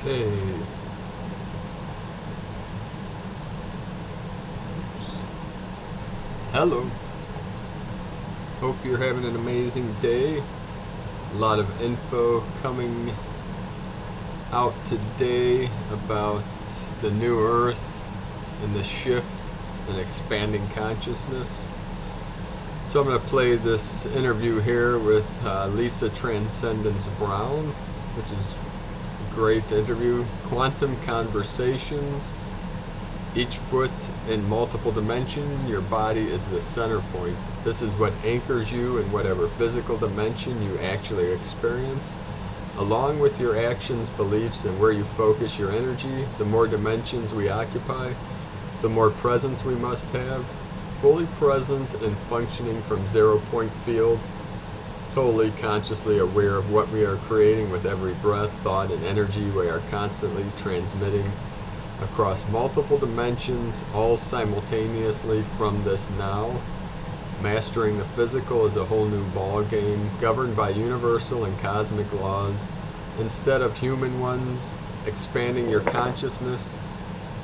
Hey, hello. Hope you're having an amazing day. A lot of info coming out today about the new earth and the shift and expanding consciousness. So I'm going to play this interview here with Lisa Transcendence Brown, which is a great interview. Quantum conversations. Each foot in multiple dimension, your body is the center point. This is what anchors you in whatever physical dimension you actually experience. Along with your actions, beliefs, and where you focus your energy, the more dimensions we occupy, the more presence we must have. Fully present and functioning from 0 point field, totally consciously aware of what we are creating with every breath, thought, and energy we are constantly transmitting across multiple dimensions, all simultaneously from this now. Mastering the physical is a whole new ball game, governed by universal and cosmic laws instead of human ones. Expanding your consciousness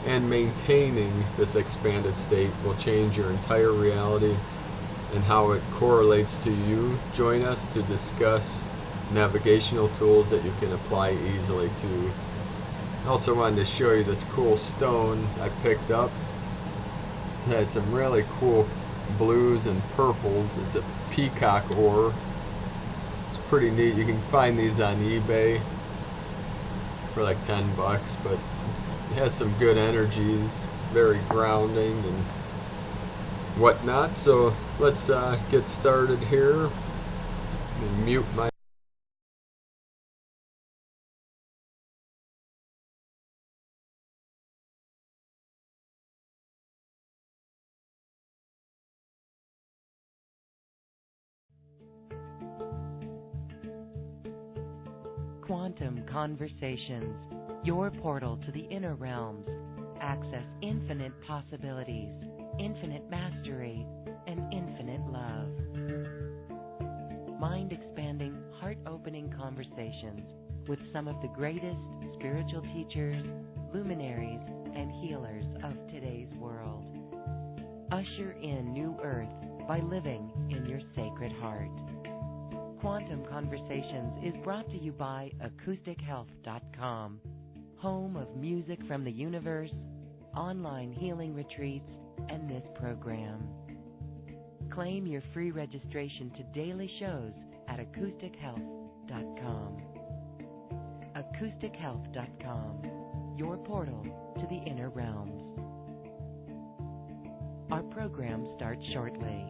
and maintaining this expanded state will change your entire reality and how it correlates to you. Join us to discuss navigational tools that you can apply easily to. I also wanted to show you this cool stone I picked up. It has some really cool blues and purples. It's a peacock ore. It's pretty neat. You can find these on eBay for like 10 bucks, but it has some good energies, very grounding and whatnot. So let's get started here. Let me mute my Quantum Conversations, your portal to the inner realms. Access infinite possibilities, infinite mastery, and infinite love. Mind-expanding, heart-opening conversations with some of the greatest spiritual teachers, luminaries, and healers of today's world. Usher in new earth by living in your sacred heart. Quantum Conversations is brought to you by AcousticHealth.com, home of music from the universe, online healing retreats, and this program. Claim your free registration to daily shows at AcousticHealth.com. AcousticHealth.com, your portal to the inner realms. Our program starts shortly.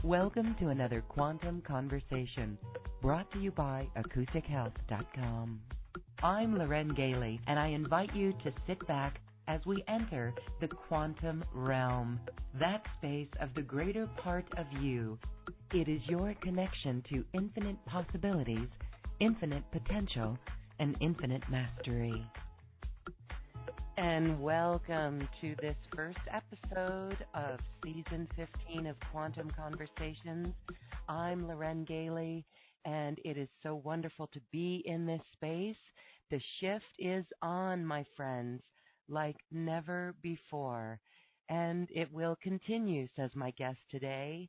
Welcome to another Quantum Conversation, brought to you by AcousticHealth.com. I'm Loren Gailey, and I invite you to sit back as we enter the quantum realm, that space of the greater part of you. It is your connection to infinite possibilities, infinite potential, and infinite mastery. And welcome to this first episode of Season 15 of Quantum Conversations. I'm Loren Gailey, and it is so wonderful to be in this space. The shift is on, my friends, like never before, and it will continue, says my guest today.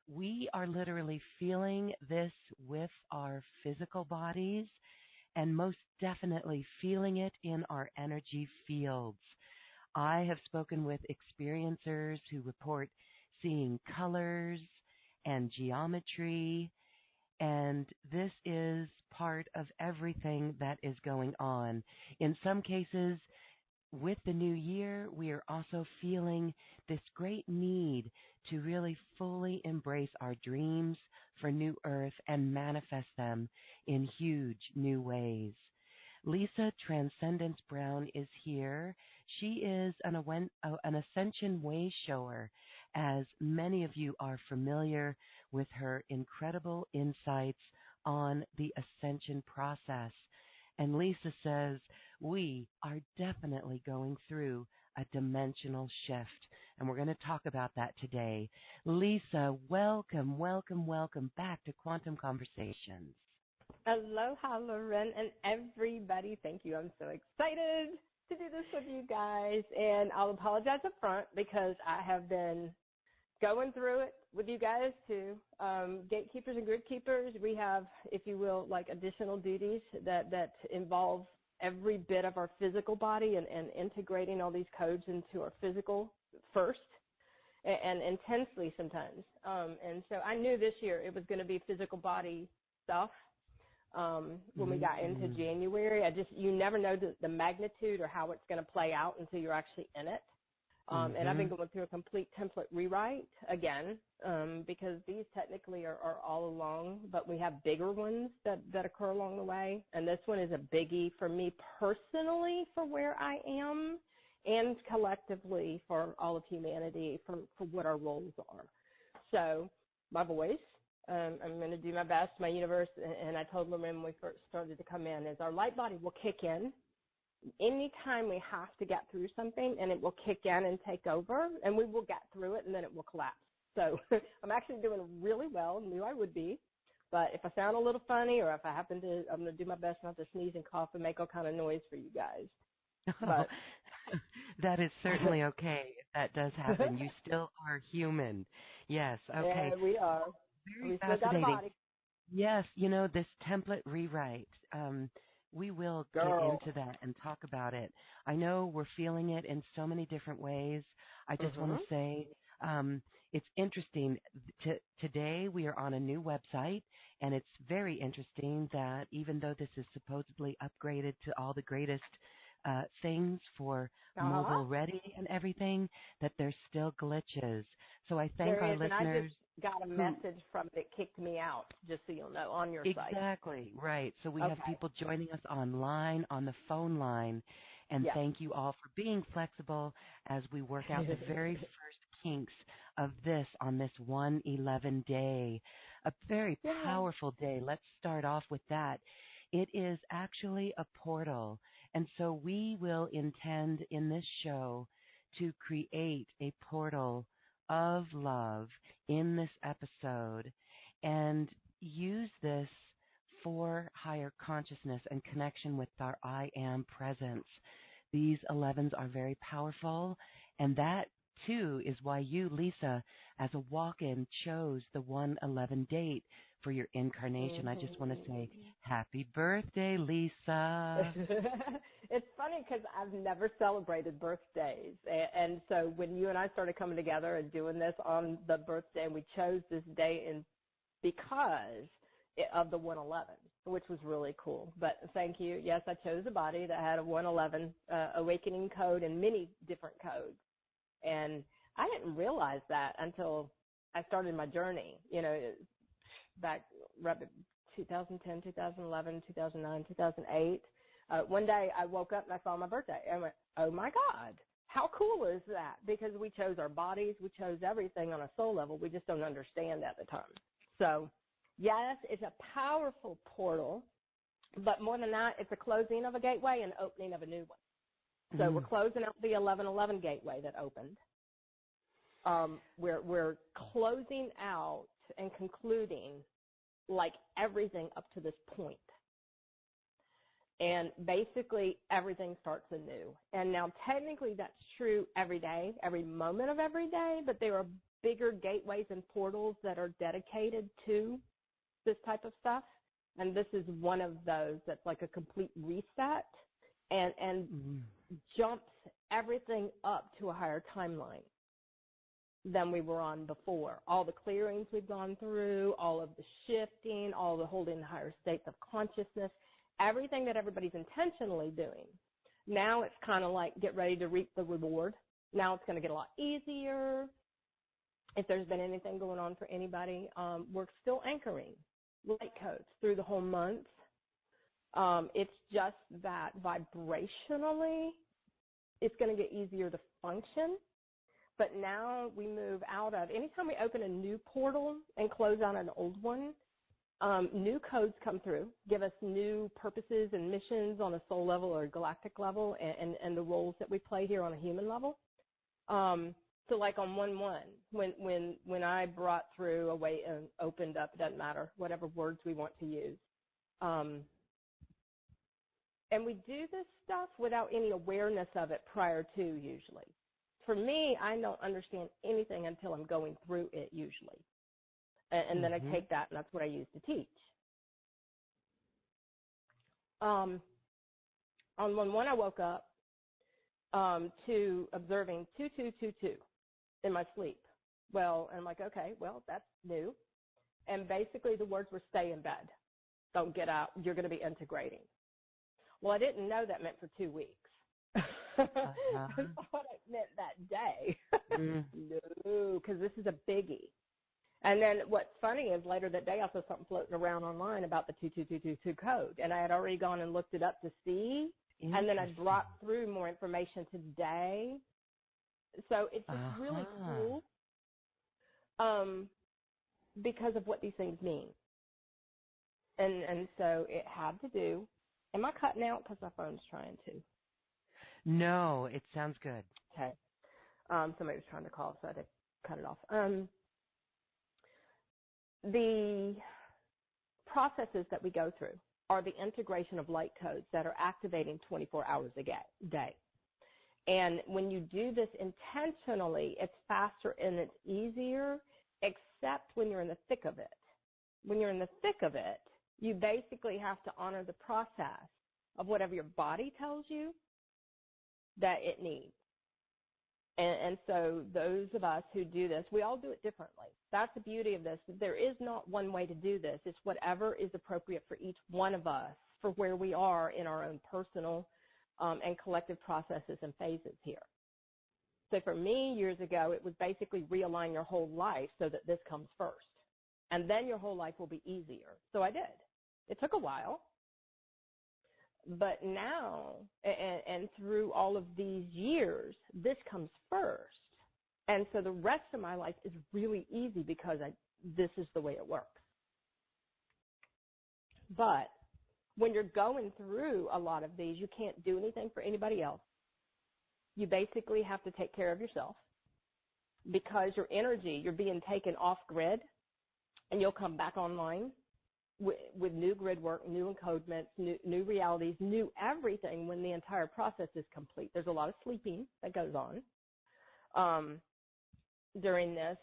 We are literally feeling this with our physical bodies, and most definitely feeling it in our energy fields. I have spoken with experiencers who report seeing colors and geometry, and this is part of everything that is going on. In some cases, with the new year, we are also feeling this great need to really fully embrace our dreams for New Earth and manifest them in huge new ways. Lisa Transcendence Brown is here. She is an Ascension way shower, as many of you are familiar with her incredible insights on the Ascension process. And Lisa says, we are definitely going through a dimensional shift. And we're going to talk about that today. Lisa, welcome, welcome, welcome back to Quantum Conversations. Aloha, Loren, and everybody. Thank you. I'm so excited to do this with you guys. And I'll apologize up front because I have been going through it with you guys too. Gatekeepers and grid keepers, we have, if you will, like additional duties that involve every bit of our physical body and integrating all these codes into our physical first and intensely sometimes. And so I knew this year it was going to be physical body stuff. When we got into January, you never know the magnitude or how it's going to play out until you're actually in it. And I've been going through a complete template rewrite again, because these technically are all along, but we have bigger ones that occur along the way. And this one is a biggie for me personally for where I am and collectively for all of humanity for what our roles are. So my voice, I'm going to do my best. My universe, and I told Lorraine when we first started to come in, is our light body will kick in anytime we have to get through something, and it will kick in and take over, and we will get through it, and then it will collapse. So I'm actually doing really well. Knew I would be. But if I sound a little funny or if I happen to, I'm going to do my best not to sneeze and cough and make all kind of noise for you guys. But that is certainly okay if that does happen. You still are human. Yes, okay. Yeah, we are. Very fascinating. Yes, this template rewrite. We will get into that and talk about it. I know we're feeling it in so many different ways. I just want to say it's interesting. Today we are on a new website, and it's very interesting that even though this is supposedly upgraded to all the greatest things for mobile ready and everything, that there's still glitches. So I thank our listeners. And I just got a message from it that kicked me out, just so you'll know, on your site. Exactly, right. So we have people joining us online, on the phone line, and thank you all for being flexible as we work out the very first kinks of this on this 1/11 day. A very powerful day. Let's start off with that. It is actually a portal, and so we will intend in this show to create a portal of love in this episode and use this for higher consciousness and connection with our I am presence. These 11s are very powerful, and that too is why you, Lisa, as a walk-in, chose the 1/11 date for your incarnation. I just want to say happy birthday, Lisa. It's funny because I've never celebrated birthdays. And so when you and I started coming together and doing this on the birthday, and we chose this day because of the 1/11, which was really cool. But thank you. Yes, I chose a body that had a 1/11 awakening code and many different codes. And I didn't realize that until I started my journey, back 2010, 2011, 2009, 2008. One day I woke up and I saw my birthday. And I went, oh, my God, how cool is that? Because we chose our bodies. We chose everything on a soul level. We just don't understand at the time. So, yes, it's a powerful portal. But more than that, it's a closing of a gateway and opening of a new one. So we're closing out the 11/11 gateway that opened. We're closing out and concluding like everything up to this point. And basically everything starts anew. And now technically that's true every day, every moment of every day, but there are bigger gateways and portals that are dedicated to this type of stuff. And this is one of those that's like a complete reset. And jumps everything up to a higher timeline than we were on before. All the clearings we've gone through, all of the shifting, all the holding higher states of consciousness, everything that everybody's intentionally doing. Now it's kind of like get ready to reap the reward. Now it's going to get a lot easier. If there's been anything going on for anybody, we're still anchoring light codes through the whole month. It's just that vibrationally, it's going to get easier to function. But now we move out of, anytime we open a new portal and close out an old one, New codes come through, give us new purposes and missions on a soul level or a galactic level, and the roles that we play here on a human level. So like on 1/1, when I brought through a way and opened up, it doesn't matter, whatever words we want to use. And we do this stuff without any awareness of it prior to, usually. For me, I don't understand anything until I'm going through it, usually. And then I take that, and that's what I use to teach. On 1/1, I woke up to observing 2222 in my sleep. Well, and I'm like, okay, well, that's new. And basically the words were stay in bed. Don't get out. You're going to be integrating. Well, I didn't know that meant for 2 weeks. I thought it meant that day. No, because this is a biggie. And then what's funny is later that day I saw something floating around online about the 22222 code. And I had already gone and looked it up to see. And then I brought through more information today. So it's just really cool because of what these things mean. And so it had to do. Am I cutting out because my phone's trying to? No, it sounds good. Okay. Somebody was trying to call, so I had to cut it off. The processes that we go through are the integration of light codes that are activating 24 hours a day. And when you do this intentionally, it's faster and it's easier, except when you're in the thick of it. When you're in the thick of it, you basically have to honor the process of whatever your body tells you that it needs. And so those of us who do this, we all do it differently. That's the beauty of this. There is not one way to do this. It's whatever is appropriate for each one of us for where we are in our own personal and collective processes and phases here. So for me, years ago, it was basically realign your whole life so that this comes first. And then your whole life will be easier. So I did. It took a while. But now, and through all of these years, this comes first. And so the rest of my life is really easy because this is the way it works. But when you're going through a lot of these, you can't do anything for anybody else. You basically have to take care of yourself because your energy, you're being taken off grid, and you'll come back online with new grid work, new encodements, new realities, new everything when the entire process is complete. There's a lot of sleeping that goes on during this,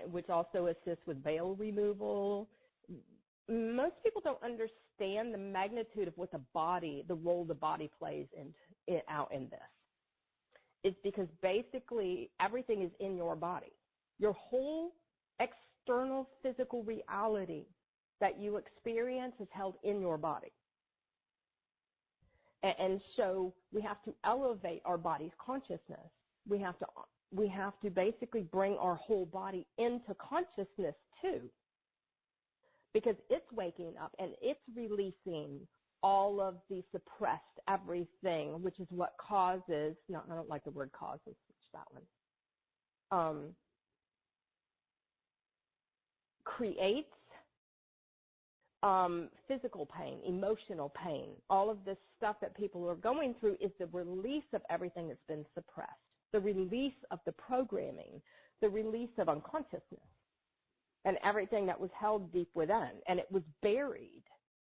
which also assists with veil removal. Most people don't understand the magnitude of what the role the body plays out in this. It's because basically everything is in your body. Your whole external physical reality that you experience is held in your body. And so we have to elevate our body's consciousness. We have to basically bring our whole body into consciousness too, because it's waking up and it's releasing all of the suppressed everything, which is what causes, no, I don't like the word causes, it's that one, creates physical pain, emotional pain. All of this stuff that people are going through is the release of everything that's been suppressed, the release of the programming, the release of unconsciousness, and everything that was held deep within. And it was buried.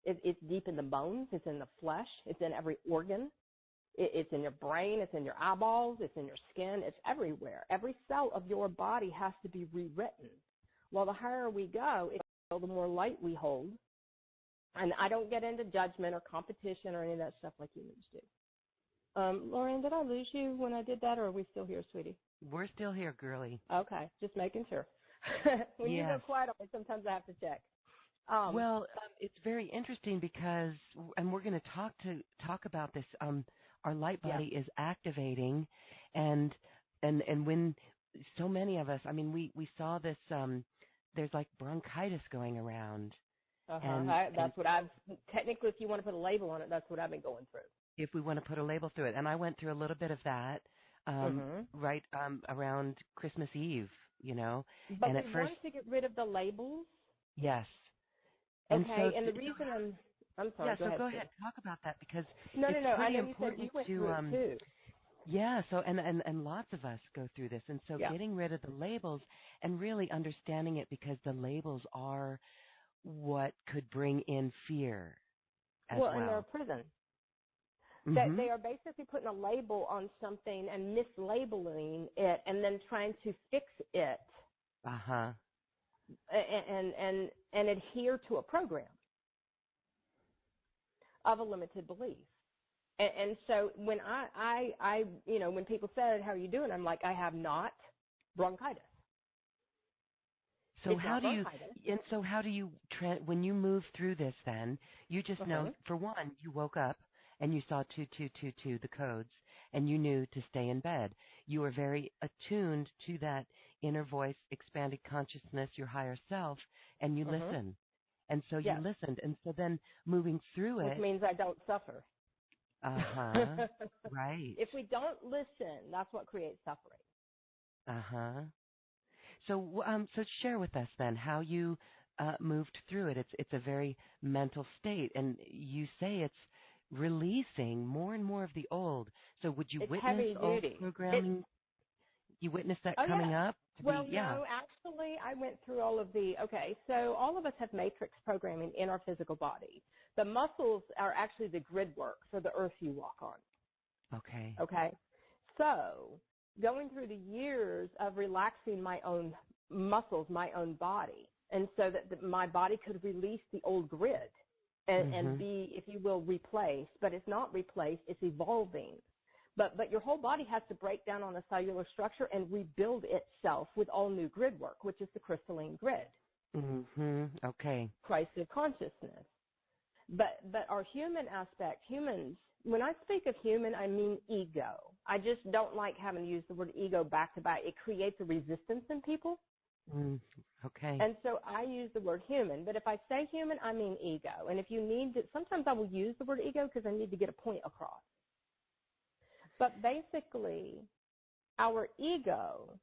It's deep in the bones. It's in the flesh. It's in every organ. It's in your brain. It's in your eyeballs. It's in your skin. It's everywhere. Every cell of your body has to be rewritten. Well, the higher we go, the more light we hold. And I don't get into judgment or competition or any of that stuff like humans do. Lauren, did I lose you when I did that, or are we still here, sweetie? We're still here, girlie. Okay, just making sure. When you go quiet on me, sometimes I have to check. It's very interesting because, and we're going to talk about this. Our light body is activating, and when so many of us, I mean, we saw this. There's like bronchitis going around. That's what technically, if you want to put a label on it, that's what I've been going through. If we want to put a label through it. And I went through a little bit of that right around Christmas Eve, you know. But and we want to get rid of the labels? Yes. Okay, and the reason I'm sorry. Yeah, go go ahead. ahead. Talk about that because No. it's I pretty know you said you important went through it too. Yeah, so and lots of us go through this. And so Yeah. getting rid of the labels and really understanding it, because the labels are what could bring in fear as well. And they're a prison. Mm-hmm. They are basically putting a label on something and mislabeling it and then trying to fix it. Uh-huh. And adhere to a program of a limited belief. And so when I when people said, how are you doing? I'm like, I have not bronchitis. So it's how not do you, bronchitis. and so how do you, when you move through this then, you just know, for one, you woke up and you saw 2222, the codes, and you knew to stay in bed. You were very attuned to that inner voice, expanded consciousness, your higher self, and you listened. And so you listened. And so then moving through it. Which means I don't suffer. Uh-huh. Right. If we don't listen, that's what creates suffering. Uh-huh. So share with us then how you moved through it. It's a very mental state, and you say it's releasing more and more of the old. So would you witness old programming? You witness that coming up? No, actually, I went through all of so all of us have matrix programming in our physical body. The muscles are actually the grid work for the earth you walk on. Okay. Okay. So going through the years of relaxing my own muscles, my own body, and so that my body could release the old grid and be, if you will, replaced. But it's not replaced, it's evolving. But your whole body has to break down on a cellular structure and rebuild itself with all new grid work, which is the crystalline grid. Okay. Christ of consciousness. But our human aspect, humans, when I speak of human, I mean ego. I just don't like having to use the word ego back to back. It creates a resistance in people. Okay. And so I use the word human. But if I say human, I mean ego. And if you need to, sometimes I will use the word ego because I need to get a point across. But basically, our ego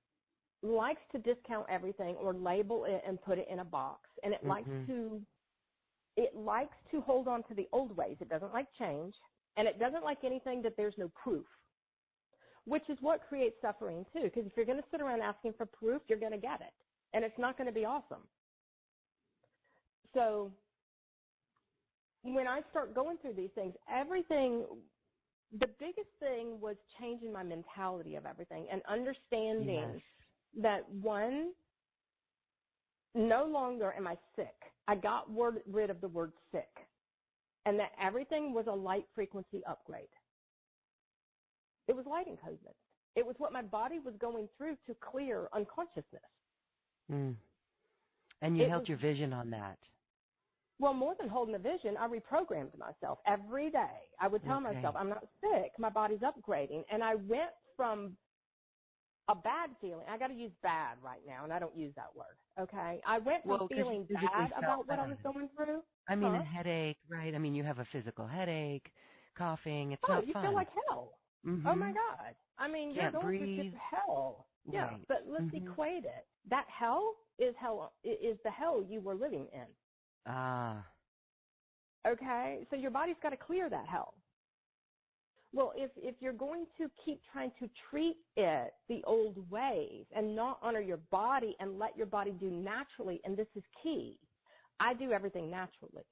likes to discount everything or label it and put it in a box. And it likes to hold on to the old ways. It doesn't like change. And it doesn't like anything that there's no proof, which is what creates suffering too. Because if you're going to sit around asking for proof, you're going to get it. And it's not going to be awesome. So when I start going through these things, the biggest thing was changing my mentality of everything and understanding that, one, no longer am I sick. I got rid of the word sick, and that everything was a light frequency upgrade. It was light encodement. It was what my body was going through to clear unconsciousness. And you held your vision on that. Well, more than holding a vision, I reprogrammed myself every day. I would tell myself, I'm not sick, my body's upgrading. And I went from a bad feeling, I got to use bad right now, and I don't use that word, okay? I went from feeling bad about what I was going through. I mean, a headache, right? I mean, you have a physical headache, coughing, it's not fun. You feel like hell. Oh, my God. I mean, you're going through hell. Yeah, but let's equate it. That hell is the hell you were living in. Okay, so your body's got to clear that hell. Well, if you're going to keep trying to treat it the old ways and not honor your body and let your body do naturally, and this is key, I do everything naturally.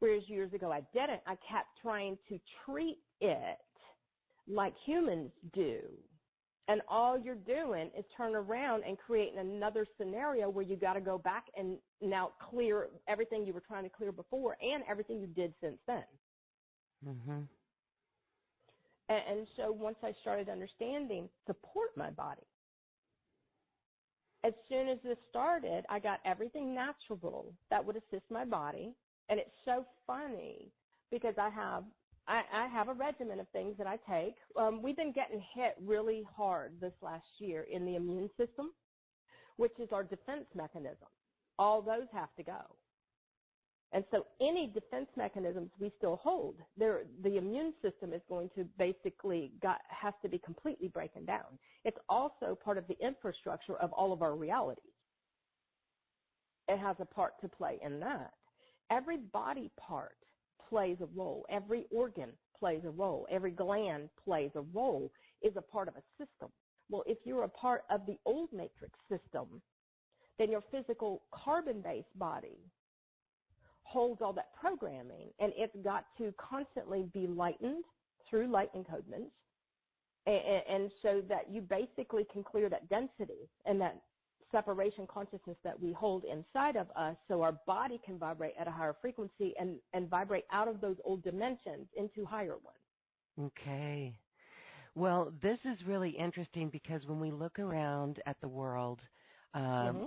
Whereas years ago I didn't. I kept trying to treat it like humans do. And all you're doing is turn around and create another scenario where you got to go back and now clear everything you were trying to clear before and everything you did since then. And so once I started understanding, support my body. As soon as this started, I got everything natural that would assist my body. And it's so funny because I have a regimen of things that I take. We've been getting hit really hard this last year in the immune system, which is our defense mechanism. All those have to go. And so any defense mechanisms we still hold, the immune system is going to has to be completely broken down. It's also part of the infrastructure of all of our realities. it has a part to play in that. Every body part plays a role. Every organ plays a role. Every gland plays a role, is a part of a system. Well, if you're a part of the old matrix system, then your physical carbon-based body holds all that programming, and it's got to constantly be lightened through light encodements, and so that you basically can clear that density and that separation consciousness that we hold inside of us, so our body can vibrate at a higher frequency and vibrate out of those old dimensions into higher ones. Okay. Well, this is really interesting because when we look around at the world,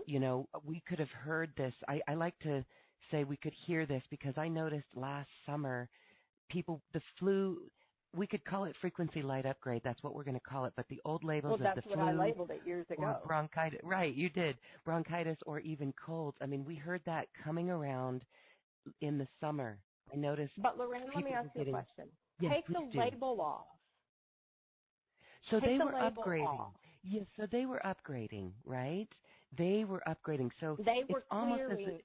you know, we could have heard this. I like to say we could hear this because I noticed last summer the flu, we could call it frequency light upgrade. That's what we're going to call it. But the old labels of the flu. Well, that's what I labeled it years ago. Or bronchitis. Right, you did. Bronchitis or even colds. I mean, we heard that coming around in the summer. I noticed. But, Lorraine, let me ask you a question. Yes, Take the label off. So they were upgrading. Yes, so they were upgrading, right? They were upgrading. So they were it's almost as if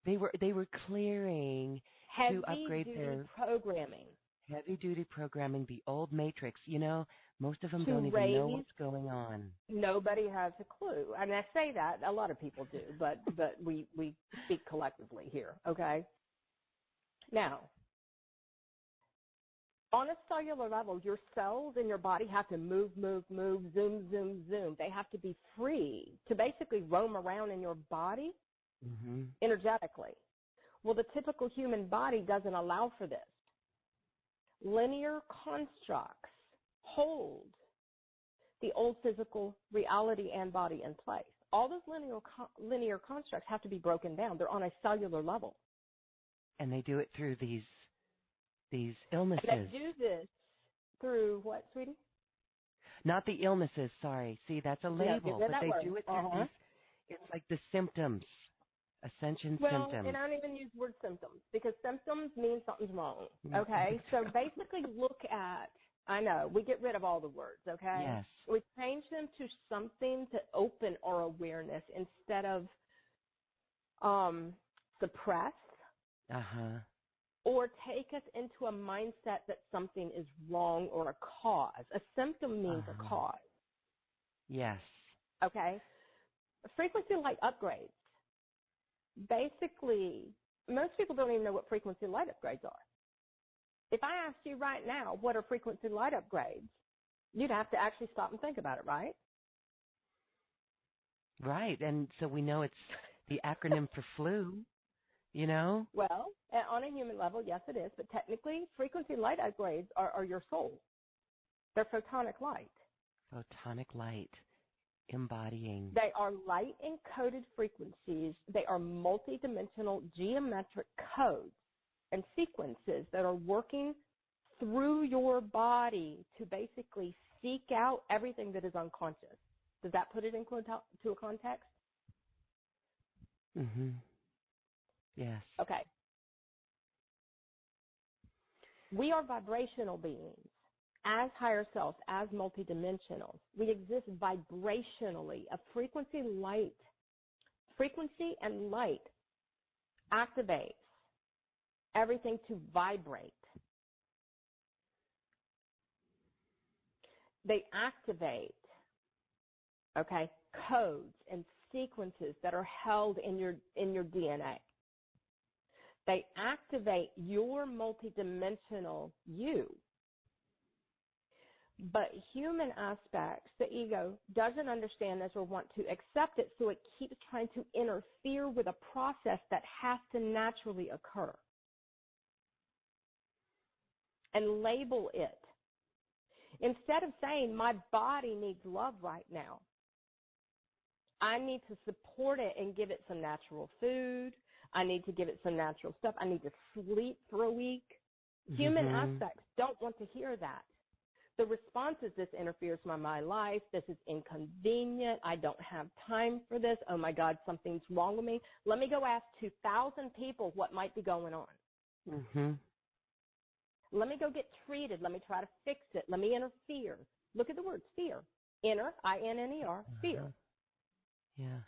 they were clearing to upgrade their programming. Heavy duty programming, the old matrix. You know, most of them don't even know what's going on. Nobody has a clue. I mean, I say that, a lot of people do, but we speak collectively here, okay? Now, on a cellular level, your cells in your body have to move, zoom. They have to be free to basically roam around in your body energetically. Well, the typical human body doesn't allow for this. Linear constructs hold the old physical reality and body in place. All those linear constructs have to be broken down. They're on a cellular level. And they do it through these illnesses. They do this through what, sweetie? Not the illnesses, sorry. See, that's a label, but they do it through these. It's like the symptoms. Ascension symptoms. Well, and I don't even use the word symptoms because symptoms mean something's wrong, okay? So basically look at, I know, we get rid of all the words, okay? Yes. We change them to something to open our awareness instead of suppress or take us into a mindset that something is wrong or a cause. A symptom means a cause. Yes. Okay? Frequency light upgrades. Basically, most people don't even know what frequency light upgrades are. If I asked you right now, what are frequency light upgrades, you'd have to actually stop and think about it, right? Right, and so we know it's the acronym for flu, you know? Well, on a human level, yes, it is, but technically, frequency light upgrades are your soul. They're photonic light. Photonic light. Embodying. They are light encoded frequencies. They are multidimensional geometric codes and sequences that are working through your body to basically seek out everything that is unconscious. Does that put it into a context? Yes. Okay. We are vibrational beings. As higher selves, as multidimensionals, we exist vibrationally. A frequency and light activates everything to vibrate. They activate, codes and sequences that are held in your DNA. They activate your multidimensional you. But human aspects, the ego, doesn't understand this or want to accept it, so it keeps trying to interfere with a process that has to naturally occur and label it. Instead of saying, my body needs love right now, I need to support it and give it some natural food. I need to give it some natural stuff. I need to sleep for a week. Human aspects don't want to hear that. The response is, this interferes with my life. This is inconvenient. I don't have time for this. Oh, my God, something's wrong with me. Let me go ask 2,000 people what might be going on. Let me go get treated. Let me try to fix it. Let me interfere. Look at the word fear. Inner, I-N-N-E-R, fear. Yeah.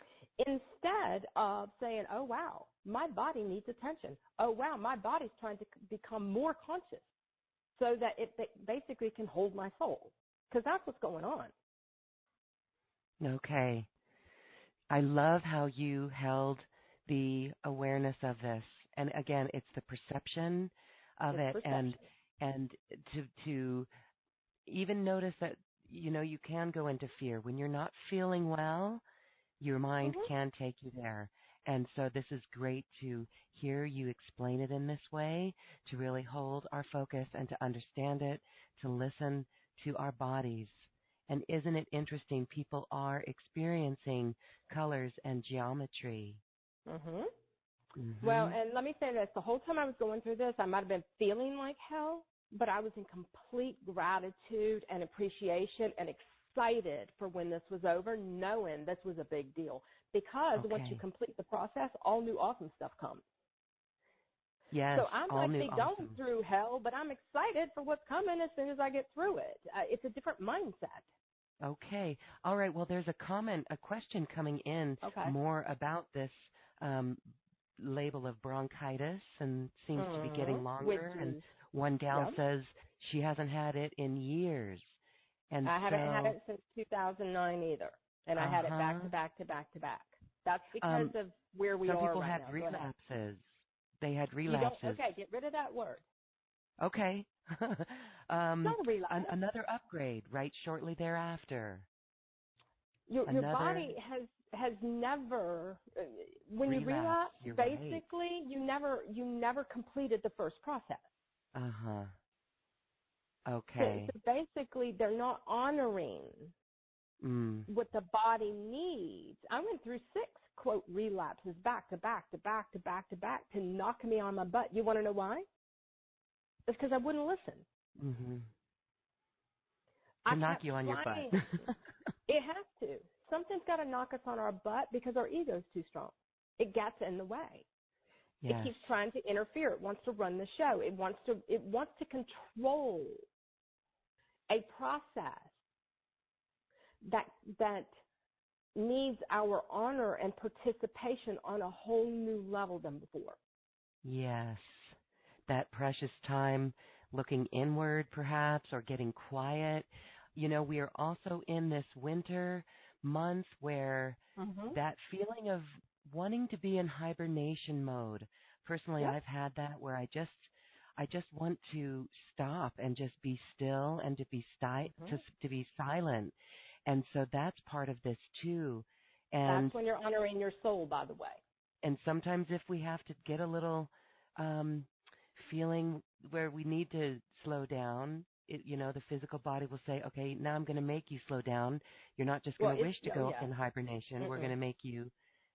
instead of saying, oh, wow, my body needs attention. Oh, wow, my body's trying to become more conscious so that it basically can hold my soul, because that's what's going on. Okay. I love how you held the awareness of this. And again, it's the perception of it. Perception. And to even notice that, you can go into fear. When you're not feeling well, your mind can take you there. And so this is great to hear you explain it in this way, to really hold our focus and to understand it, to listen to our bodies. And isn't it interesting? People are experiencing colors and geometry. Well, and let me say this. The whole time I was going through this, I might have been feeling like hell, but I was in complete gratitude and appreciation and excited for when this was over, knowing this was a big deal. Because once you complete the process, all new awesome stuff comes. Yes, so I might be awesome. going through hell, but I'm excited for what's coming as soon as I get through it. It's a different mindset. Okay. All right. Well, there's a question coming in more about this label of bronchitis, and seems to be getting longer. And one gal says she hasn't had it in years. And I haven't had it since 2009 either. And I had it back to back to back to back. That's because of where we are right now. Some people had relapses. They had relapses. Okay, get rid of that word. Okay. Not a relapse. Another upgrade right shortly thereafter. Your body has never, when you relapse, basically you never completed the first process. Okay. So basically they're not honoring what the body needs. I went through 6, quote, relapses back to back to back to back to back to knock me on my butt. You want to know why? It's because I wouldn't listen. To knock you on your butt. It has to. Something's got to knock us on our butt because our ego's too strong. It gets in the way. Yes. It keeps trying to interfere. It wants to run the show. It wants to control a process that needs our honor and participation on a whole new level than before. Yes. That precious time looking inward, perhaps, or getting quiet. We are also in this winter month where that feeling of wanting to be in hibernation mode. Personally, I've had that where I just want to stop and just be still and to be to be silent. And so that's part of this too. And that's when you're honoring your soul, by the way. And sometimes if we have to get a little feeling where we need to slow down, the physical body will say, okay, now I'm going to make you slow down. You're not just going to wish to go in hibernation. We're going to make you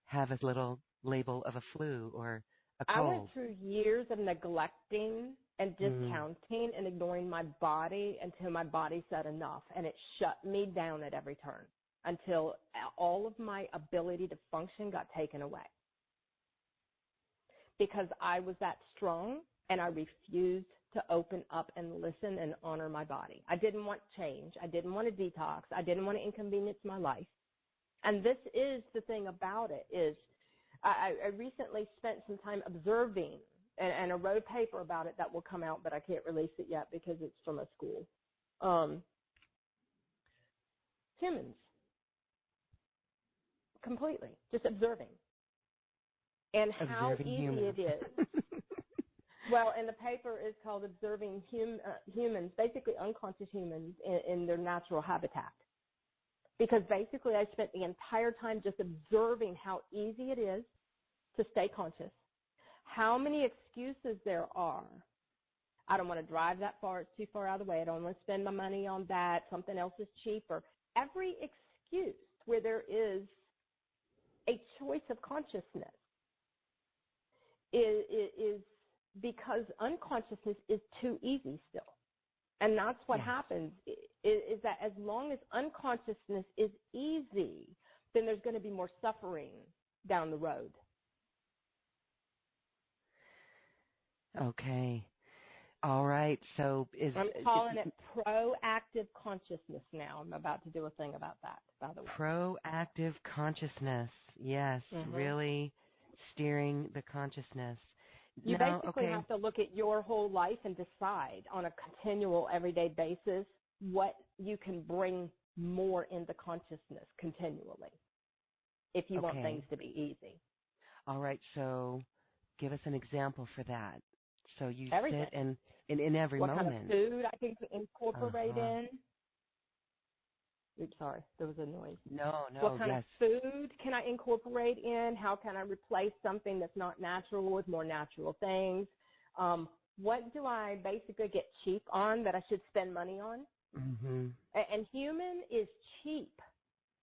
have a little label of a flu or a cold. I went through years of neglecting and discounting and ignoring my body until my body said enough, and it shut me down at every turn until all of my ability to function got taken away. Because I was that strong and I refused to open up and listen and honor my body. I didn't want change. I didn't want to detox. I didn't want to inconvenience my life. And this is the thing about it is I recently spent some time observing and I wrote a paper about it that will come out, but I can't release it yet because it's from a school. Humans. Completely. Just observing. And how easy it is. Well, and the paper is called Observing Humans, basically unconscious humans in their natural habitat. Because basically I spent the entire time just observing how easy it is to stay conscious, how many excuses there are. I don't want to drive that far. It's too far out of the way. I don't want to spend my money on that. Something else is cheaper. Every excuse where there is a choice of consciousness is because unconsciousness is too easy still. And that's what happens, is that as long as unconsciousness is easy, then there's going to be more suffering down the road. Okay. All right. So I'm calling it proactive consciousness now. I'm about to do a thing about that, by the way. Proactive consciousness. Yes, really steering the consciousness. You basically have to look at your whole life and decide on a continual, everyday basis what you can bring more into consciousness continually if you want things to be easy. All right. So give us an example for that. So you Everything. sit in every what moment. What kind of food I can incorporate in? Oops, sorry, there was a noise. No, what kind of food can I incorporate in? How can I replace something that's not natural with more natural things? What do I basically get cheap on that I should spend money on? Mm-hmm. And human is cheap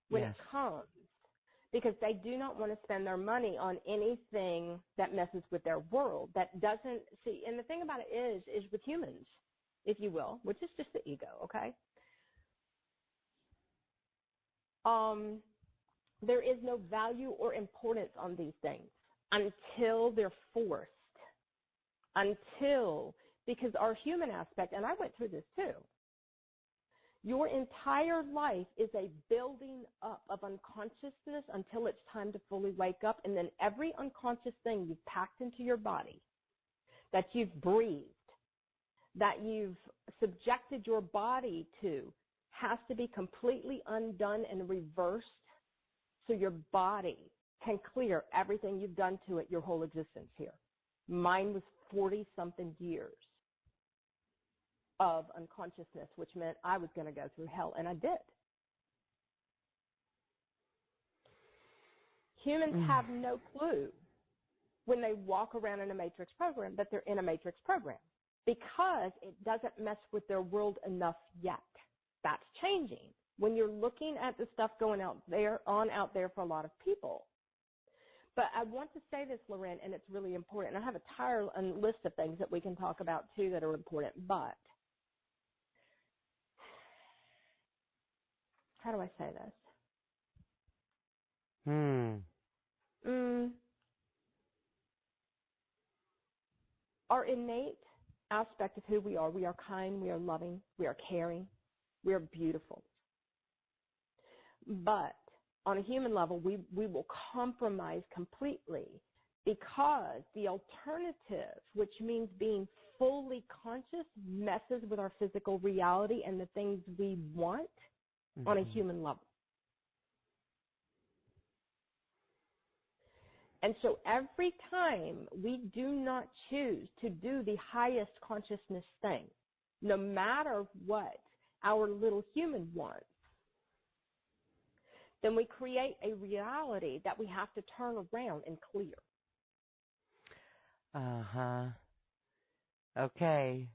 when it comes, because they do not want to spend their money on anything that messes with their world, that doesn't see. And the thing about it is with humans, if you will, which is just the ego, okay? There is no value or importance on these things until they're forced. Because our human aspect, and I went through this too, your entire life is a building up of unconsciousness until it's time to fully wake up. And then every unconscious thing you've packed into your body, that you've breathed, that you've subjected your body to, has to be completely undone and reversed so your body can clear everything you've done to it your whole existence here. Mine was 40-something years of unconsciousness, which meant I was going to go through hell, and I did. Humans have no clue when they walk around in a matrix program that they're in a matrix program, because it doesn't mess with their world enough yet. That's changing. When you're looking at the stuff going out there for a lot of people. But I want to say this, Loren, and it's really important. I have a list of things that we can talk about too that are important, but how do I say this? Our innate aspect of who we are kind, we are loving, we are caring, we are beautiful. But on a human level, we will compromise completely, because the alternative, which means being fully conscious, messes with our physical reality and the things we want on a human level. And so every time we do not choose to do the highest consciousness thing, no matter what our little human wants, then we create a reality that we have to turn around and clear. Okay.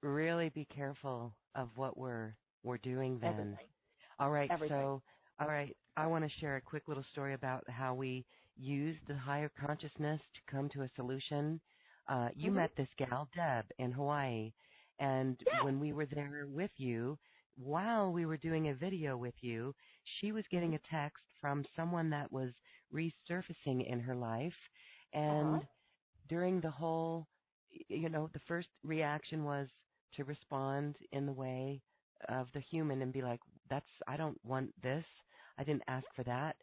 Really be careful of what we're doing then. Everything. All right. Everything. So, all right. I want to share a quick little story about how we use the higher consciousness to come to a solution. You met this gal, Deb, in Hawaii, and when we were there with you, while we were doing a video with you, she was getting a text from someone that was resurfacing in her life. And during the whole, the first reaction was to respond in the way of the human and be like, I don't want this. I didn't ask for that.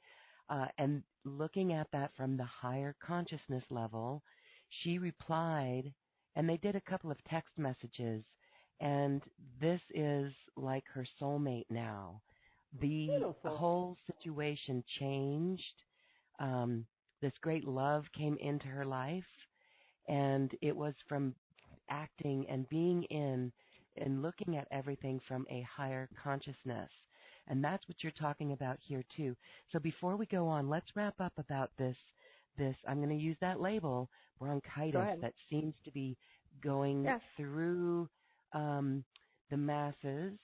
And looking at that from the higher consciousness level, she replied, and they did a couple of text messages. And this is like her soulmate now. The whole situation changed. This great love came into her life, and it was from acting and being in and looking at everything from a higher consciousness. And that's what you're talking about here too. So before we go on, let's wrap up about this, I'm going to use that label, bronchitis, that seems to be going through the masses,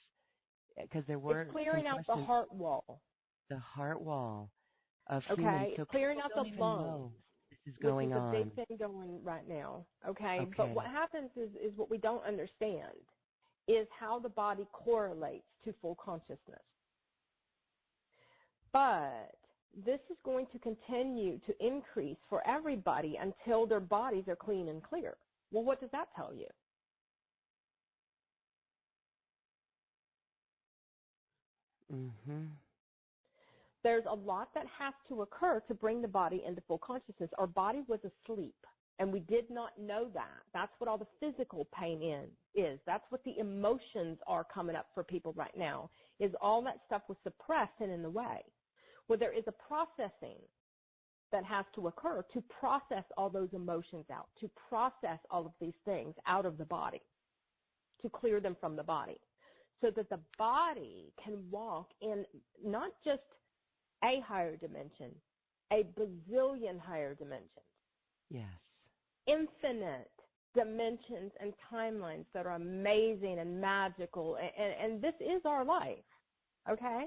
because there were it's clearing out the heart wall. The heart wall of humans. So clearing out the lungs. This is going on. Which is a big thing going right now. Okay. But what happens is what we don't understand is how the body correlates to full consciousness. But this is going to continue to increase for everybody until their bodies are clean and clear. Well, what does that tell you? Mm-hmm. There's a lot that has to occur to bring the body into full consciousness. Our body was asleep, and we did not know that. That's what all the physical pain is. That's what the emotions are coming up for people right now, is all that stuff was suppressed and in the way. Well, there is a processing that has to occur to process all those emotions out, to process all of these things out of the body, to clear them from the body, so that the body can walk in not just a higher dimension, a bazillion higher dimensions. Yes. Infinite dimensions and timelines that are amazing and magical. And this is our life, okay?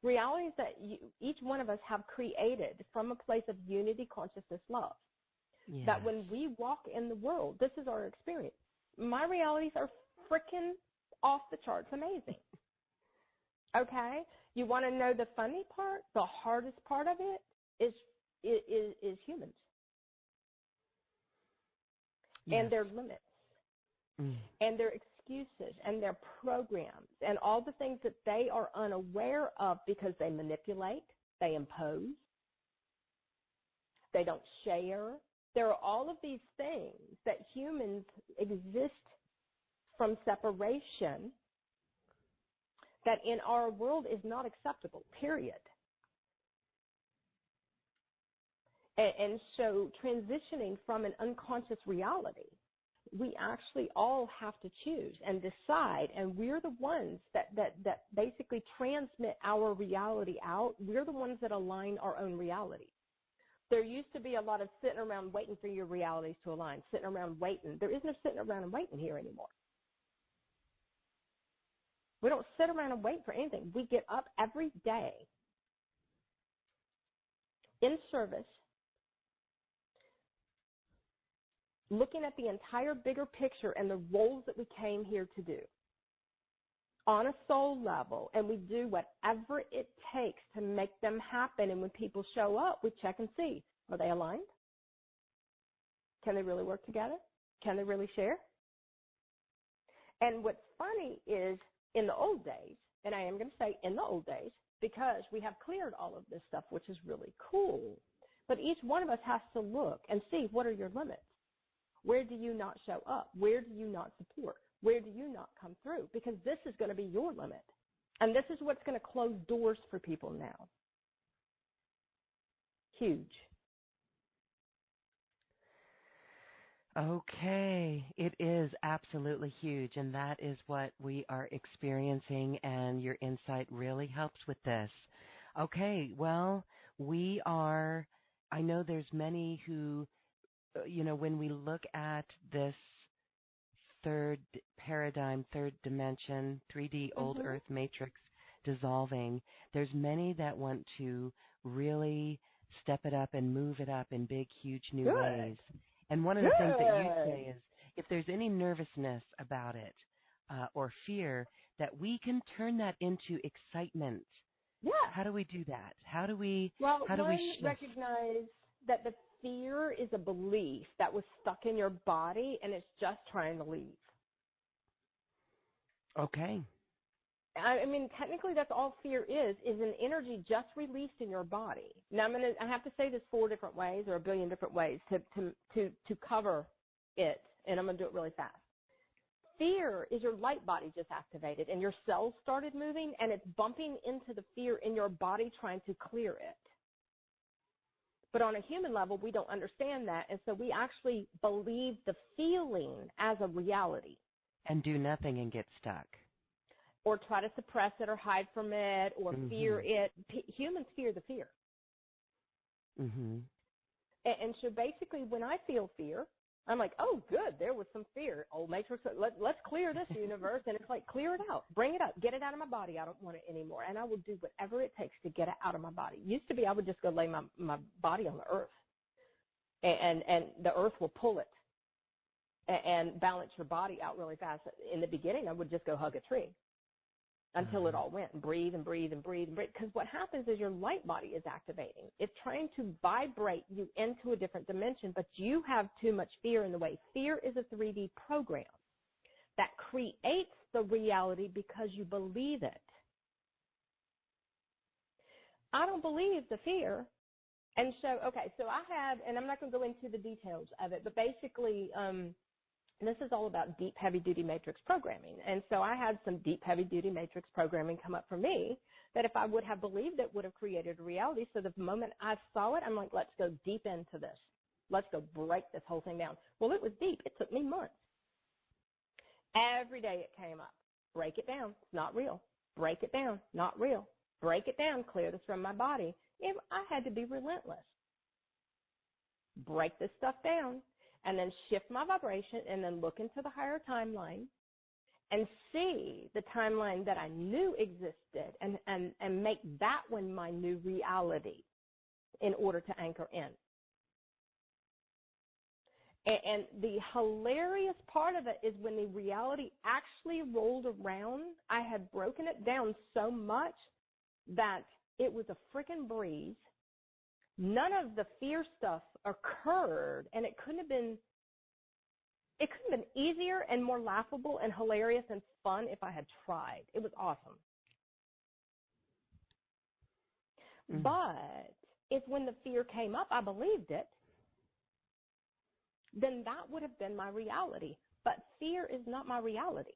Realities that each one of us have created from a place of unity, consciousness, love. Yes. That when we walk in the world, this is our experience. My realities are freaking off the charts amazing. Okay? You want to know the funny part? The hardest part of it is humans. Yes. And their limits. And their excuses and their programs and all the things that they are unaware of because they manipulate, they impose, they don't share. There are all of these things that humans exist from separation that in our world is not acceptable, period. And so transitioning from an unconscious reality, we actually all have to choose and decide, and we're the ones that basically transmit our reality out. We're the ones that align our own reality. There used to be a lot of sitting around waiting for your realities to align, sitting around waiting. There is no sitting around and waiting here anymore. We don't sit around and wait for anything. We get up every day in service, looking at the entire bigger picture and the roles that we came here to do on a soul level, and we do whatever it takes to make them happen. And when people show up, we check and see, are they aligned? Can they really work together? Can they really share? And what's funny is in the old days, and I am going to say in the old days, because we have cleared all of this stuff, which is really cool, but each one of us has to look and see, what are your limits? Where do you not show up? Where do you not support? Where do you not come through? Because this is going to be your limit. And this is what's going to close doors for people now. Huge. Okay, it is absolutely huge, and that is what we are experiencing, and your insight really helps with this. Okay, well, I know there's many who, when we look at this third paradigm, third dimension, 3D old Earth matrix dissolving, there's many that want to really step it up and move it up in big, huge new ways. And one of the things that you say is, if there's any nervousness about it or fear, that we can turn that into excitement. Yeah. How do we do that? How do we shift? Recognize that the fear is a belief that was stuck in your body and it's just trying to leave. Okay. I mean, technically that's all fear is an energy just released in your body. Now I have to say this 4 different ways or a billion different ways to cover it, and I'm going to do it really fast. Fear is your light body just activated and your cells started moving and it's bumping into the fear in your body trying to clear it. But on a human level, we don't understand that, and so we actually believe the feeling as a reality. And do nothing and get stuck. Or try to suppress it or hide from it or fear it. Humans fear the fear. And so basically when I feel fear, I'm like, oh, good, there was some fear. Old Matrix, let's clear this universe. And it's like, clear it out. Bring it up. Get it out of my body. I don't want it anymore. And I will do whatever it takes to get it out of my body. Used to be I would just go lay my body on the earth. And the earth will pull it and balance your body out really fast. In the beginning, I would just go hug a tree. until it all went, and breathe and breathe and breathe and breathe. Because what happens is your light body is activating. It's trying to vibrate you into a different dimension, but you have too much fear in the way. Fear is a 3D program that creates the reality because you believe it. I don't believe the fear. And so, so I had, and I'm not going to go into the details of it, but basically, this is all about deep, heavy-duty matrix programming. And so I had some deep, heavy-duty matrix programming come up for me that if I would have believed it would have created a reality. So the moment I saw it, I'm like, let's go deep into this. Let's go break this whole thing down. Well, it was deep. It took me months. Every day it came up. Break it down. It's not real. Break it down. Not real. Break it down. Clear this from my body. I had to be relentless. Break this stuff down and then shift my vibration and then look into the higher timeline and see the timeline that I knew existed and make that one my new reality in order to anchor in. And the hilarious part of it is when the reality actually rolled around, I had broken it down so much that it was a freaking breeze. None of the fear stuff occurred, and it couldn't have been easier and more laughable and hilarious and fun if I had tried. It was awesome. But if when the fear came up, I believed it, then that would have been my reality. But fear is not my reality.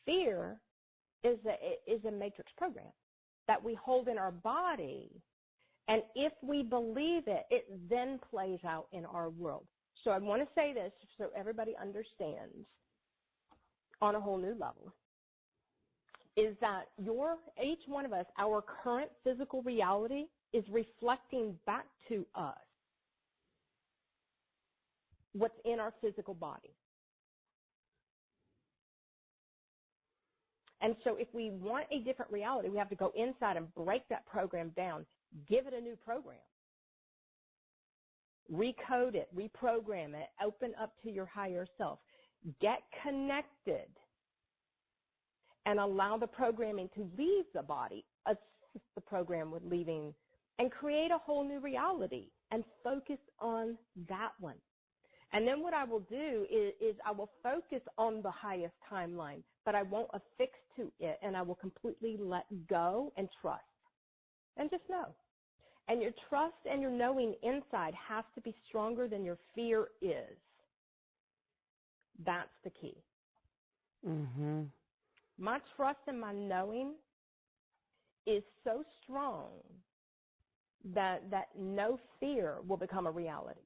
Fear is a matrix program that we hold in our body. And if we believe it, it then plays out in our world. So I want to say this so everybody understands on a whole new level, is that each one of us, our current physical reality is reflecting back to us what's in our physical body. And so if we want a different reality, we have to go inside and break that program down, give it a new program, recode it, reprogram it, open up to your higher self, get connected, and allow the programming to leave the body, assist the program with leaving, and create a whole new reality and focus on that one. And then what I will do is I will focus on the highest timeline, but I won't affix to it, and I will completely let go and trust. And just know. And your trust and your knowing inside has to be stronger than your fear is. That's the key. Mm-hmm. My trust and my knowing is so strong that no fear will become a reality.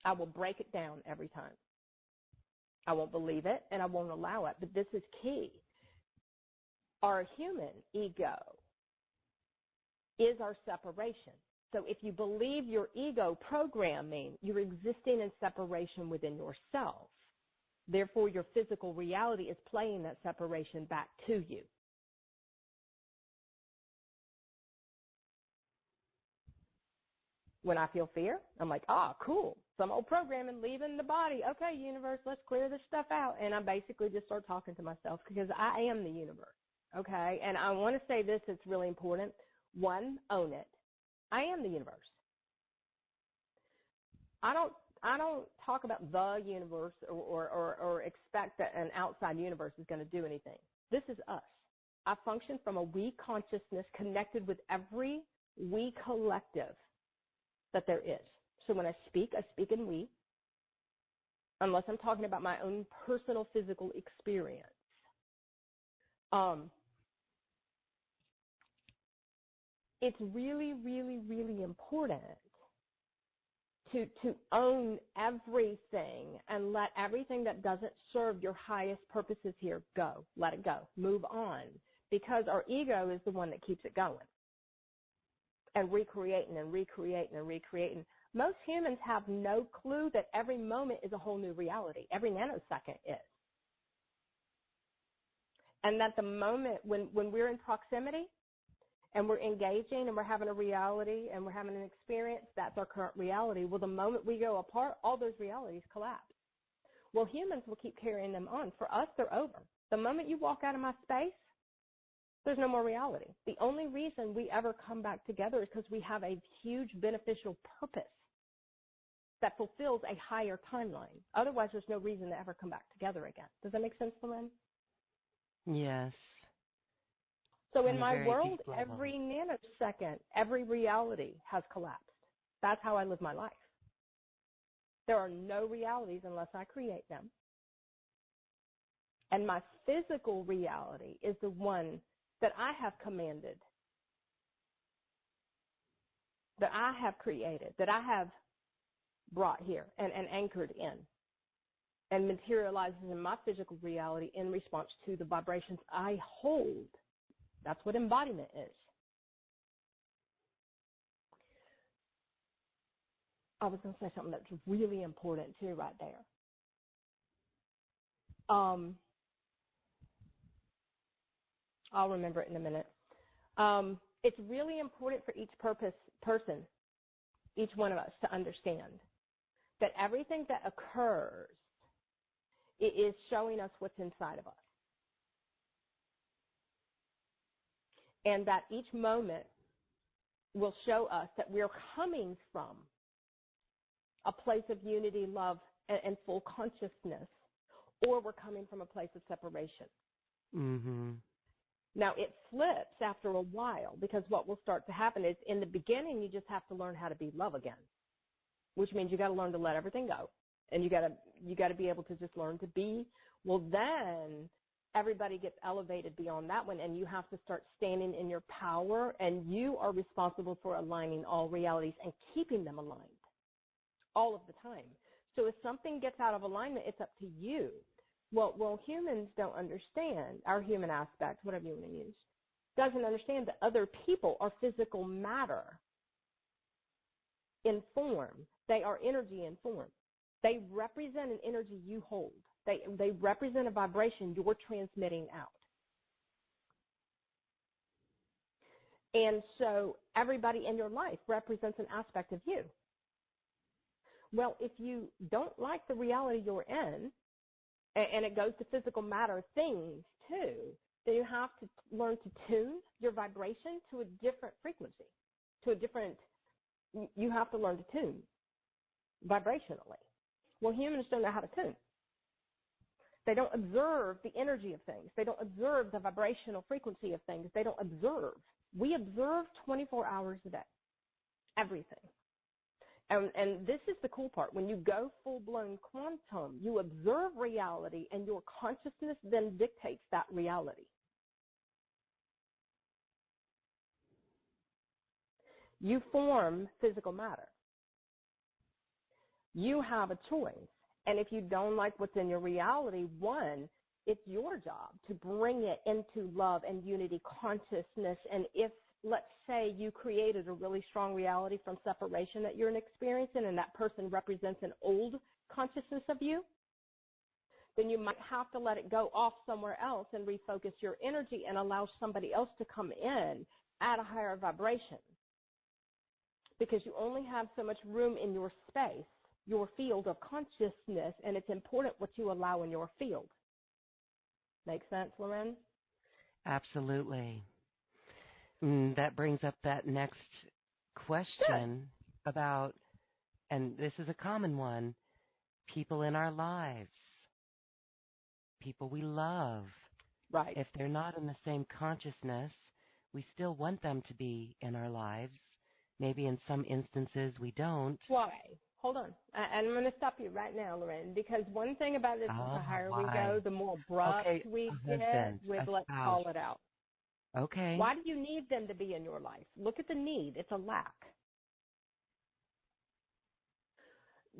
I will break it down every time. I won't believe it, and I won't allow it. But this is key. Our human ego is our separation. So if you believe your ego programming, you're existing in separation within yourself. Therefore, your physical reality is playing that separation back to you. When I feel fear, I'm like, cool. Some old programming leaving the body. Okay, universe, let's clear this stuff out. And I basically just start talking to myself because I am the universe. Okay? And I want to say this, it's really important. One, own it. I am the universe. I don't talk about the universe or expect that an outside universe is going to do anything. This is us. I function from a we consciousness connected with every we collective that there is. So when I speak in we, unless I'm talking about my own personal physical experience. It's really, really, really important to own everything and let everything that doesn't serve your highest purposes here go. Let it go. Move on. Because our ego is the one that keeps it going. And recreating and recreating and recreating. Most humans have no clue that every moment is a whole new reality. Every nanosecond is. And that the moment when we're in proximity and we're engaging and we're having a reality and we're having an experience, that's our current reality. Well, the moment we go apart, all those realities collapse. Well, humans will keep carrying them on. For us, they're over. The moment you walk out of my space, There's no more reality. The only reason we ever come back together is because we have a huge beneficial purpose that fulfills a higher timeline. Otherwise, there's no reason to ever come back together again. Does that make sense, Lynn? Yes. So On in a my very world, deep level. every nanosecond, every reality has collapsed. That's how I live my life. There are no realities unless I create them. And my physical reality is the one that I have commanded, that I have created, that I have brought here and anchored in, and materializes in my physical reality in response to the vibrations I hold. That's what embodiment is. I was going to say something that's really important too right there. I'll remember it in a minute. It's really important for each person, each one of us, to understand that everything that occurs is showing us what's inside of us. And that each moment will show us that we're coming from a place of unity, love, and full consciousness, or we're coming from a place of separation. Mm-hmm. Now, it flips after a while, because what will start to happen is in the beginning, you just have to learn how to be love again, which means you got to learn to let everything go. And you got to be able to just learn to be. Well, then everybody gets elevated beyond that one, and you have to start standing in your power, and you are responsible for aligning all realities and keeping them aligned all of the time. So if something gets out of alignment, it's up to you. Well, humans don't understand, our human aspect, whatever you want to use, doesn't understand that other people are physical matter in form. They are energy in form. They represent an energy you hold. They represent a vibration you're transmitting out. And so everybody in your life represents an aspect of you. Well, if you don't like the reality you're in, and it goes to physical matter things too, then you have to learn to tune your vibration to a different frequency, you have to learn to tune vibrationally. Well, humans don't know how to tune. They don't observe the energy of things. They don't observe the vibrational frequency of things. They don't observe. We observe 24 hours a day, everything. And this is the cool part. When you go full-blown quantum, you observe reality, and your consciousness then dictates that reality. You form physical matter. You have a choice. And if you don't like what's in your reality, one, it's your job to bring it into love and unity consciousness. And if, let's say, you created a really strong reality from separation that you're experiencing, and that person represents an old consciousness of you, then you might have to let it go off somewhere else and refocus your energy and allow somebody else to come in at a higher vibration. Because you only have so much room in your space, your field of consciousness, and it's important what you allow in your field. Make sense, Loren? Absolutely. That brings up that next question about, and this is a common one, people in our lives, people we love. Right. If they're not in the same consciousness, we still want them to be in our lives. Maybe in some instances we don't. Why? Hold on. I'm going to stop you right now, Loren, because one thing about this is the higher we go, the more abrupt we get with let's call it out. Okay. Why do you need them to be in your life? Look at the need. It's a lack.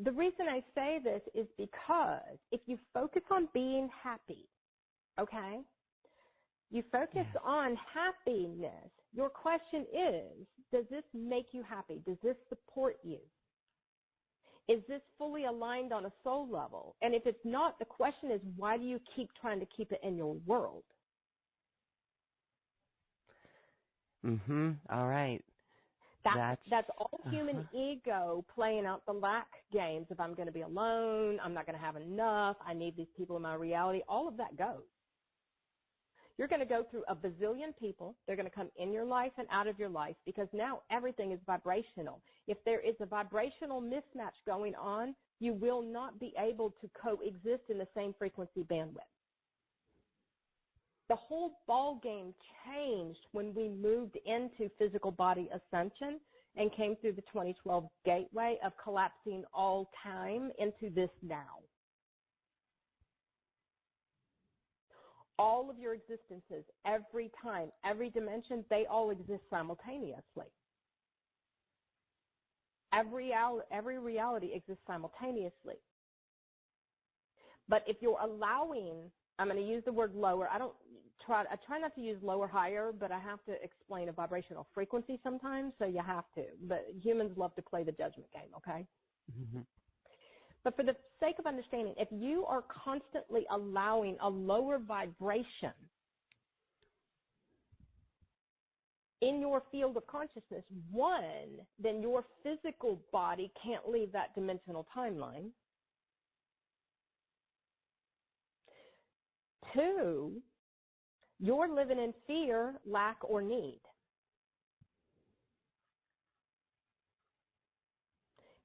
The reason I say this is because if you focus on being happy, okay, you focus on happiness, your question is, does this make you happy? Does this support you? Is this fully aligned on a soul level? And if it's not, the question is, why do you keep trying to keep it in your world? All right. That's all human ego playing out the lack games of I'm going to be alone, I'm not going to have enough, I need these people in my reality. All of that goes. You're going to go through a bazillion people. They're going to come in your life and out of your life because now everything is vibrational. If there is a vibrational mismatch going on, you will not be able to coexist in the same frequency bandwidth. The whole ball game changed when we moved into physical body ascension and came through the 2012 gateway of collapsing all time into this now. All of your existences, every time, every dimension, they all exist simultaneously. Every reality exists simultaneously. But if you're allowing, I'm going to use the word lower. I try not to use lower, higher, but I have to explain a vibrational frequency sometimes, so you have to. But humans love to play the judgment game, okay? Mm-hmm. But for the sake of understanding, if you are constantly allowing a lower vibration in your field of consciousness, one, then your physical body can't leave that dimensional timeline. Two, you're living in fear, lack, or need.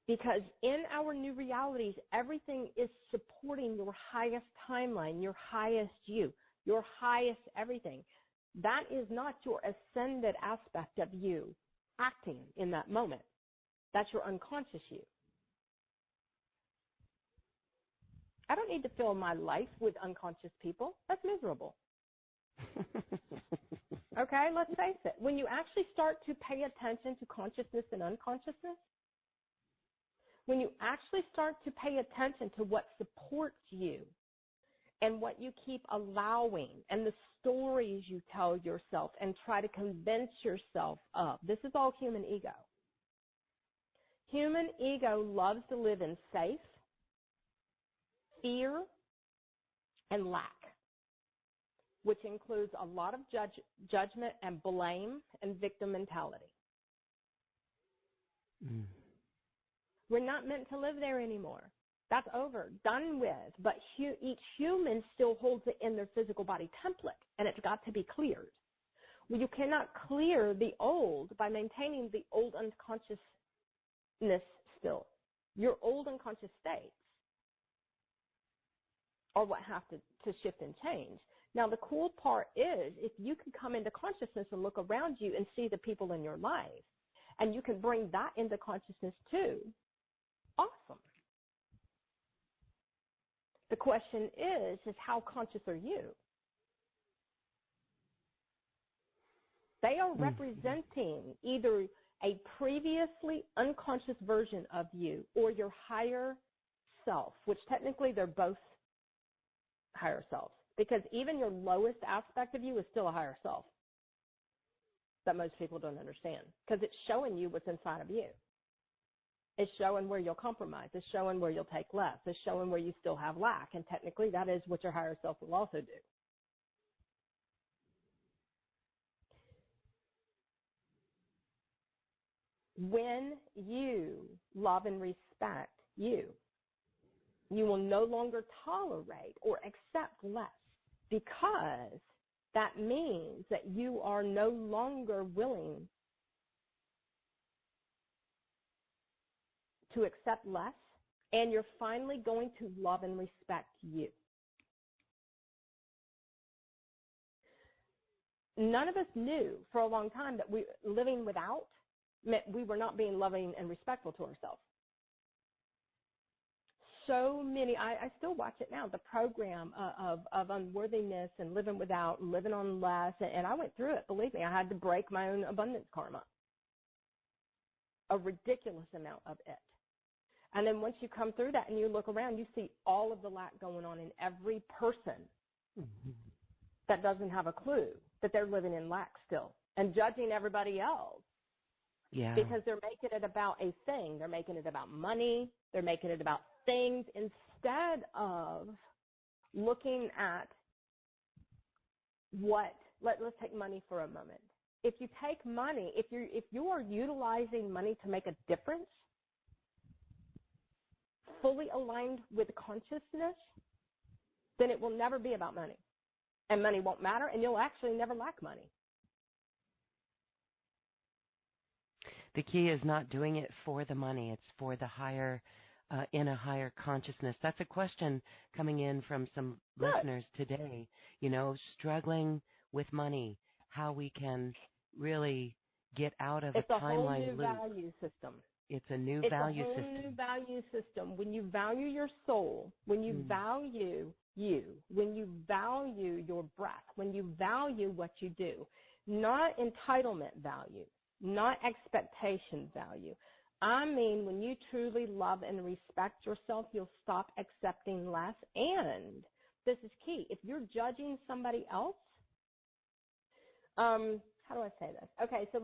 Because in our new realities, everything is supporting your highest timeline, your highest you, your highest everything. That is not your ascended aspect of you acting in that moment. That's your unconscious you. I don't need to fill my life with unconscious people. That's miserable. Okay, let's face it. When you actually start to pay attention to consciousness and unconsciousness, when you actually start to pay attention to what supports you and what you keep allowing and the stories you tell yourself and try to convince yourself of, this is all human ego. Human ego loves to live in safe, fear, and lack, which includes a lot of judgment and blame and victim mentality. Mm. We're not meant to live there anymore. That's over, done with. But each human still holds it in their physical body template, and it's got to be cleared. Well, you cannot clear the old by maintaining the old unconsciousness still. Your old unconscious states are what have to shift and change. Now, the cool part is if you can come into consciousness and look around you and see the people in your life, and you can bring that into consciousness too, awesome. The question is how conscious are you? They are representing either a previously unconscious version of you or your higher self, which technically they're both higher selves, because even your lowest aspect of you is still a higher self that most people don't understand, because it's showing you what's inside of you. It's showing where you'll compromise. It's showing where you'll take less. It's showing where you still have lack, and technically that is what your higher self will also do. When you love and respect you will no longer tolerate or accept less, because that means that you are no longer willing to accept less, and you're finally going to love and respect you. None of us knew for a long time that living without meant we were not being loving and respectful to ourselves. So many, I still watch it now, the program of unworthiness and living without and living on less, and I went through it, believe me. I had to break my own abundance karma, a ridiculous amount of it. And then once you come through that and you look around, you see all of the lack going on in every person that doesn't have a clue that they're living in lack still and judging everybody else. Yeah. Because they're making it about a thing. They're making it about money. They're making it about things instead of looking at let's take money for a moment. If you take money, if you are utilizing money to make a difference, fully aligned with consciousness, then it will never be about money. and money won't matter, and you'll actually never lack money. The key is not doing it for the money. It's for the higher, in a higher consciousness. That's a question coming in from some listeners today. You know, struggling with money, how we can really get out of a timeline loop. It's a whole new value system. It's a new value system. It's a whole new value system. When you value your soul, when you value you, when you value your breath, when you value what you do, not entitlement value, not expectation value. I mean, when you truly love and respect yourself, you'll stop accepting less. And this is key. If you're judging somebody else, how do I say this? Okay, so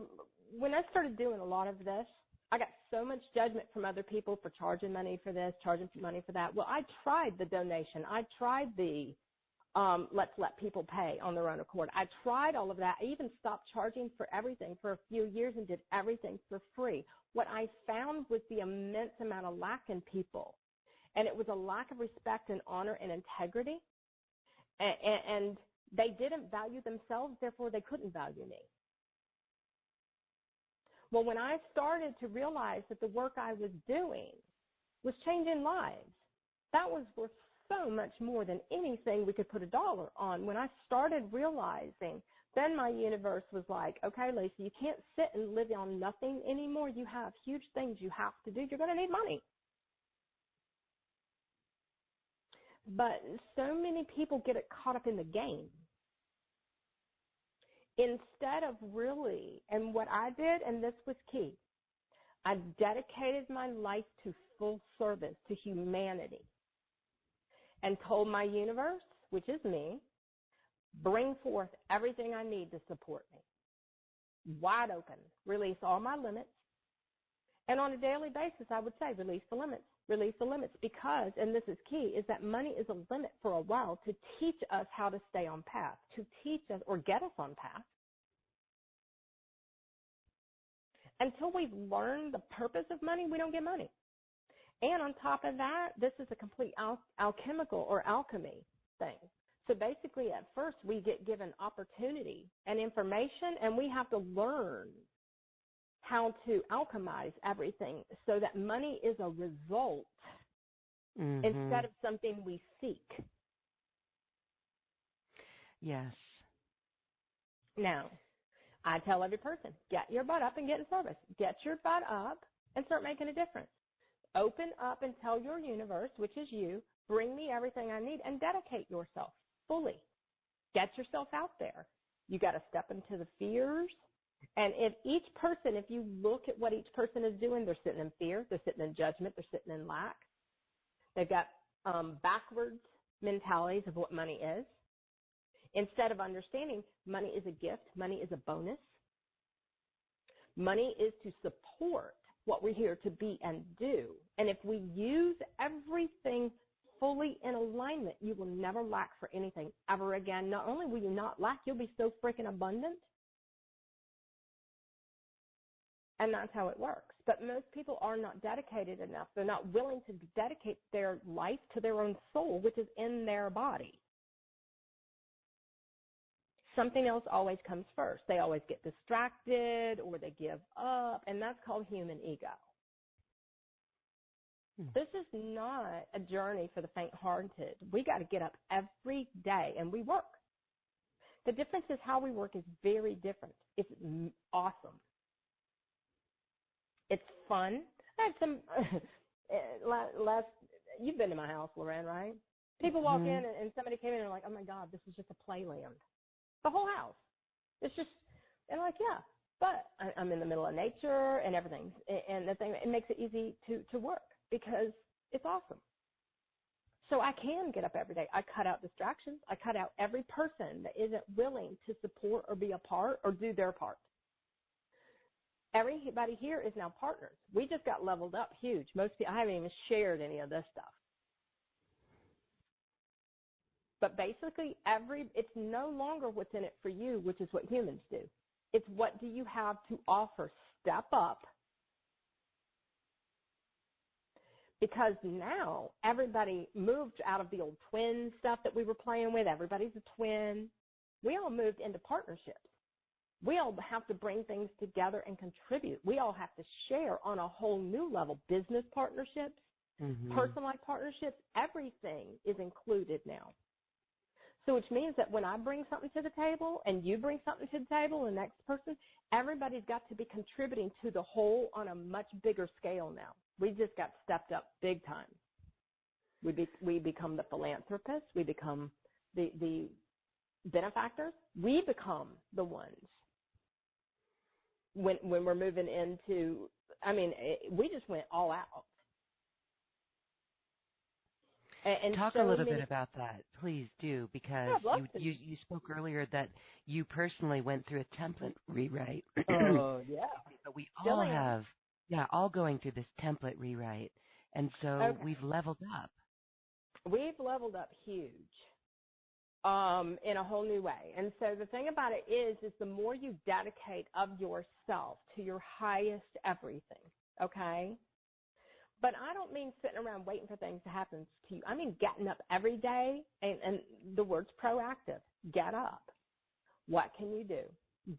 when I started doing a lot of this, I got so much judgment from other people for charging money for this, charging money for that. Well, I tried the donation. I tried the let's let people pay on their own accord. I tried all of that. I even stopped charging for everything for a few years and did everything for free. What I found was the immense amount of lack in people. And it was a lack of respect and honor and integrity. And they didn't value themselves, therefore they couldn't value me. Well, when I started to realize that the work I was doing was changing lives, that was worth so much more than anything we could put a dollar on. When I started realizing, then my universe was like, okay, Lacey, you can't sit and live on nothing anymore. You have huge things you have to do. You're going to need money. But so many people get it caught up in the game. Instead of really, and what I did, and this was key, I dedicated my life to full service to humanity and told my universe, which is me, bring forth everything I need to support me. Wide open. Release all my limits. And on a daily basis, I would say, release the limits. Release the limits because, and this is key, is that money is a limit for a while to teach us how to stay on path, to teach us or get us on path. Until we've learned the purpose of money, we don't get money. And on top of that, this is a complete alchemical or alchemy thing. So basically, at first, we get given opportunity and information, and we have to learn how to alchemize everything so that money is a result instead of something we seek. Yes. Now, I tell every person, get your butt up and get in service. Get your butt up and start making a difference. Open up and tell your universe, which is you, bring me everything I need, and dedicate yourself fully. Get yourself out there. You got to step into the fears. And if each person, if you look at what each person is doing, they're sitting in fear, they're sitting in judgment, they're sitting in lack. They've got backwards mentalities of what money is. Instead of understanding money is a gift, money is a bonus. Money is to support what we're here to be and do. And if we use everything fully in alignment, you will never lack for anything ever again. Not only will you not lack, you'll be so freaking abundant. And that's how it works. But most people are not dedicated enough. They're not willing to dedicate their life to their own soul, which is in their body. Something else always comes first. They always get distracted or they give up, and that's called human ego. This is not a journey for the faint-hearted. We got to get up every day, and we work. The difference is how we work is very different. It's awesome. It's fun. I had some you've been to my house, Loren, right? People walk in and somebody came in and they're like, oh my God, this is just a playland. The whole house. It's just, and I'm like, yeah, but I'm in the middle of nature and everything. And the thing, it makes it easy to work because it's awesome. So I can get up every day. I cut out distractions. I cut out every person that isn't willing to support or be a part or do their part. Everybody here is now partners. We just got leveled up huge. Most people, I haven't even shared any of this stuff. But basically, it's no longer what's in it for you, which is what humans do. It's what do you have to offer? Step up. Because now everybody moved out of the old twin stuff that we were playing with. Everybody's a twin. We all moved into partnerships. We all have to bring things together and contribute. We all have to share on a whole new level. Business partnerships, personal life partnerships, everything is included now. So which means that when I bring something to the table and you bring something to the table and the next person, everybody's got to be contributing to the whole on a much bigger scale now. We just got stepped up big time. We become the philanthropists. We become the benefactors. We become the ones when we're moving into, we just went all out. And talk a little bit about that, please do, because you spoke earlier that you personally went through a template rewrite. Oh, yeah. But we all have, all going through this template rewrite, and so we've leveled up. We've leveled up huge, in a whole new way. And so the thing about it is the more you dedicate of yourself to your highest everything, okay? But I don't mean sitting around waiting for things to happen to you. I mean getting up every day, and the word's proactive. Get up. What can you do?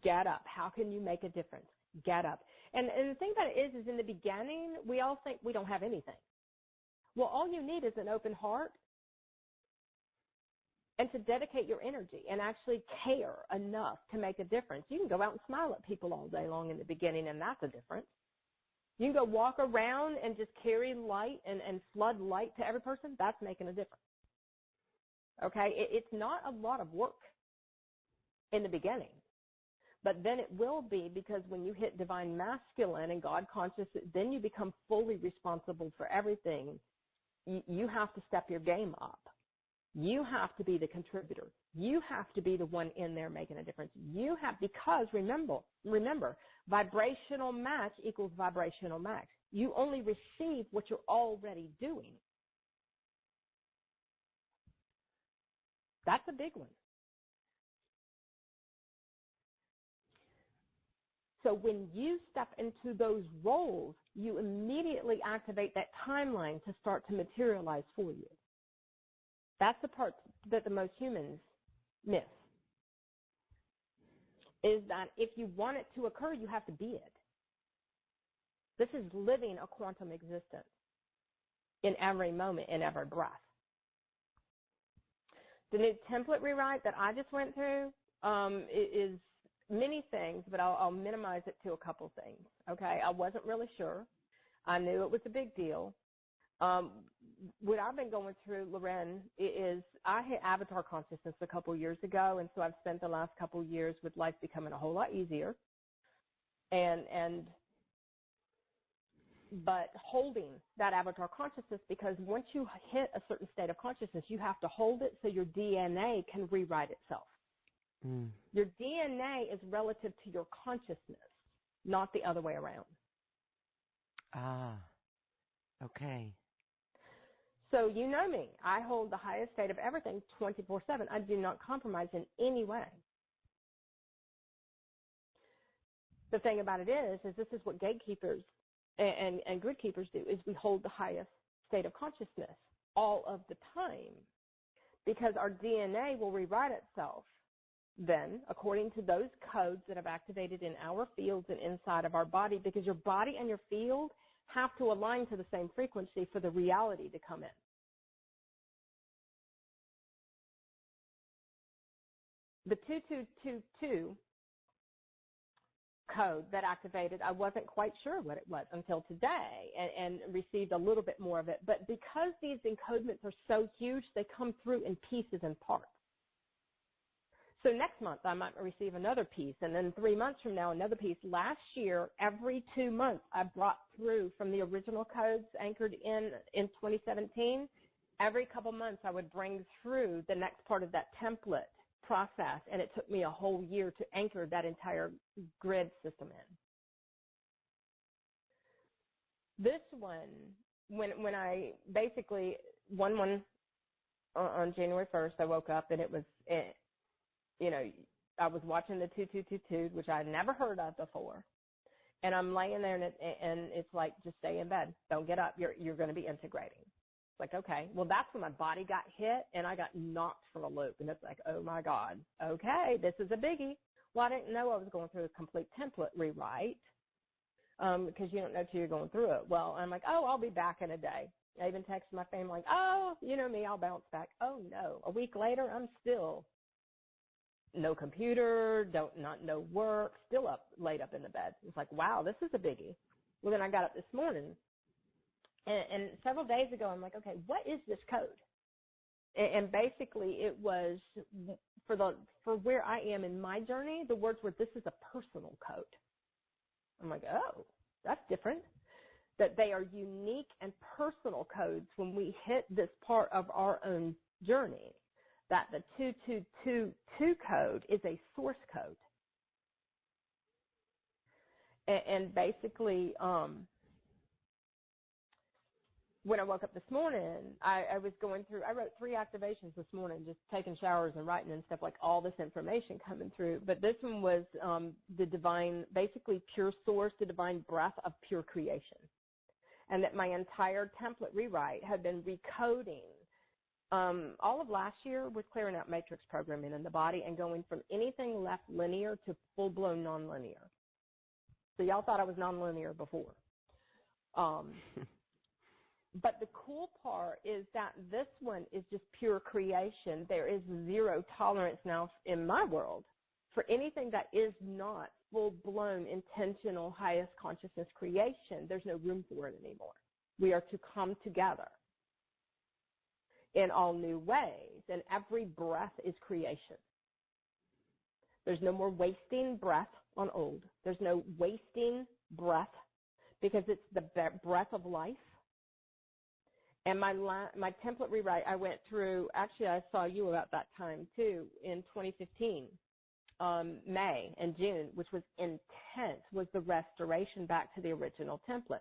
Get up. How can you make a difference? Get up. And the thing about it is in the beginning, we all think we don't have anything. Well, all you need is an open heart and to dedicate your energy and actually care enough to make a difference. You can go out and smile at people all day long in the beginning, and that's a difference. You can go walk around and just carry light and flood light to every person. That's making a difference. Okay? It's not a lot of work in the beginning. But then it will be, because when you hit divine masculine and God conscious, then you become fully responsible for everything. You have to step your game up. You have to be the contributor. You have to be the one in there making a difference. You have, because remember, vibrational match equals vibrational max. You only receive what you're already doing. That's a big one. So when you step into those roles, you immediately activate that timeline to start to materialize for you. That's the part that the most humans miss, is that if you want it to occur, you have to be it. This is living a quantum existence in every moment, in every breath. The new template rewrite that I just went through is many things, but I'll minimize it to a couple things. Okay, I wasn't really sure. I knew it was a big deal. What I've been going through, Loren, is I hit avatar consciousness a couple years ago, and so I've spent the last couple years with life becoming a whole lot easier, but holding that avatar consciousness, because once you hit a certain state of consciousness, you have to hold it so your DNA can rewrite itself. Your DNA is relative to your consciousness, not the other way around. Ah, okay. So you know me. I hold the highest state of everything 24/7. I do not compromise in any way. The thing about it is this is what gatekeepers and grid keepers do, is we hold the highest state of consciousness all of the time, because our DNA will rewrite itself then according to those codes that have activated in our fields and inside of our body, because your body and your field have to align to the same frequency for the reality to come in. The 2222 code that activated, I wasn't quite sure what it was until today, and received a little bit more of it. But because these encodements are so huge, they come through in pieces and parts. So next month I might receive another piece, and then 3 months from now another piece. Last year, every 2 months I brought through from the original codes anchored in 2017. Every couple months I would bring through the next part of that template process, and it took me a whole year to anchor that entire grid system in. This one, when I basically, on January 1st, I woke up and it was, I was watching the 2222, which I had never heard of before. And I'm laying there, and it's like, just stay in bed. Don't get up. You're going to be integrating. It's like, okay. Well, that's when my body got hit, and I got knocked for a loop. And it's like, oh, my God. Okay, this is a biggie. Well, I didn't know I was going through a complete template rewrite because you don't know till you're going through it. Well, I'm like, oh, I'll be back in a day. I even texted my family, like, oh, you know me, I'll bounce back. Oh, no. A week later, I'm still no computer, no work, still laid up in the bed. It's like, wow, this is a biggie. Well, then I got up this morning, and several days ago, I'm like, okay, what is this code? And basically, it was for where I am in my journey. The words were, this is a personal code. I'm like, oh, that's different. That they are unique and personal codes when we hit this part of our own journey. That the 2222 code is a source code. And basically, when I woke up this morning, I was going through, I wrote 3 activations this morning, just taking showers and writing and stuff, like all this information coming through. But this one was the divine, basically pure source, the divine breath of pure creation. And that my entire template rewrite had been recoding. All of last year was clearing out matrix programming in the body and going from anything left linear to full-blown nonlinear. So y'all thought I was nonlinear before. But the cool part is that this one is just pure creation. There is zero tolerance now in my world for anything that is not full-blown, intentional, highest consciousness creation. There's no room for it anymore. We are to come together in all new ways, and every breath is creation. There's no more wasting breath on old. There's no wasting breath because it's the breath of life. And my template rewrite, I went through, actually I saw you about that time too, in 2015, May and June, which was intense, was the restoration back to the original template,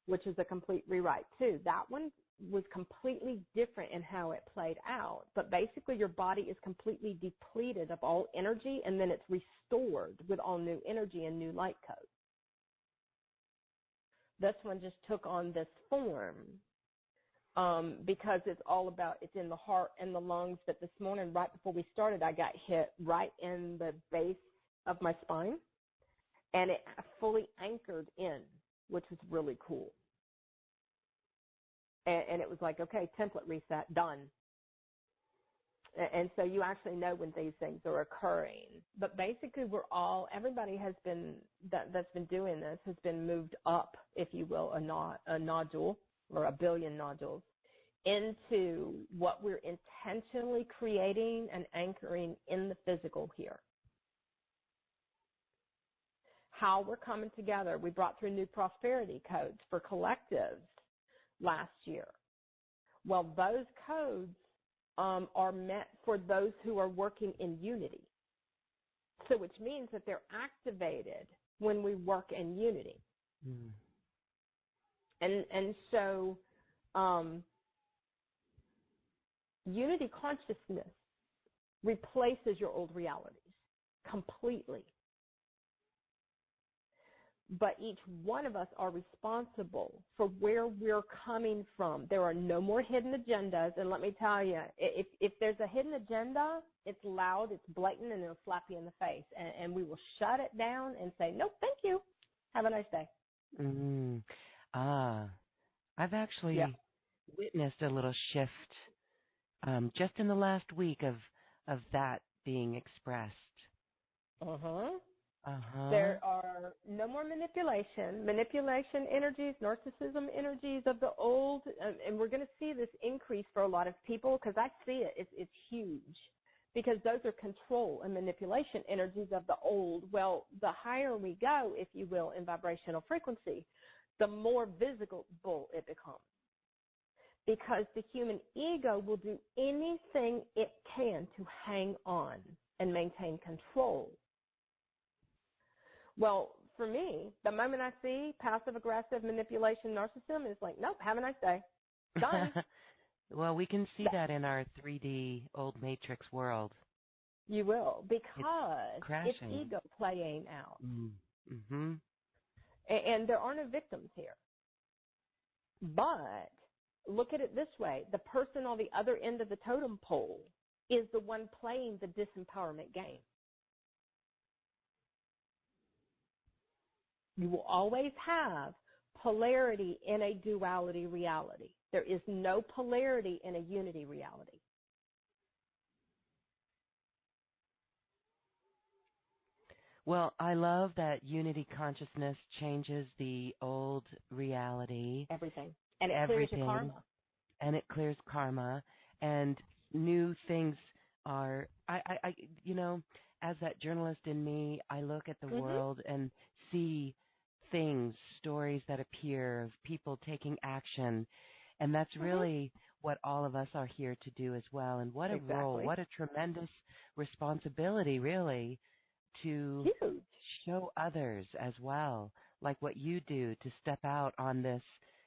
which is a complete rewrite too. That one was completely different in how it played out. But basically your body is completely depleted of all energy, and then it's restored with all new energy and new light code. This one just took on this form because it's all about, it's in the heart and the lungs. But this morning, right before we started, I got hit right in the base of my spine, and it fully anchored in, which was really cool. And it was like, okay, template reset, done. And so you actually know when these things are occurring. But basically everybody has been, that's been doing this has been moved up, if you will, a nodule or a billion nodules into what we're intentionally creating and anchoring in the physical here. How we're coming together. We brought through new prosperity codes for collectives last year. Well, those codes are meant for those who are working in unity. So which means that they're activated when we work in unity. Mm. And so unity consciousness replaces your old realities completely. But each one of us are responsible for where we're coming from. There are no more hidden agendas. And let me tell you, if there's a hidden agenda, it's loud, it's blatant, and it'll slap you in the face. And we will shut it down and say, nope, thank you. Have a nice day. Mm-hmm. I've actually witnessed a little shift just in the last week of that being expressed. Uh-huh. Uh-huh. There are no more manipulation energies, narcissism energies of the old, and we're going to see this increase for a lot of people because I see it. It's huge because those are control and manipulation energies of the old. Well, the higher we go, if you will, in vibrational frequency, the more visible it becomes because the human ego will do anything it can to hang on and maintain control. Well, for me, the moment I see passive-aggressive manipulation narcissism, it's like, nope, have a nice day. Done. Well, we can see that in our 3D old Matrix world. You will, because it's crashing. ego playing out. Mm-hmm. And there are no victims here. But look at it this way. The person on the other end of the totem pole is the one playing the disempowerment game. You will always have polarity in a duality reality. There is no polarity in a unity reality. Well, I love that unity consciousness changes the old reality. Everything. And it clears your karma. And it clears karma. And new things are, you know, as that journalist in me, I look at the world and see things, stories that appear of people taking action. And that's really what all of us are here to do as well. And what a role, what a tremendous responsibility, really, to show others as well, like what you do, to step out on this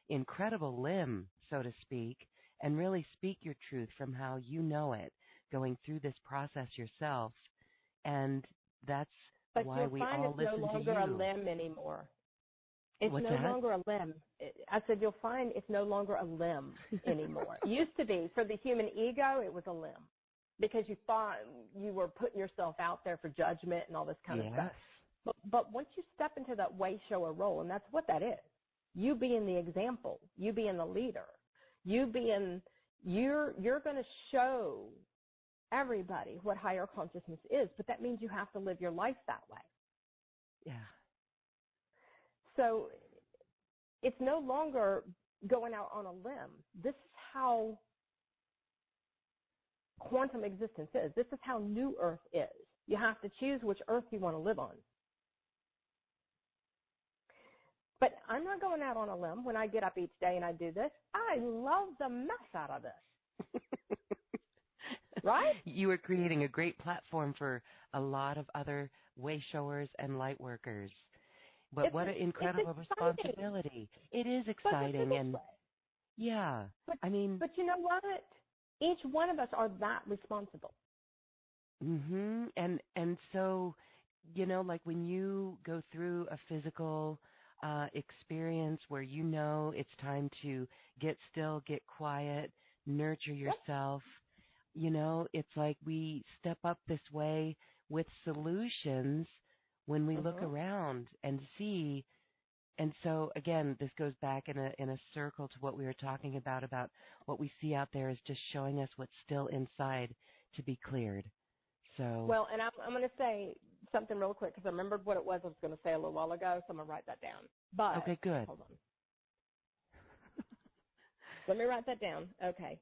incredible limb, so to speak, and really speak your truth from how you know it, going through this process yourself. And that's why we all listen to you. But you'll find it's no longer a limb anymore. It's no longer a limb. I said you'll find it's no longer a limb anymore. It used to be. For the human ego, it was a limb, because you thought you were putting yourself out there for judgment and all this kind of stuff. But once you step into that way shower role, and that's what that is, you being the example, you being the leader, you're going to show everybody what higher consciousness is, but that means you have to live your life that way. Yeah. So it's no longer going out on a limb. This is how quantum existence is. This is how New Earth is. You have to choose which Earth you want to live on. But I'm not going out on a limb when I get up each day and I do this. I love the mess out of this. Right? You are creating a great platform for a lot of other way showers and light workers. But what an incredible responsibility. It is exciting. And yeah, but you know what? Each one of us are that responsible. And so, you know, like when you go through a physical experience where you know it's time to get still, get quiet, nurture yourself, you know, it's like we step up this way with solutions when we look around and see. And so, again, this goes back in a circle to what we were talking about what we see out there is just showing us what's still inside to be cleared. So well, and I'm going to say something real quick because I remembered what it was I was going to say a little while ago, so I'm going to write that down. But okay, good. Hold on. Let me write that down. Okay.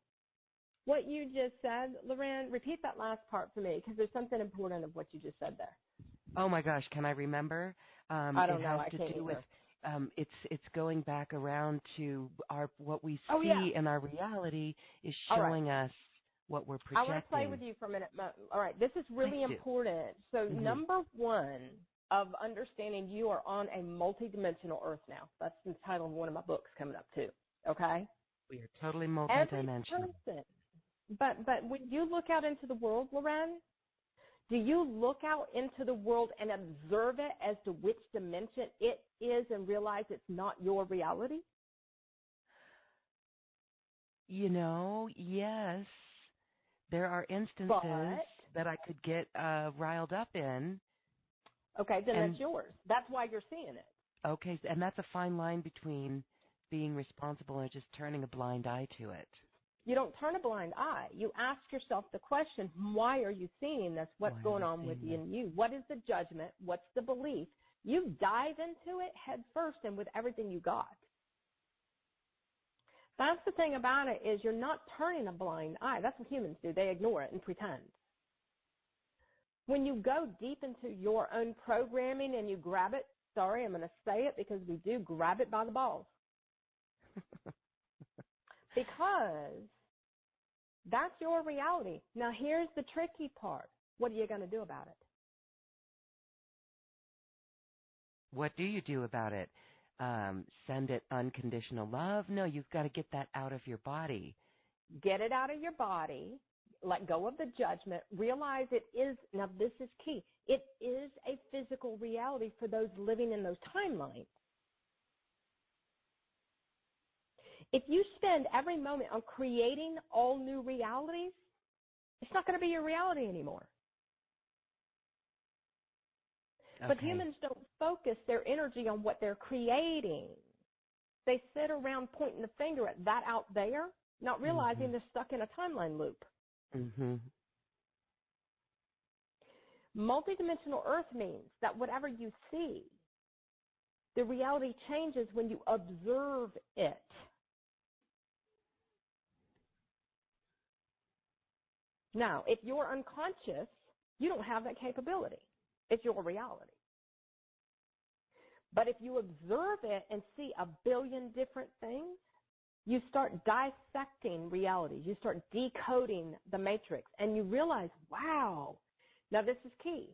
What you just said, Loren, repeat that last part for me because there's something important of what you just said there. Oh my gosh, can I remember? I don't know. It has to do with it's going back around to what we see in our reality is showing us what we're projecting. I want to play with you for a minute. All right, this is really important. So number one of understanding, you are on a multidimensional Earth now. That's the title of one of my books coming up too. Okay. We are totally multidimensional. Every person. But when you look out into the world, Loren, do you look out into the world and observe it as to which dimension it is and realize it's not your reality? You know, yes. There are instances that I could get riled up in. Okay, then that's yours. That's why you're seeing it. Okay, and that's a fine line between being responsible and just turning a blind eye to it. You don't turn a blind eye. You ask yourself the question, why are you seeing this? What's going on within you? What is the judgment? What's the belief? You dive into it head first and with everything you got. That's the thing about it is you're not turning a blind eye. That's what humans do. They ignore it and pretend. When you go deep into your own programming and you grab it, sorry, I'm going to say it because we do grab it by the balls. Because that's your reality. Now, here's the tricky part. What are you going to do about it? What do you do about it? Send it unconditional love? No, you've got to get that out of your body. Get it out of your body. Let go of the judgment. Realize it is, now this is key, it is a physical reality for those living in those timelines. If you spend every moment on creating all new realities, it's not going to be your reality anymore. Okay. But humans don't focus their energy on what they're creating. They sit around pointing the finger at that out there, not realizing they're stuck in a timeline loop. Mm-hmm. Multidimensional Earth means that whatever you see, the reality changes when you observe it. Now, if you're unconscious, you don't have that capability. It's your reality. But if you observe it and see a billion different things, you start dissecting realities. You start decoding the matrix, and you realize, wow, now this is key.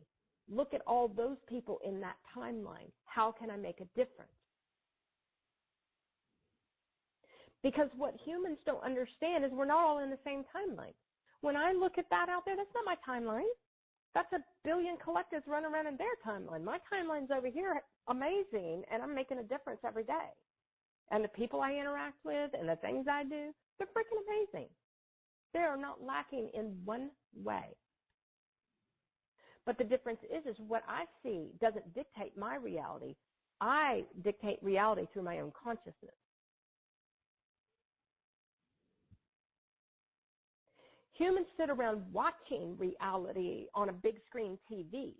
Look at all those people in that timeline. How can I make a difference? Because what humans don't understand is we're not all in the same timeline. When I look at that out there, that's not my timeline. That's a billion collectives running around in their timeline. My timeline's over here, amazing, and I'm making a difference every day. And the people I interact with and the things I do, they're freaking amazing. They are not lacking in one way. But the difference is what I see doesn't dictate my reality. I dictate reality through my own consciousness. Humans sit around watching reality on a big screen TV.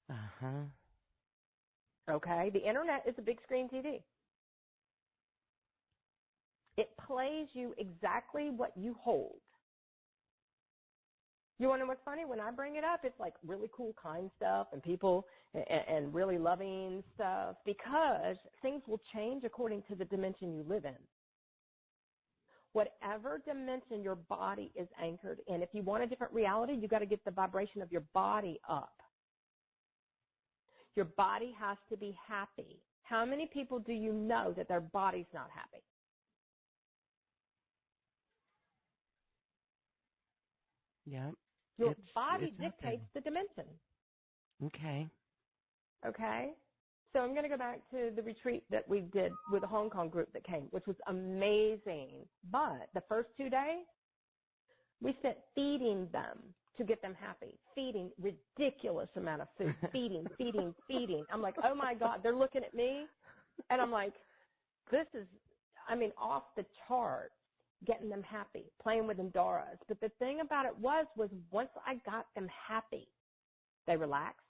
Uh-huh. Okay? The internet is a big screen TV. It plays you exactly what you hold. You want to know what's funny? When I bring it up, it's like really cool, kind stuff and people and really loving stuff because things will change according to the dimension you live in. Whatever dimension your body is anchored in, if you want a different reality, you got to get the vibration of your body up. Your body has to be happy. How many people do you know that their body's not happy? Yeah. Your body dictates the dimension. Okay. Okay? So I'm going to go back to the retreat that we did with the Hong Kong group that came, which was amazing. But the first 2 days, we spent feeding them to get them happy, feeding ridiculous amount of food, feeding. I'm like, oh, my God, they're looking at me. And I'm like, this is, off the charts, getting them happy, playing with Endoras. But the thing about it was once I got them happy, they relaxed.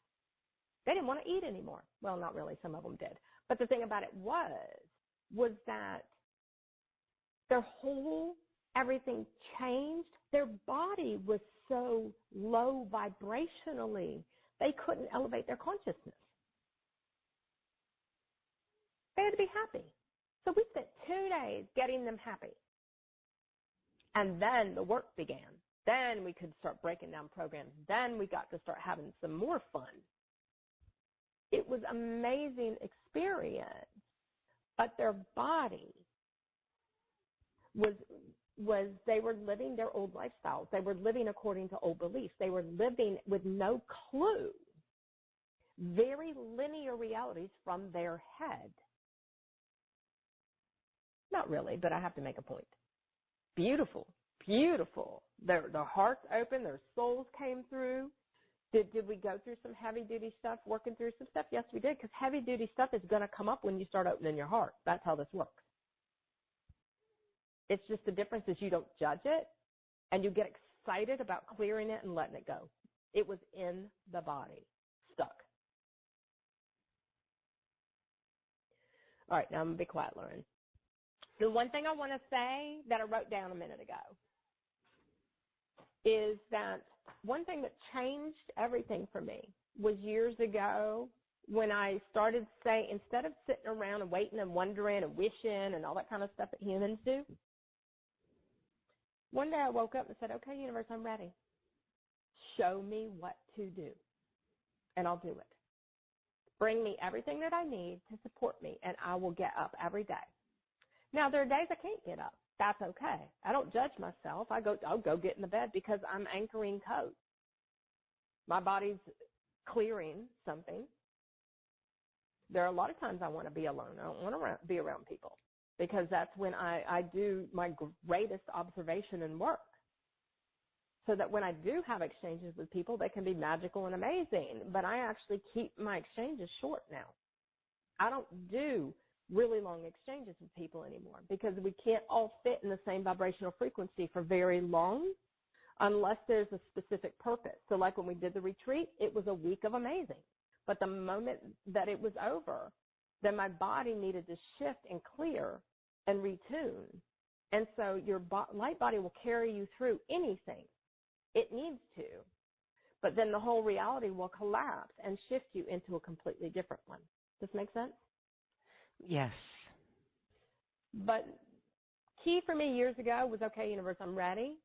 They didn't want to eat anymore. Well, not really. Some of them did. But the thing about it was that their whole everything changed. Their body was so low vibrationally, they couldn't elevate their consciousness. They had to be happy. So we spent 2 days getting them happy. And then the work began. Then we could start breaking down programs. Then we got to start having some more fun. It was an amazing experience, but their body was they were living their old lifestyles. They were living according to old beliefs. They were living with no clue, very linear realities from their head. Not really, but I have to make a point. Beautiful, beautiful. Their hearts opened, their souls came through. Did we go through some heavy-duty stuff, working through some stuff? Yes, we did, because heavy-duty stuff is going to come up when you start opening your heart. That's how this works. It's just the difference is you don't judge it, and you get excited about clearing it and letting it go. It was in the body, stuck. All right, now I'm going to be quiet, Lauren. The one thing I want to say that I wrote down a minute ago is that one thing that changed everything for me was years ago when I started saying, instead of sitting around and waiting and wondering and wishing and all that kind of stuff that humans do, one day I woke up and said, okay, universe, I'm ready. Show me what to do, and I'll do it. Bring me everything that I need to support me, and I will get up every day. Now, there are days I can't get up. That's okay. I don't judge myself. I'll go get in the bed because I'm anchoring code. My body's clearing something. There are a lot of times I want to be alone. I don't want to be around people because that's when I do my greatest observation and work. So that when I do have exchanges with people, they can be magical and amazing. But I actually keep my exchanges short now. I don't do really long exchanges with people anymore because we can't all fit in the same vibrational frequency for very long unless there's a specific purpose. So like when we did the retreat, it was a week of amazing. But the moment that it was over, then my body needed to shift and clear and retune. And so your light body will carry you through anything. It needs to. But then the whole reality will collapse and shift you into a completely different one. Does this make sense? Yes. But key for me years ago was, okay, universe, I'm ready.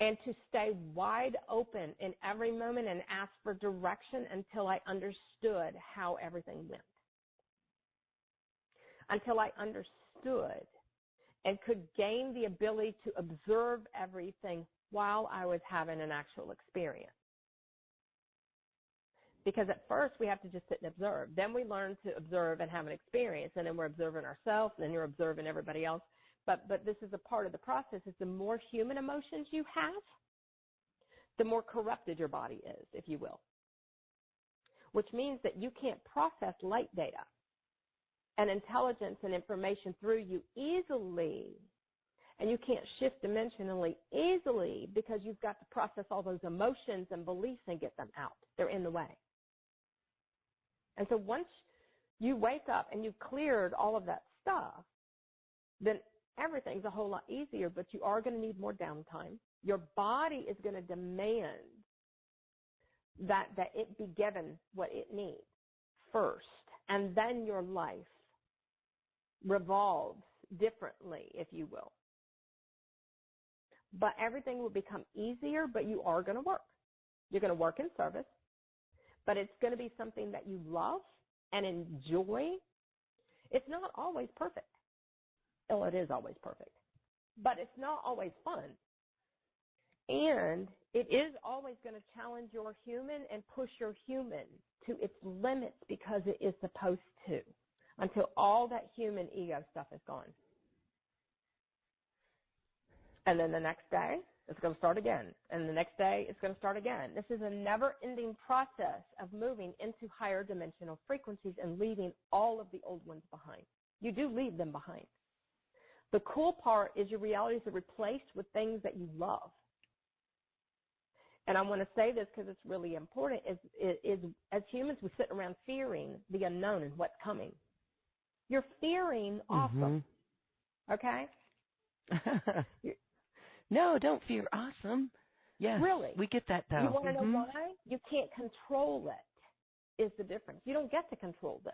And to stay wide open in every moment and ask for direction until I understood how everything went. Until I understood and could gain the ability to observe everything while I was having an actual experience. Because at first we have to just sit and observe. Then we learn to observe and have an experience, and then we're observing ourselves, and then you're observing everybody else. But this is a part of the process, is the more human emotions you have, the more corrupted your body is, if you will. Which means that you can't process light data and intelligence and information through you easily. And you can't shift dimensionally easily because you've got to process all those emotions and beliefs and get them out. They're in the way. And so once you wake up and you've cleared all of that stuff, then everything's a whole lot easier, but you are going to need more downtime. Your body is going to demand that it be given what it needs first, and then your life revolves differently, if you will. But everything will become easier, but you are going to work. You're going to work in service, but it's going to be something that you love and enjoy. It's not always perfect. Well, it is always perfect, but it's not always fun. And it is always going to challenge your human and push your human to its limits because it is supposed to, until all that human ego stuff is gone. And then the next day, it's going to start again. And the next day, it's going to start again. This is a never-ending process of moving into higher dimensional frequencies and leaving all of the old ones behind. You do leave them behind. The cool part is your realities are replaced with things that you love. And I want to say this because it's really important, is as humans, we sit around fearing the unknown and what's coming. You're fearing awesome. Okay? No, don't fear awesome. Yes. Really? We get that, though. You want to know why? You can't control it, is the difference. You don't get to control this.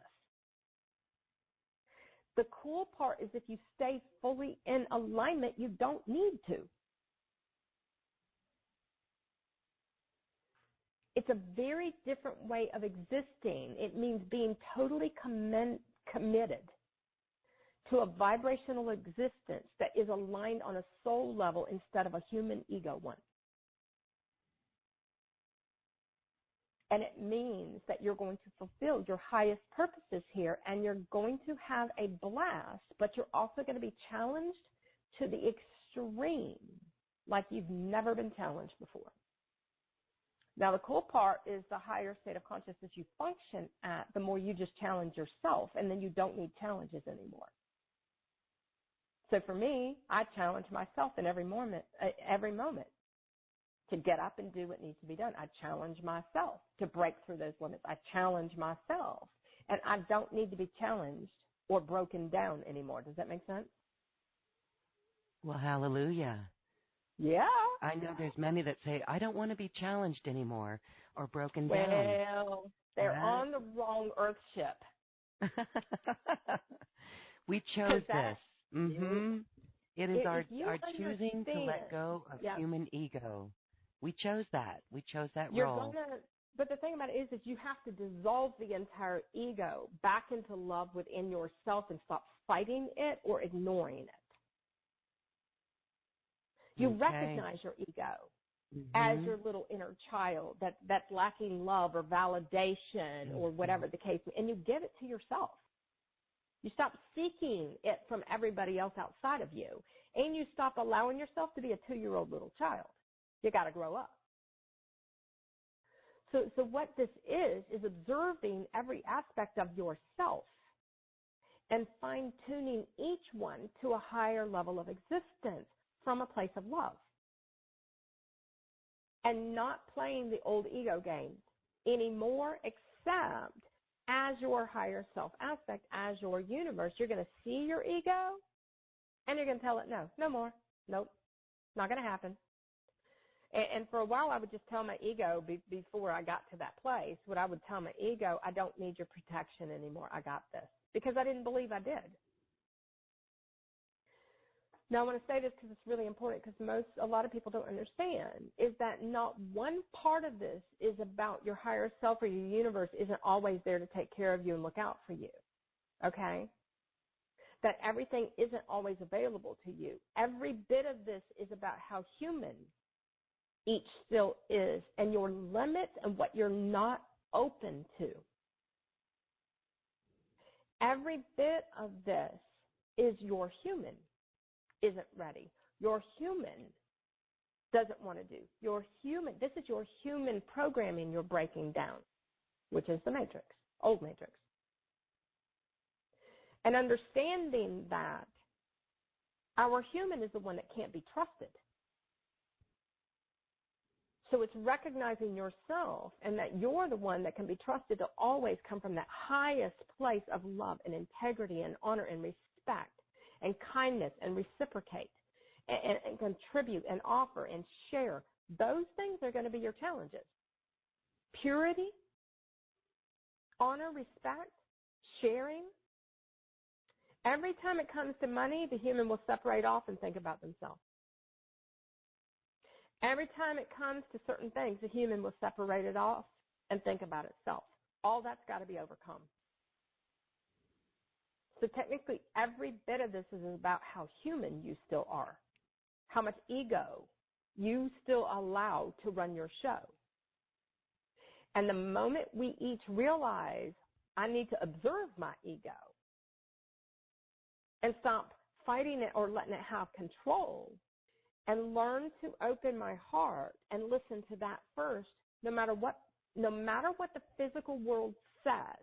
The cool part is if you stay fully in alignment, you don't need to. It's a very different way of existing. It means being totally committed to a vibrational existence that is aligned on a soul level instead of a human ego one. And it means that you're going to fulfill your highest purposes here, and you're going to have a blast, but you're also going to be challenged to the extreme, like you've never been challenged before. Now, the cool part is the higher state of consciousness you function at, the more you just challenge yourself, and then you don't need challenges anymore. So for me, I challenge myself in every moment to get up and do what needs to be done. I challenge myself to break through those limits. I challenge myself, and I don't need to be challenged or broken down anymore. Does that make sense? Well, hallelujah. Yeah. I know there's many that say, I don't want to be challenged anymore or broken down. Well, they're on the wrong Earth ship. We chose this. It is our choosing to let go of human ego. We chose that. We chose that role. But the thing about it is you have to dissolve the entire ego back into love within yourself and stop fighting it or ignoring it. You recognize your ego. as your little inner child that's lacking love or validation or whatever the case, and you give it to yourself. You stop seeking it from everybody else outside of you, and you stop allowing yourself to be a 2-year-old little child. You got to grow up. So what this is observing every aspect of yourself and fine-tuning each one to a higher level of existence from a place of love. And not playing the old ego games anymore, except as your higher self aspect, as your universe. You're going to see your ego, and you're going to tell it, no more. Nope, not going to happen. And for a while, I would just tell my ego, before I got to that place, what I would tell my ego, I don't need your protection anymore. I got this. Because I didn't believe I did. Now, I want to say this because it's really important, because a lot of people don't understand, is that not one part of this is about your higher self or your universe isn't always there to take care of you and look out for you, okay? That everything isn't always available to you. Every bit of this is about how human each still is and your limits and what you're not open to. Every bit of this is your human isn't ready. Your human doesn't want to do. This is your human programming you're breaking down, which is the matrix, old matrix. And understanding that our human is the one that can't be trusted. So it's recognizing yourself and that you're the one that can be trusted to always come from that highest place of love and integrity and honor and respect and kindness and reciprocate and contribute and offer and share. Those things are going to be your challenges. Purity, honor, respect, sharing. Every time it comes to money, the human will separate off and think about themselves. Every time it comes to certain things, the human will separate it off and think about itself. All that's got to be overcome. So technically, every bit of this is about how human you still are, how much ego you still allow to run your show. And the moment we each realize, I need to observe my ego and stop fighting it or letting it have control, and learn to open my heart and listen to that first, no matter what the physical world says,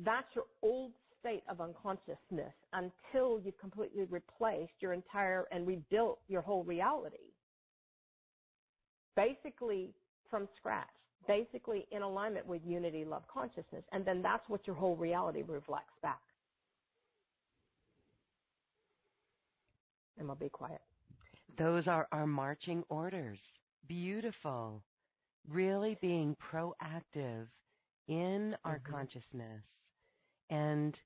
that's your old state of unconsciousness until you've completely replaced your entire and rebuilt your whole reality. Basically from scratch, basically in alignment with unity, love, consciousness, and then that's what your whole reality reflects back. And I'll be quiet. Those are our marching orders. Beautiful. Really being proactive in our consciousness and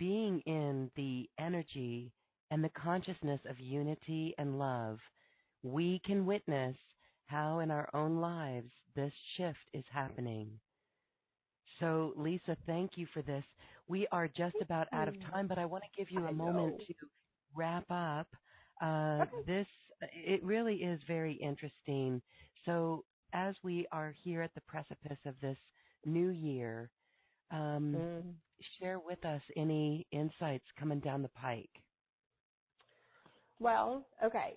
being in the energy and the consciousness of unity and love, we can witness how in our own lives this shift is happening. So, Lisa, thank you for this. We are just about out of time, but I want to give you a moment to wrap up. It really is very interesting. So as we are here at the precipice of this new year, share with us any insights coming down the pike. Well, okay.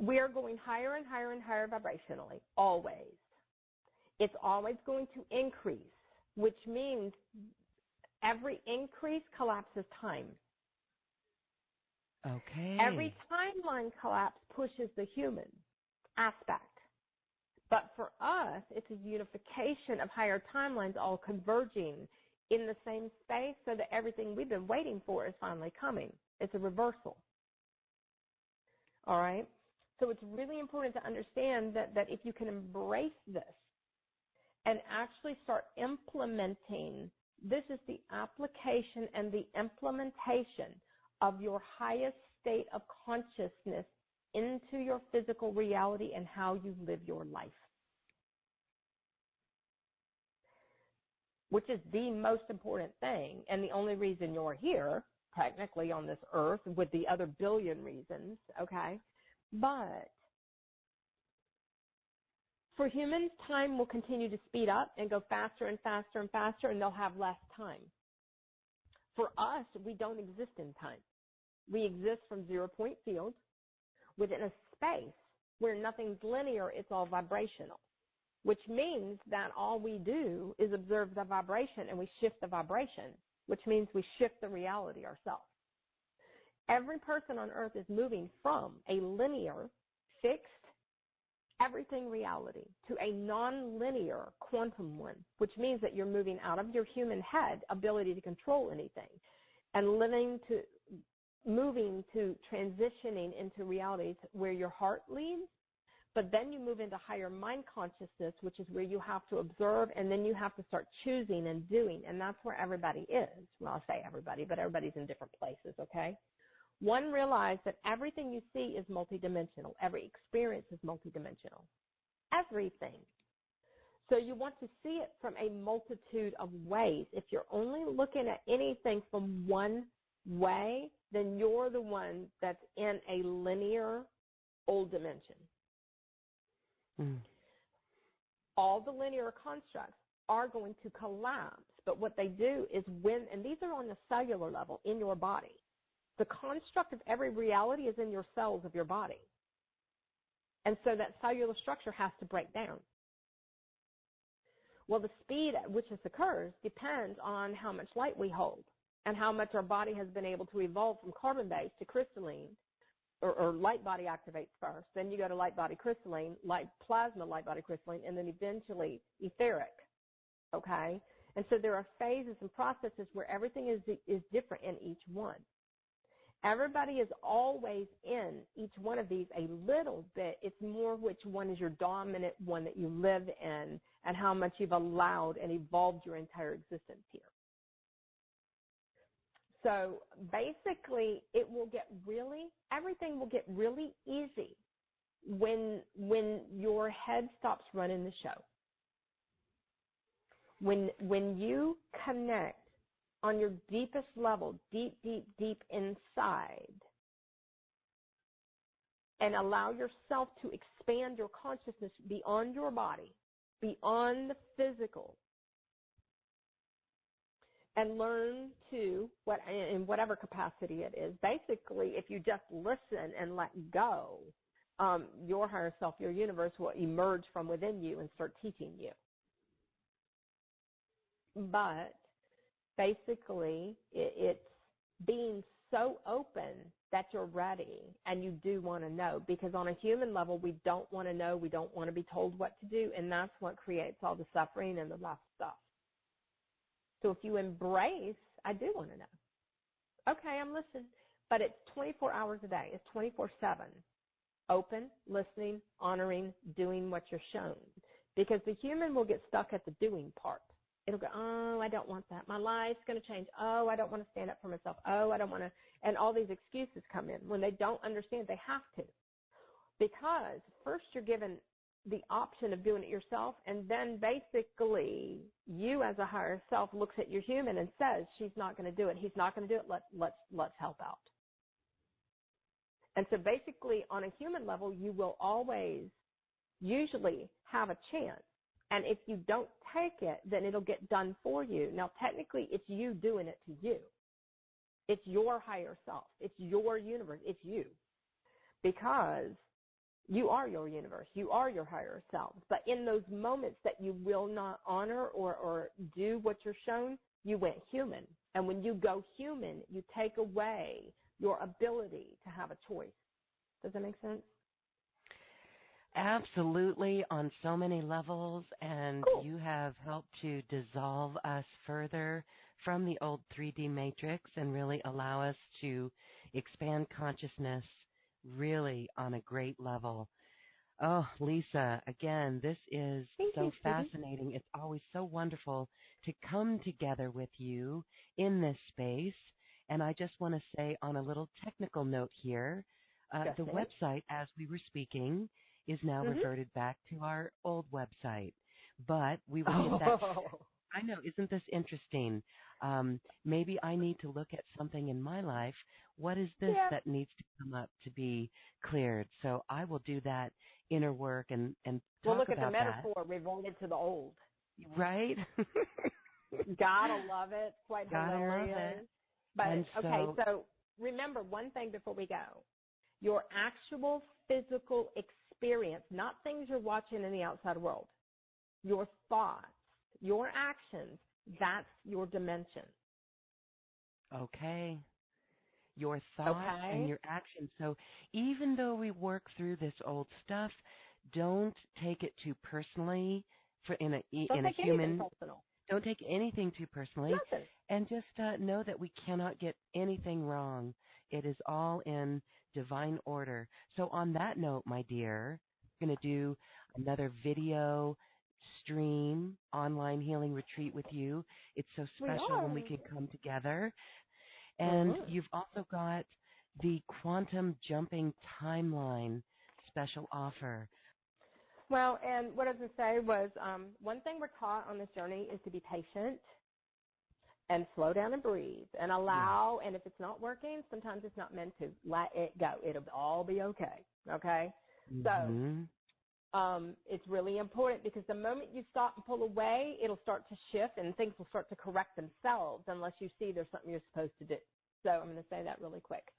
We are going higher and higher and higher vibrationally, always. It's always going to increase, which means every increase collapses time. Okay. Every timeline collapse pushes the human aspect. But for us, it's a unification of higher timelines all converging in the same space so that everything we've been waiting for is finally coming. It's a reversal. All right? So it's really important to understand that if you can embrace this and actually start implementing, this is the application and the implementation of your highest state of consciousness into your physical reality and how you live your life, which is the most important thing and the only reason you're here, technically on this earth, with the other billion reasons, okay? But For humans, time will continue to speed up and go faster and faster and faster, and they'll have less time. For us, we don't exist in time. We exist from 0-point field within a space where nothing's linear, it's all vibrational, which means that all we do is observe the vibration and we shift the vibration, which means we shift the reality ourselves. Every person on earth is moving from a linear, fixed, everything reality to a non-linear quantum one, which means that you're moving out of your human head ability to control anything and moving to transitioning into realities where your heart leads, but then you move into higher mind consciousness, which is where you have to observe, and then you have to start choosing and doing, and that's where everybody is. Well, I say everybody, but everybody's in different places, okay? One, realize that everything you see is multidimensional. Every experience is multidimensional. Everything. So you want to see it from a multitude of ways. If you're only looking at anything from one way, then you're the one that's in a linear old dimension. All the linear constructs are going to collapse, but what they do is and these are on the cellular level in your body. The construct of every reality is in your cells of your body. And so that cellular structure has to break down. Well, the speed at which this occurs depends on how much light we hold and how much our body has been able to evolve from carbon-based to crystalline, or light body activates first. Then you go to light body crystalline, plasma light body crystalline, and then eventually etheric. Okay? And so there are phases and processes where everything is different in each one. Everybody is always in each one of these a little bit. It's more which one is your dominant one that you live in and how much you've allowed and evolved your entire existence here. So basically, everything will get really easy when your head stops running the show. When you connect on your deepest level, deep, deep, deep inside, and allow yourself to expand your consciousness beyond your body, beyond the physical, and learn to, in whatever capacity it is, basically, if you just listen and let go, your higher self, your universe will emerge from within you and start teaching you. But basically, it's being so open that you're ready and you do want to know, because on a human level, we don't want to know, we don't want to be told what to do, and that's what creates all the suffering and the rough stuff. So if you embrace, I do want to know. Okay, I'm listening. But it's 24 hours a day. It's 24/7. Open, listening, honoring, doing what you're shown. Because the human will get stuck at the doing part. It'll go, oh, I don't want that. My life's going to change. Oh, I don't want to stand up for myself. Oh, I don't want to. And all these excuses come in when they don't understand they have to. Because first you're given the option of doing it yourself, and then basically you as a higher self looks at your human and says, she's not going to do it. He's not going to do it. Let's help out. And so basically on a human level, you will always usually have a chance. And if you don't take it, then it'll get done for you. Now, technically, it's you doing it to you. It's your higher self. It's your universe. It's you. Because you are your universe. You are your higher self. But in those moments that you will not honor or do what you're shown, you went human. And when you go human, you take away your ability to have a choice. Does that make sense? Absolutely, on so many levels, and Cool. You have helped to dissolve us further from the old 3D matrix and really allow us to expand consciousness really on a great level. Oh, Lisa, again, this is so fascinating. It's always so wonderful to come together with you in this space. And I just want to say on a little technical note here, the website, as we were speaking, is now reverted back to our old website. But we will get that. I know. Isn't this interesting? Maybe I need to look at something in my life. What is this Yeah. that needs to come up to be cleared? So I will do that inner work and Well, talk look at the about that. metaphor reverted to the old. Right? Gotta love it. Quite Gotta love it. hilarious. But And okay, so, so remember one thing before we go. Your actual physical experience, not things you're watching in the outside world. Your thoughts, your actions, that's your dimension. okay, your thoughts and Okay? your actions. So even though we work through this old stuff, don't take it too personally for Don't in a take anything human. personal. Don't take anything too personally, Nothing. and just know that we cannot get anything wrong. It is all in divine order. So, on that note, my dear, I'm going to do another video stream online healing retreat with you. It's so We special are. when we can come together. And Mm-hmm. you've also got the quantum jumping timeline special offer. Well, and what I was going to say was one thing we're taught on this journey is to be patient and slow down and breathe and Yes. allow. And if it's not working, sometimes it's not meant to. Let it go. It'll all be okay. Okay? So Mm-hmm. it's really important because the moment you stop and pull away, it'll start to shift and things will start to correct themselves unless you see there's something you're supposed to do. So I'm going to say that really quick.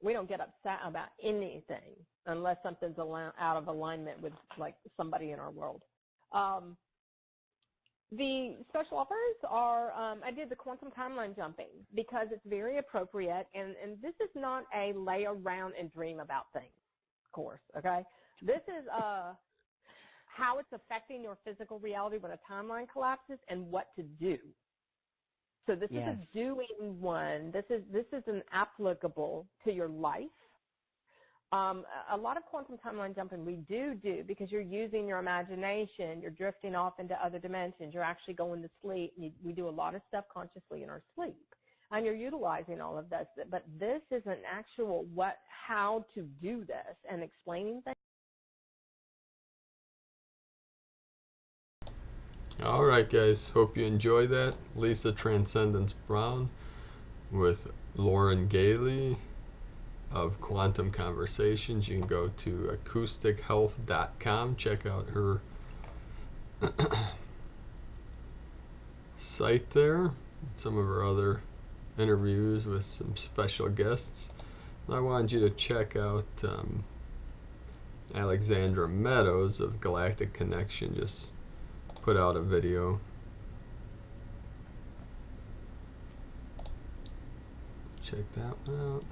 We don't get upset about anything unless something's out of alignment with like somebody in our world. The special offers are, I did the quantum timeline jumping because it's very appropriate, and this is not a lay around and dream about things course, okay? This is how it's affecting your physical reality when a timeline collapses and what to do. So this is Yes. a doing one. This is an applicable to your life. A lot of quantum timeline jumping we do because you're using your imagination. You're drifting off into other dimensions. You're actually going to sleep. We do a lot of stuff consciously in our sleep, and you're utilizing all of this. But this is an actual how to do this and explaining things. All right, guys. Hope you enjoy that. Lisa Transcendence Brown with Lauren Gailey of Quantum Conversations. You can go to acoustichealth.com. Check out her site there. Some of her other interviews with some special guests. I wanted you to check out Alexandra Meadows of Galactic Connection. Just put out a video. Check that one out.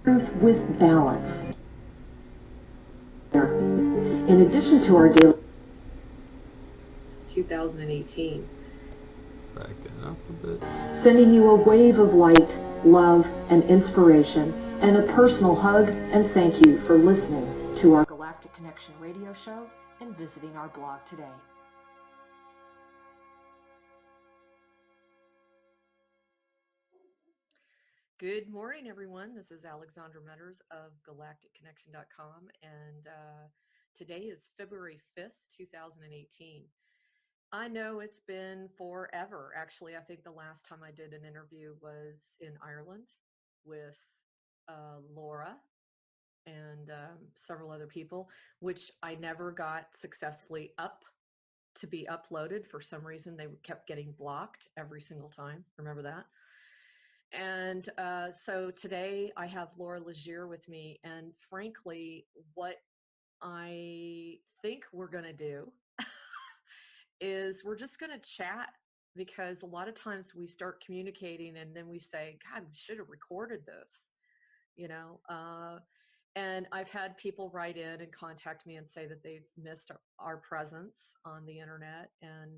Truth with balance. In addition to our daily 2018. Back that up a bit. Sending you a wave of light, love, and inspiration, and a personal hug and thank you for listening to our Galactic Connection radio show and visiting our blog today. Good morning, everyone. This is Alexandra Metters of galacticconnection.com, and today is February 5th, 2018. I know it's been forever. Actually, I think the last time I did an interview was in Ireland with Laura and several other people, which I never got successfully up to be uploaded. For some reason, they kept getting blocked every single time. Remember that? And so today I have Laura Legier with me. And frankly, what I think we're going to do is we're just going to chat, because a lot of times we start communicating and then we say, God, we should have recorded this, you know? And I've had people write in and contact me and say that they've missed our presence on the internet. And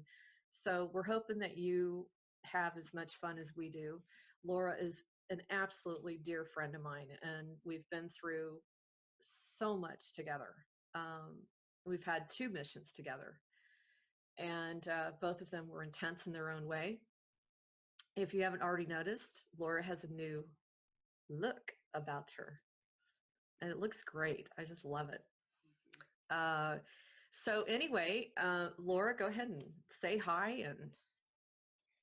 so we're hoping that you have as much fun as we do. Laura is an absolutely dear friend of mine, and we've been through so much together. We've had 2 missions together, and both of them were intense in their own way. If you haven't already noticed, Laura has a new look about her, and it looks great. I just love it. So anyway, Laura, go ahead and say hi and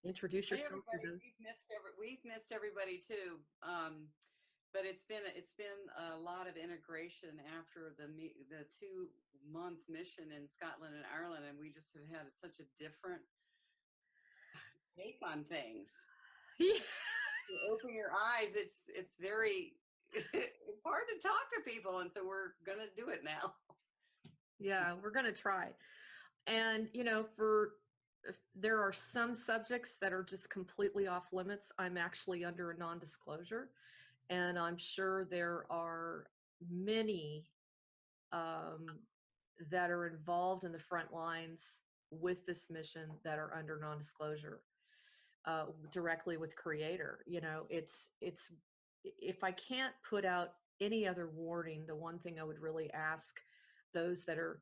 introduce Hey yourself to everybody, those. we've missed everybody too. But it's been a lot of integration after the 2-month mission in Scotland and Ireland, and we just have had such a different take on things. Yeah. You open your eyes, it's very it's hard to talk to people, and so we're gonna do it now. Yeah, we're going to try. And, there are some subjects that are just completely off limits. I'm actually under a non-disclosure, and I'm sure there are many that are involved in the front lines with this mission that are under non-disclosure directly with Creator. It's if I can't put out any other warning, the one thing I would really ask those that are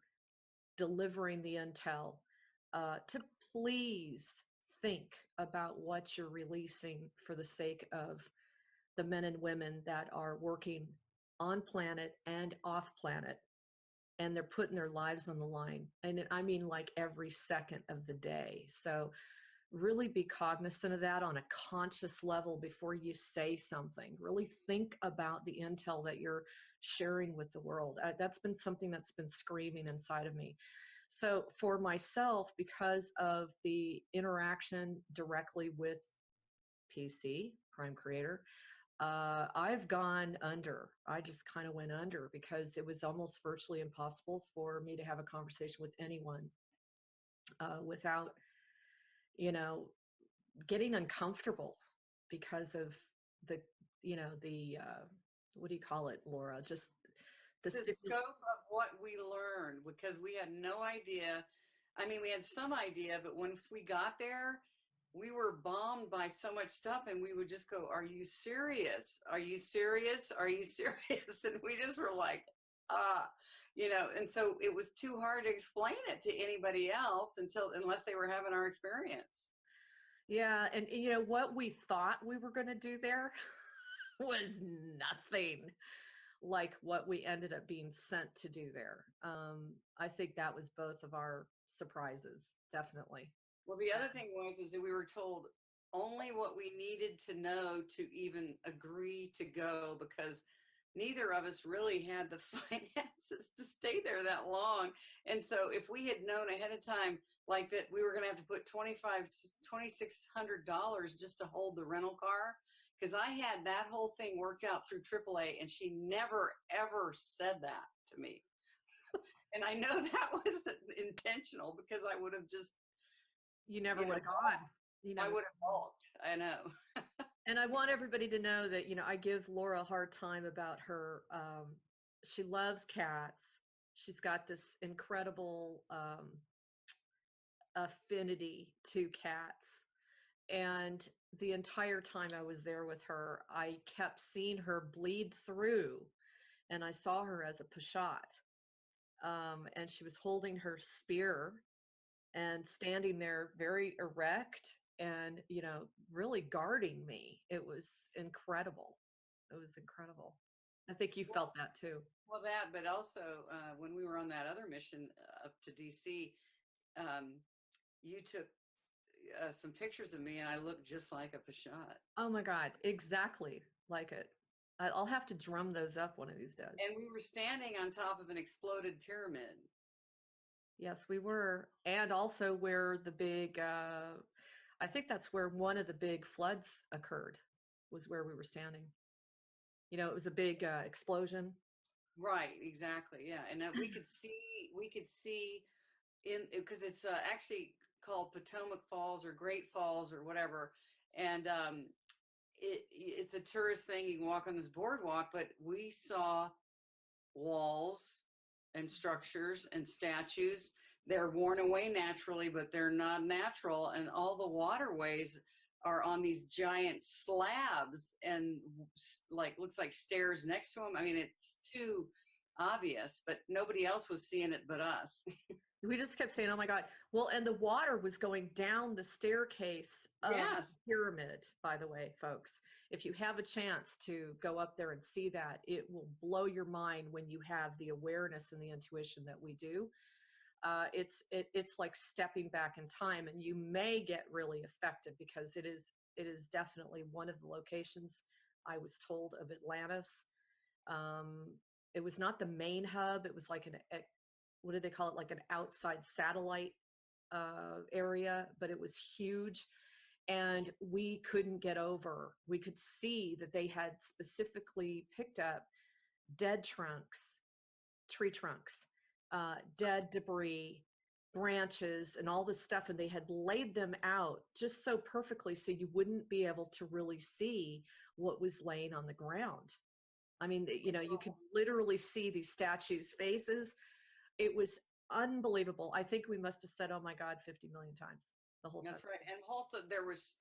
delivering the intel to please think about what you're releasing for the sake of the men and women that are working on planet and off planet, and they're putting their lives on the line. And I mean, like every second of the day. So really be cognizant of that on a conscious level before you say something. Really think about the intel that you're sharing with the world. That's been something that's been screaming inside of me. So for myself, because of the interaction directly with PC, Prime Creator, I've gone under. I just kind of went under because it was almost virtually impossible for me to have a conversation with anyone without, getting uncomfortable because of the, what do you call it, Laura? Just the scope of what we learned, because we had no idea. I mean, we had some idea, but once we got there, we were bombed by so much stuff, and we would just go, "Are you serious? Are you serious? Are you serious?" And we just were like, and so it was too hard to explain it to anybody else unless they were having our experience. Yeah, and what we thought we were going to do there was nothing like what we ended up being sent to do there. I think that was both of our surprises, definitely. Well, the other thing is that we were told only what we needed to know to even agree to go, because neither of us really had the finances to stay there that long. And so if we had known ahead of time, like that we were going to have to put $2,600 just to hold the rental car, because I had that whole thing worked out through AAA, and she never, ever said that to me. And I know that was intentional, because I would have just... You never would have gone. I would have balked. I know. And I want everybody to know that, I give Laura a hard time about her. She loves cats. She's got this incredible affinity to cats. And the entire time I was there with her, I kept seeing her bleed through, and I saw her as a Peshat. And she was holding her spear and standing there very erect and, really guarding me. It was incredible. It was incredible. I think you felt that too. Well, that, but also when we were on that other mission up to DC, you took some pictures of me, and I looked just like a Peshat. Oh my God, exactly like it. I'll have to drum those up one of these days. And we were standing on top of an exploded pyramid. Yes, we were. And also where the big, I think that's where one of the big floods occurred, was where we were standing. It was a big explosion. Right, exactly. Yeah. And we could see because it's actually called Potomac Falls or Great Falls or whatever. And it's a tourist thing. You can walk on this boardwalk, but we saw walls and structures and statues. They're worn away naturally, but they're not natural. And all the waterways are on these giant slabs and looks like stairs next to them. I mean, it's too obvious, but nobody else was seeing it but us. We just kept saying, oh my God. Well, and the water was going down the staircase of Yes. the pyramid, by the way, folks. If you have a chance to go up there and see that, it will blow your mind when you have the awareness and the intuition that we do. It's like stepping back in time, and you may get really affected because it is definitely one of the locations, I was told, of Atlantis. Um, it was not the main hub. It was like what do they call it? Like an outside satellite area, but it was huge. And we couldn't get over. We could see that they had specifically picked up dead trunks, tree trunks, dead debris, branches, and all this stuff. And they had laid them out just so perfectly so you wouldn't be able to really see what was laying on the ground. I mean, you could literally see these statues' faces. It was unbelievable. I think we must have said, oh my God, 50 million times the whole time. That's right. And also there was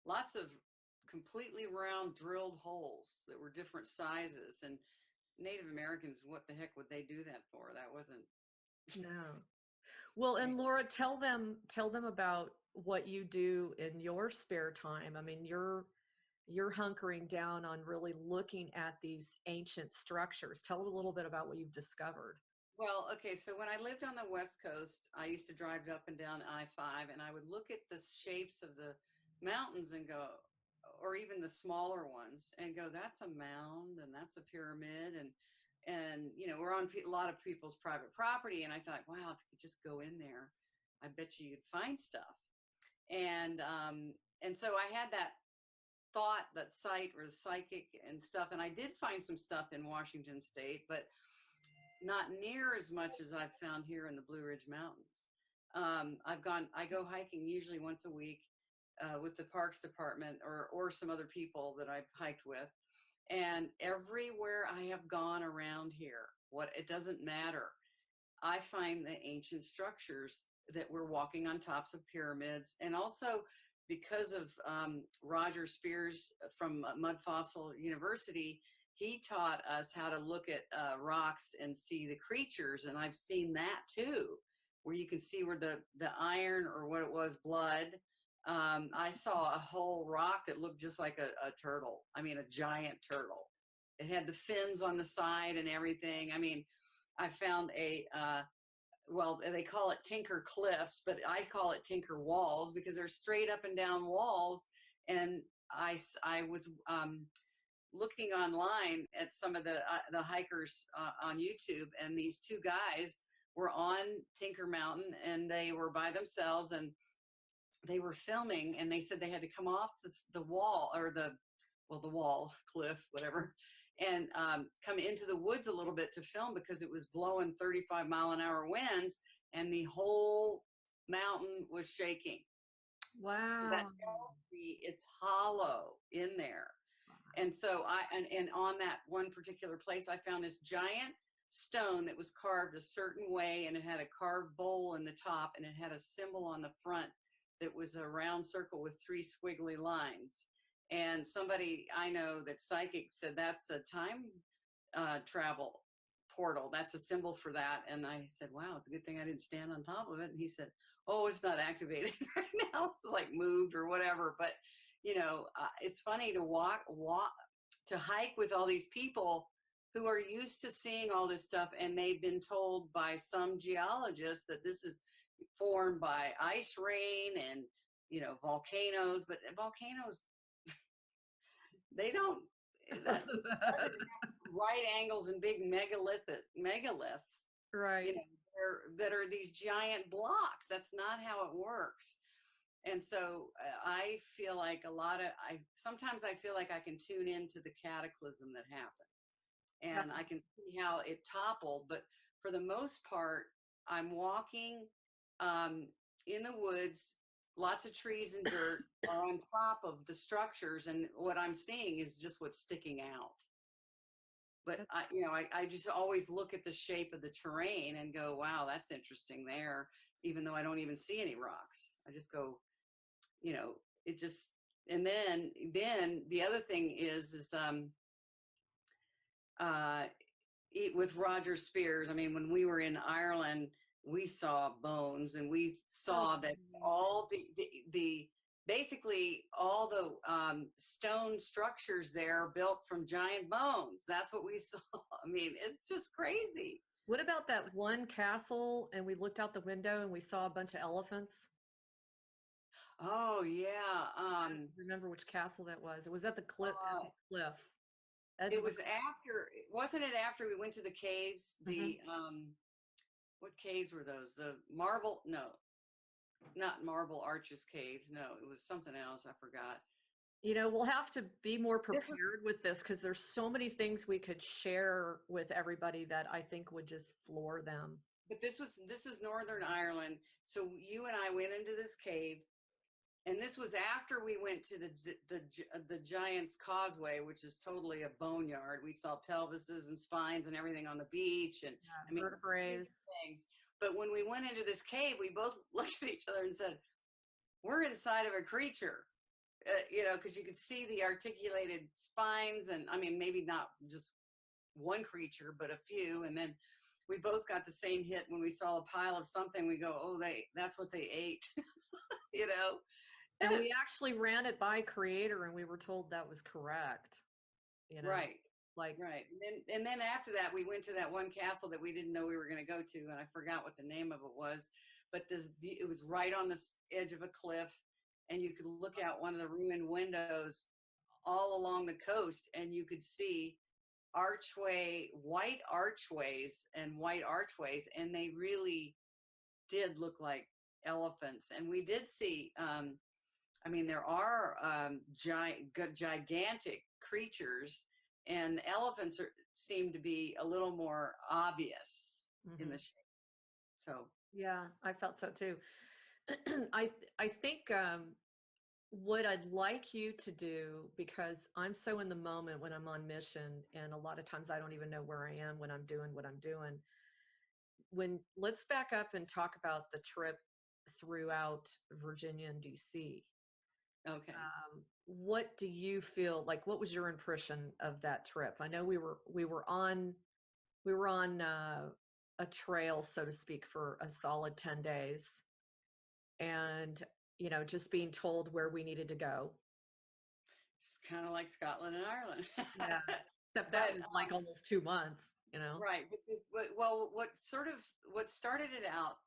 lots of completely round drilled holes that were different sizes. And Native Americans, what the heck would they do that for? That wasn't. No. Well, and Laura, tell them about what you do in your spare time. I mean, you're hunkering down on really looking at these ancient structures. Tell a little bit about what you've discovered. Well, okay, so when I lived on the West Coast, I used to drive up and down I-5, and I would look at the shapes of the mountains and go, or even the smaller ones, and go, that's a mound and that's a pyramid, and we're on a lot of people's private property, and I thought, wow, if you could just go in there, I bet you'd find stuff. And so I had that thought, that sight or the psychic and stuff, and I did find some stuff in Washington State, but not near as much as I've found here in the Blue Ridge Mountains. I go hiking usually once a week with the Parks Department or some other people that I've hiked with. And everywhere I have gone around here, it doesn't matter, I find the ancient structures that we're walking on tops of pyramids. And also because of Roger Spears from Mud Fossil University, he taught us how to look at rocks and see the creatures. And I've seen that too, where you can see where the iron or what it was, blood. I saw a whole rock that looked just like a turtle. I mean, a giant turtle. It had the fins on the side and everything. I mean, I found well, they call it Tinker Cliffs, but I call it Tinker Walls because they're straight up and down walls. And I was looking online at some of the hikers on YouTube, and these two guys were on Tinker Mountain, and they were by themselves, and they were filming, and they said they had to come off the wall, or the wall, cliff, whatever, and come into the woods a little bit to film because it was blowing 35-mile-an-hour winds, and the whole mountain was shaking. Wow. So that tells me it's hollow in there. And so and on that one particular place, I found this giant stone that was carved a certain way, and it had a carved bowl in the top, and it had a symbol on the front that was a round circle with 3 squiggly lines. And somebody I know that's psychic said that's a time travel portal. That's a symbol for that. And I said, wow, it's a good thing I didn't stand on top of it. And he said, oh, it's not activated right now. It's like moved or whatever. But it's funny to to hike with all these people who are used to seeing all this stuff, and they've been told by some geologists that this is formed by ice rain and volcanoes. But volcanoes, they don't right angles and big megaliths, right? That are these giant blocks. That's not how it works. And so I feel like sometimes I feel like I can tune into the cataclysm that happened, and I can see how it toppled. But for the most part, I'm walking in the woods, lots of trees and dirt are on top of the structures, and what I'm seeing is just what's sticking out. But I just always look at the shape of the terrain and go, wow, that's interesting there, even though I don't even see any rocks. I just go, it just, and then the other thing is with Roger Spears, I mean, when we were in Ireland, we saw bones, and we saw that all the basically all the stone structures there are built from giant bones. That's what we saw. I mean, it's just crazy. What about that one castle and we looked out the window and we saw a bunch of elephants? Oh yeah. I don't remember which castle that was. It was at the cliff. At the cliff. It was after, wasn't it after we went to the caves? The what caves were those? The marble? No, not Marble Arches caves. No, it was something else. I forgot. You know, we'll have to be more prepared with this because there's so many things we could share with everybody that I think would just floor them. But this is Northern Ireland. So you and I went into this cave, and this was after we went to the Giant's Causeway, which is totally a boneyard. We saw pelvises and spines and everything on the beach, and vertebrae things. But when we went into this cave, we both looked at each other and said, "We're inside of a creature." You know, because you could see the articulated spines, and I mean, maybe not just one creature, but a few. And then we both got the same hit when we saw a pile of something. We go, "Oh, that's what they ate," you know. And we actually ran it by Creator, and we were told that was correct. You know, right. Like right. And then after that, we went to that one castle that we didn't know we were going to go to, and I forgot what the name of it was. But it was right on the edge of a cliff. And you could look out one of the ruined windows all along the coast, and you could see white archways, and they really did look like elephants. And we did see, I mean, there are gigantic creatures, and elephants seem to be a little more obvious in the shape. So yeah, I felt so too. I think what I'd like you to do, because I'm so in the moment when I'm on mission, and a lot of times I don't even know where I am when I'm doing what I'm doing. Let's back up and talk about the trip throughout Virginia and DC. Okay. What do you feel like? What was your impression of that trip? I know we were on a trail, so to speak, for a solid 10 days. And, you know, just being told where we needed to go. It's kind of like Scotland and Ireland. Yeah, except that was like almost 2 months, you know? Right. Well, what started it out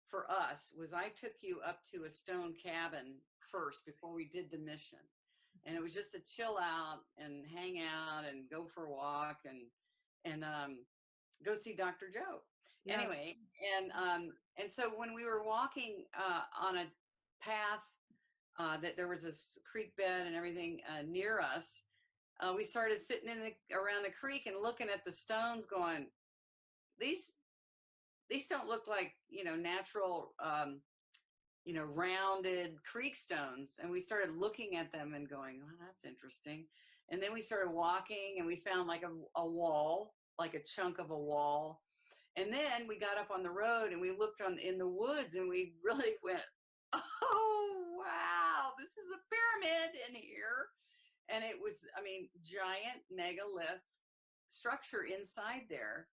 for us was I took you up to a stone cabin first before we did the mission. And it was just to chill out and hang out and go for a walk and go see Dr. Joe. Yeah. Anyway, and so when we were walking on a path that there was a creek bed and everything near us, we started sitting around the creek and looking at the stones, going, these don't look like, you know, natural, you know, rounded creek stones. And we started looking at them and going, "Oh, that's interesting." And then we started walking, and we found like a wall, like a chunk of a wall. And then we got up on the road and we looked in the woods, and we really went, "Oh, wow, this is a pyramid in here." And it was, I mean, giant megalith structure inside there.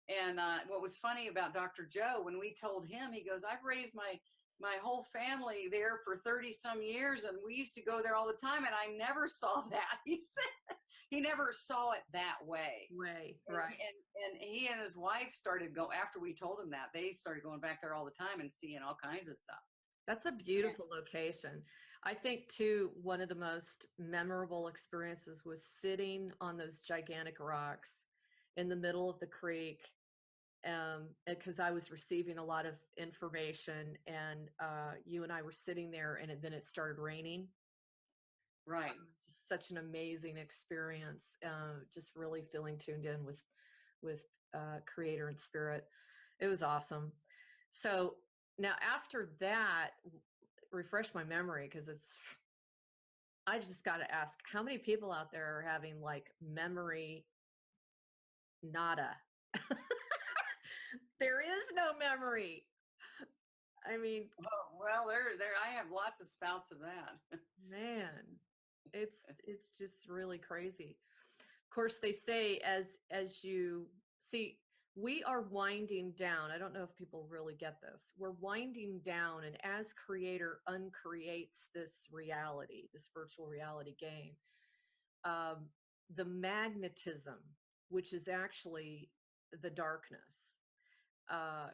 And what was funny about Dr. Joe, when we told him, he goes, "I've raised my whole family there for 30 some years, and we used to go there all the time, and I never saw that." He said he never saw it that way. Right. And he and his wife started after we told him that, they started going back there all the time and seeing all kinds of stuff. That's a beautiful location. I think too, one of the most memorable experiences was sitting on those gigantic rocks in the middle of the creek, because I was receiving a lot of information, and you and I were sitting there, and then it started raining. Right. It was just such an amazing experience. Just really feeling tuned in with Creator and Spirit. It was awesome. So now after that, refresh my memory, because I just got to ask, how many people out there are having like memory nada? There is no memory. I mean, oh, well, there. I have lots of spouts of that. Man, it's just really crazy. Of course, they say as you see, we are winding down. I don't know if people really get this. We're winding down, and as creator uncreates this reality, this virtual reality game, um, the magnetism, which is actually the darkness,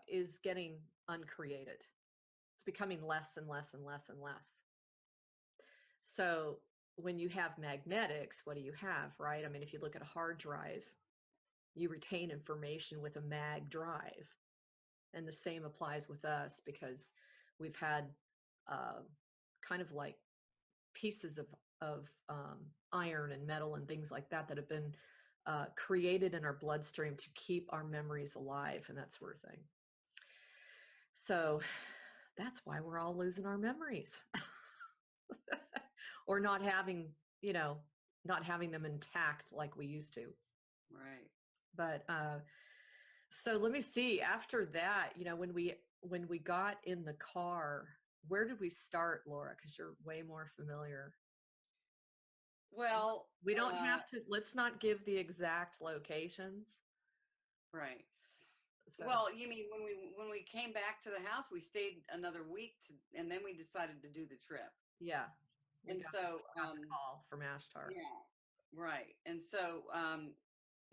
is getting uncreated. It's becoming less and less and less and less. So when you have magnetics, what do you have, right? I mean, if you look at a hard drive, you retain information with a mag drive. And the same applies with us, because we've had kind of like pieces of iron and metal and things like that that have been created in our bloodstream to keep our memories alive and that sort of thing. So that's why we're all losing our memories or not having, not having them intact like we used to. Right. But so let me see. After that, when we got in the car, where did we start, Laura? Because you're way more familiar. Well, we don't have to. Let's not give the exact locations. Right. So. Well, you mean when we came back to the house, we stayed another week, and then we decided to do the trip. Yeah. And so got the call from Ashtar. Yeah. Right. And so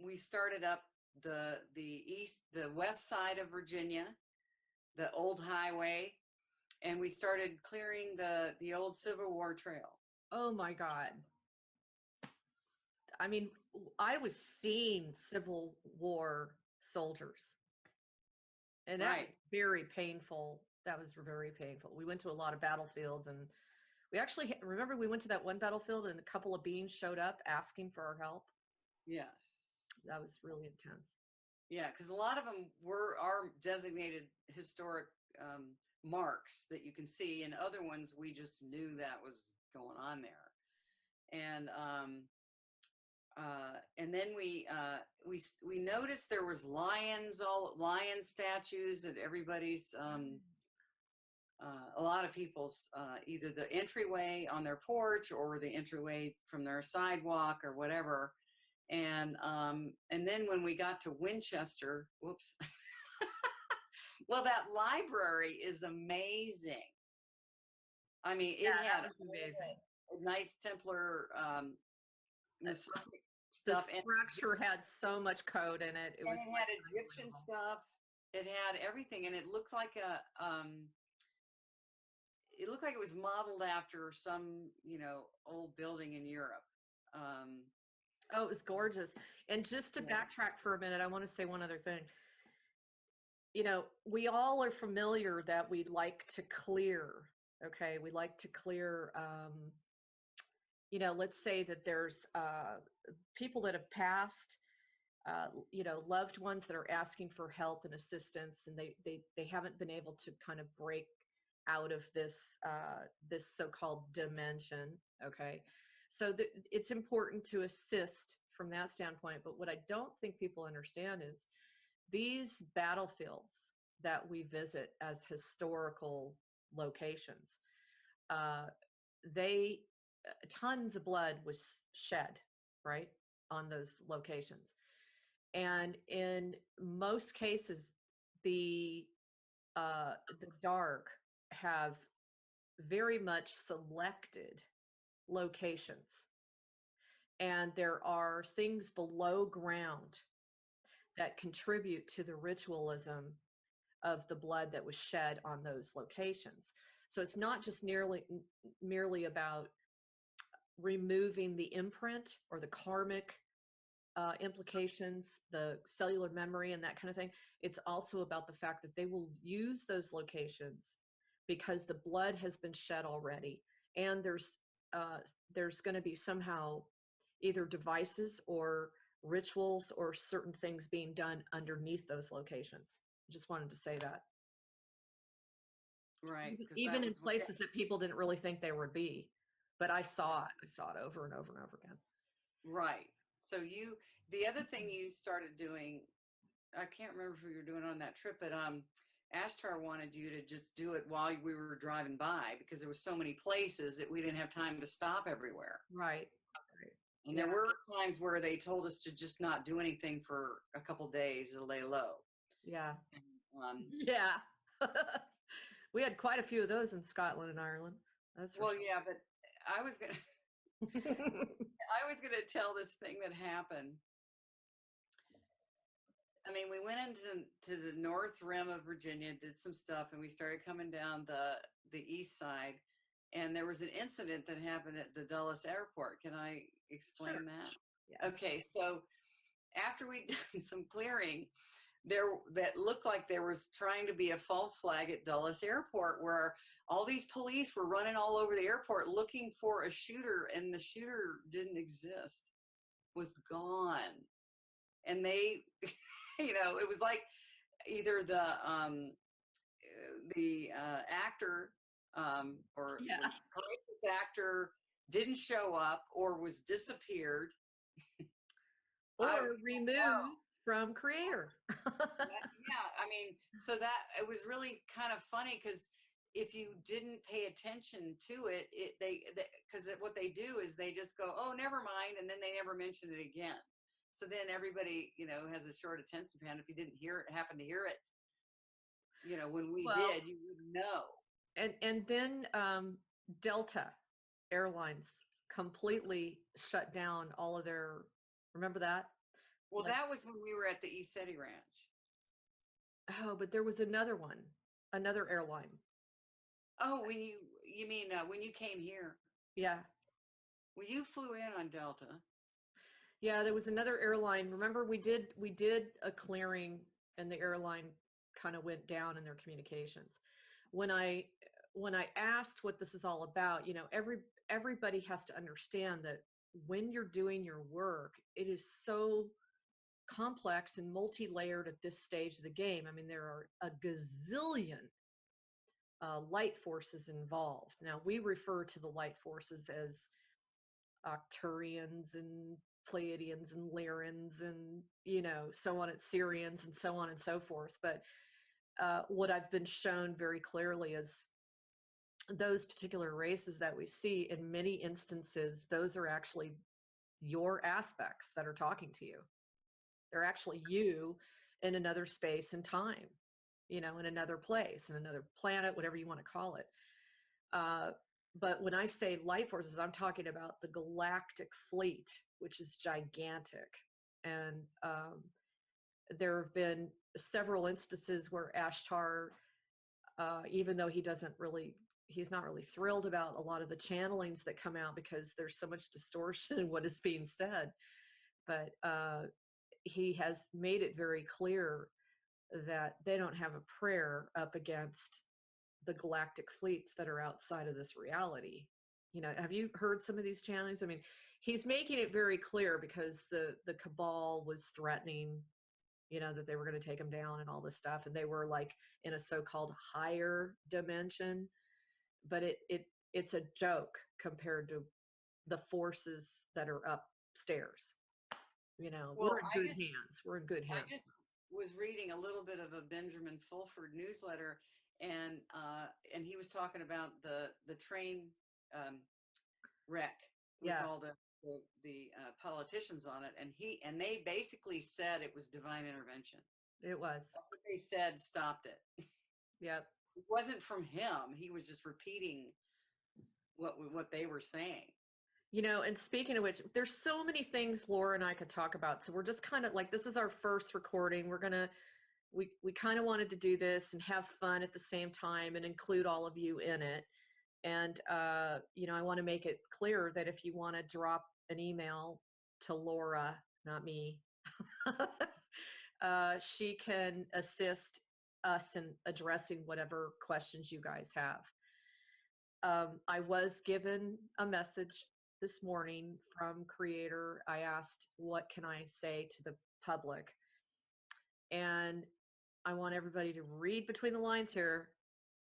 we started up the west side of Virginia, the old highway, and we started clearing the old Civil War trail. Oh my God. I mean, I was seeing Civil War soldiers, and that was very painful. That was very painful. We went to a lot of battlefields, and we actually remember we went to that one battlefield and a couple of beings showed up asking for our help. Yes. That was really intense. Yeah, because a lot of them are designated historic marks that you can see, and other ones we just knew that was going on there. And then we noticed there was lion statues at everybody's a lot of people's either the entryway on their porch or the entryway from their sidewalk or whatever. And then when we got to Winchester, whoops. Well, that library is amazing. I mean, it had amazing. Knights Templar stuff. The structure had so much code in it. It had Egyptian stuff. It had everything, and it looked like it was modeled after some, old building in Europe. Oh, it was gorgeous. And just to backtrack for a minute, I want to say one other thing. We all are familiar that we like to clear. Okay, we like to clear. Let's say that there's people that have passed, loved ones that are asking for help and assistance, and they haven't been able to kind of break out of this so-called dimension. Okay, so it's important to assist from that standpoint. But what I don't think people understand is these battlefields that we visit as historical locations, tons of blood was shed, right, on those locations. And in most cases, the dark have very much selected locations. And there are things below ground that contribute to the ritualism of the blood that was shed on those locations. So it's not just merely about removing the imprint or the karmic implications, the cellular memory and that kind of thing. It's also about the fact that they will use those locations because the blood has been shed already, and there's going to be somehow either devices or rituals or certain things being done underneath those locations. I just wanted to say that. Right. Even in places that people didn't really think they would be. But I saw it over and over and over again. Right. So the other thing you started doing, I can't remember if we were doing it on that trip, but Ashtar wanted you to just do it while we were driving by, because there were so many places that we didn't have time to stop everywhere. Right. And there were times where they told us to just not do anything for a couple days to lay low. Yeah. Um, Yeah. We had quite a few of those in Scotland and Ireland. That's for well, sure. yeah, but I was gonna tell this thing that happened. I mean, we went into the north rim of Virginia, did some stuff, and we started coming down the east side. And there was an incident that happened at the Dulles Airport. Can I explain Sure. that? Yeah. Okay, so after we'd done some clearing, that looked like there was trying to be a false flag at Dulles Airport, where all these police were running all over the airport looking for a shooter, and the shooter didn't exist, was gone. And they, it was like either the actor or Yeah. the crisis actor didn't show up or was disappeared Or removed from creator. Yeah, I mean, so that it was really kind of funny, because if you didn't pay attention to it, because what they do is they just go, oh, never mind, and then they never mention it again. So then everybody, has a short attention span. If you didn't happen to hear it, when we did, you wouldn't know. And then Delta Airlines completely shut down all of their, remember that? Well, that was when we were at the ECETI Ranch. Oh, but there was another one, another airline. Oh, you mean when you came here? Yeah. Well, you flew in on Delta. Yeah, there was another airline. Remember, we did a clearing, and the airline kind of went down in their communications. When I asked what this is all about, everybody has to understand that when you're doing your work, it is so complex and multi-layered at this stage of the game. I mean, there are a gazillion light forces involved. Now, we refer to the light forces as Arcturians and Pleiadians and Lyrans and, so on, at Syrians and so on and so forth. But what I've been shown very clearly is those particular races that we see, in many instances, those are actually your aspects that are talking to you. They're actually you in another space and time, in another place, in another planet, whatever you want to call it. But when I say light forces, I'm talking about the galactic fleet, which is gigantic. And there have been several instances where Ashtar, even though he's not really thrilled about a lot of the channelings that come out, because there's so much distortion in what is being said. But he has made it very clear that they don't have a prayer up against the galactic fleets that are outside of this reality. Have you heard some of these channelings? I mean, he's making it very clear, because the cabal was threatening, that they were going to take him down and all this stuff, and they were like in a so-called higher dimension. But it's a joke compared to the forces that are upstairs. We're in good hands. We're in good hands. I just was reading a little bit of a Benjamin Fulford newsletter, and he was talking about the train wreck with all the politicians on it, and they basically said it was divine intervention. It was. That's what they said. Stopped it. Yep. It wasn't from him. He was just repeating what they were saying. And speaking of which, there's so many things Laura and I could talk about. So we're just kind of like, this is our first recording. We kind of wanted to do this and have fun at the same time and include all of you in it. And, I want to make it clear that if you want to drop an email to Laura, not me, she can assist us in addressing whatever questions you guys have. I was given a message this morning from Creator. I asked, what can I say to the public? And I want everybody to read between the lines here,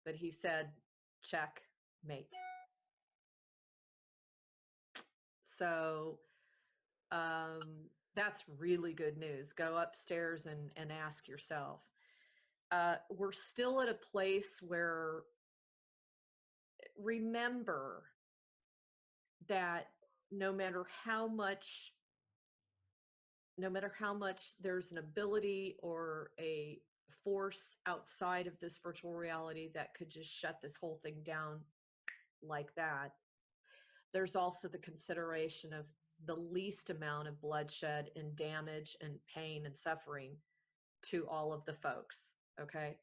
but he said, checkmate. So that's really good news. Go upstairs and ask yourself. We're still at a place where, remember that no matter how much no matter how much there's an ability or a force outside of this virtual reality that could just shut this whole thing down like that, there's also the consideration of the least amount of bloodshed and damage and pain and suffering to all of the folks. Okay.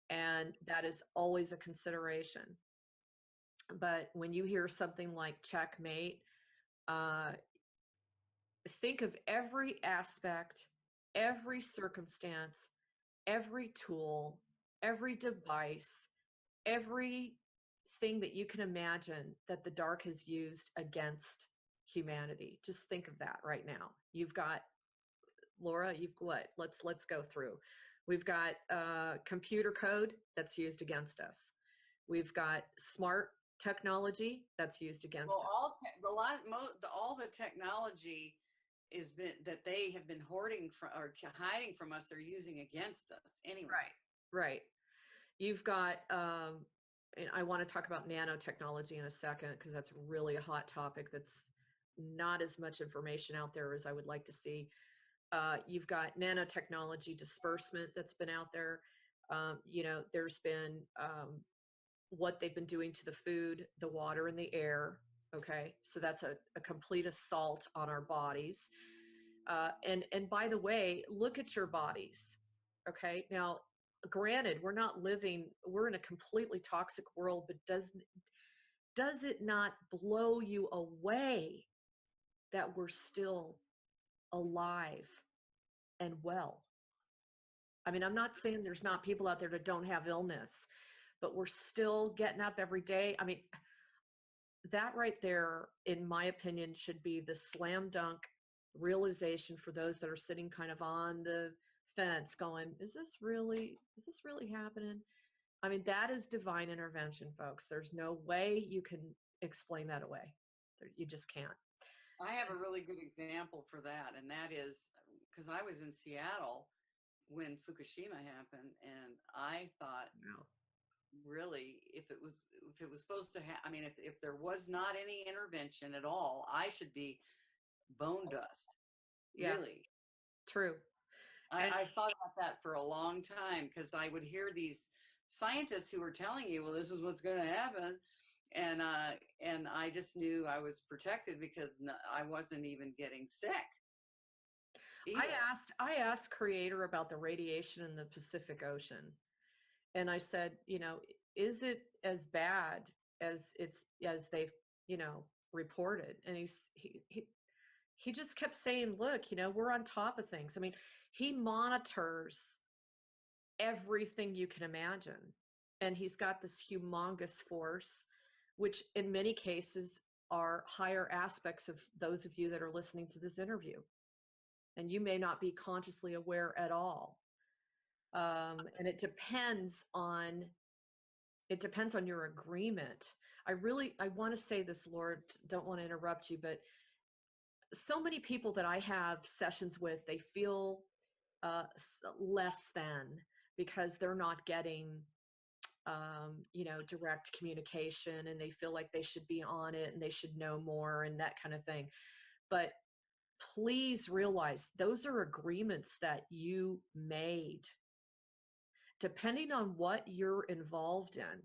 And that is always a consideration. But when you hear something like checkmate, uh, think of every aspect, every circumstance, every tool, every device, every thing that you can imagine that the dark has used against humanity. Just think of that right now. You've got, Laura, you've what? Let's go through. We've got computer code that's used against us. We've got smart technology that's used against Well, us. all the technology is been that they have been hoarding from or hiding from us. They're using against us anyway. Right. You've got, and I want to talk about nanotechnology in a second because that's really a hot topic that's not as much information out there as I would like to see. You've got nanotechnology disbursement that's been out there. There's been what they've been doing to the food, the water, and the air. Okay, so that's a complete assault on our bodies. And by the way, look at your bodies. Okay, now granted, we're in a completely toxic world, but does it not blow you away that we're still alive and well? I mean, I'm not saying there's not people out there that don't have illness, but we're still getting up every day. I mean, that right there, in my opinion, should be the slam dunk realization for those that are sitting kind of on the fence going, is this really happening? I mean, that is divine intervention, folks. There's no way you can explain that away. You just can't. I have a really good example for that, and that is because I was in Seattle when Fukushima happened, and I thought, really, if it was supposed to happen, I mean, if there was not any intervention at all, I should be bone dust. Yeah, really. True. I thought about that for a long time because I would hear these scientists who were telling you, well, this is what's going to happen. And I just knew I was protected because I wasn't even getting sick. Either. I asked Creator about the radiation in the Pacific Ocean. And I said, is it as bad as they've, reported? And he just kept saying, look, we're on top of things. I mean, he monitors everything you can imagine. And he's got this humongous force, which in many cases are higher aspects of those of you that are listening to this interview. And you may not be consciously aware at all. And it depends on your agreement. I want to say this, Lord, don't want to interrupt you, but so many people that I have sessions with, they feel less than because they're not getting, direct communication, and they feel like they should be on it and they should know more and that kind of thing. But please realize those are agreements that you made. Depending on what you're involved in,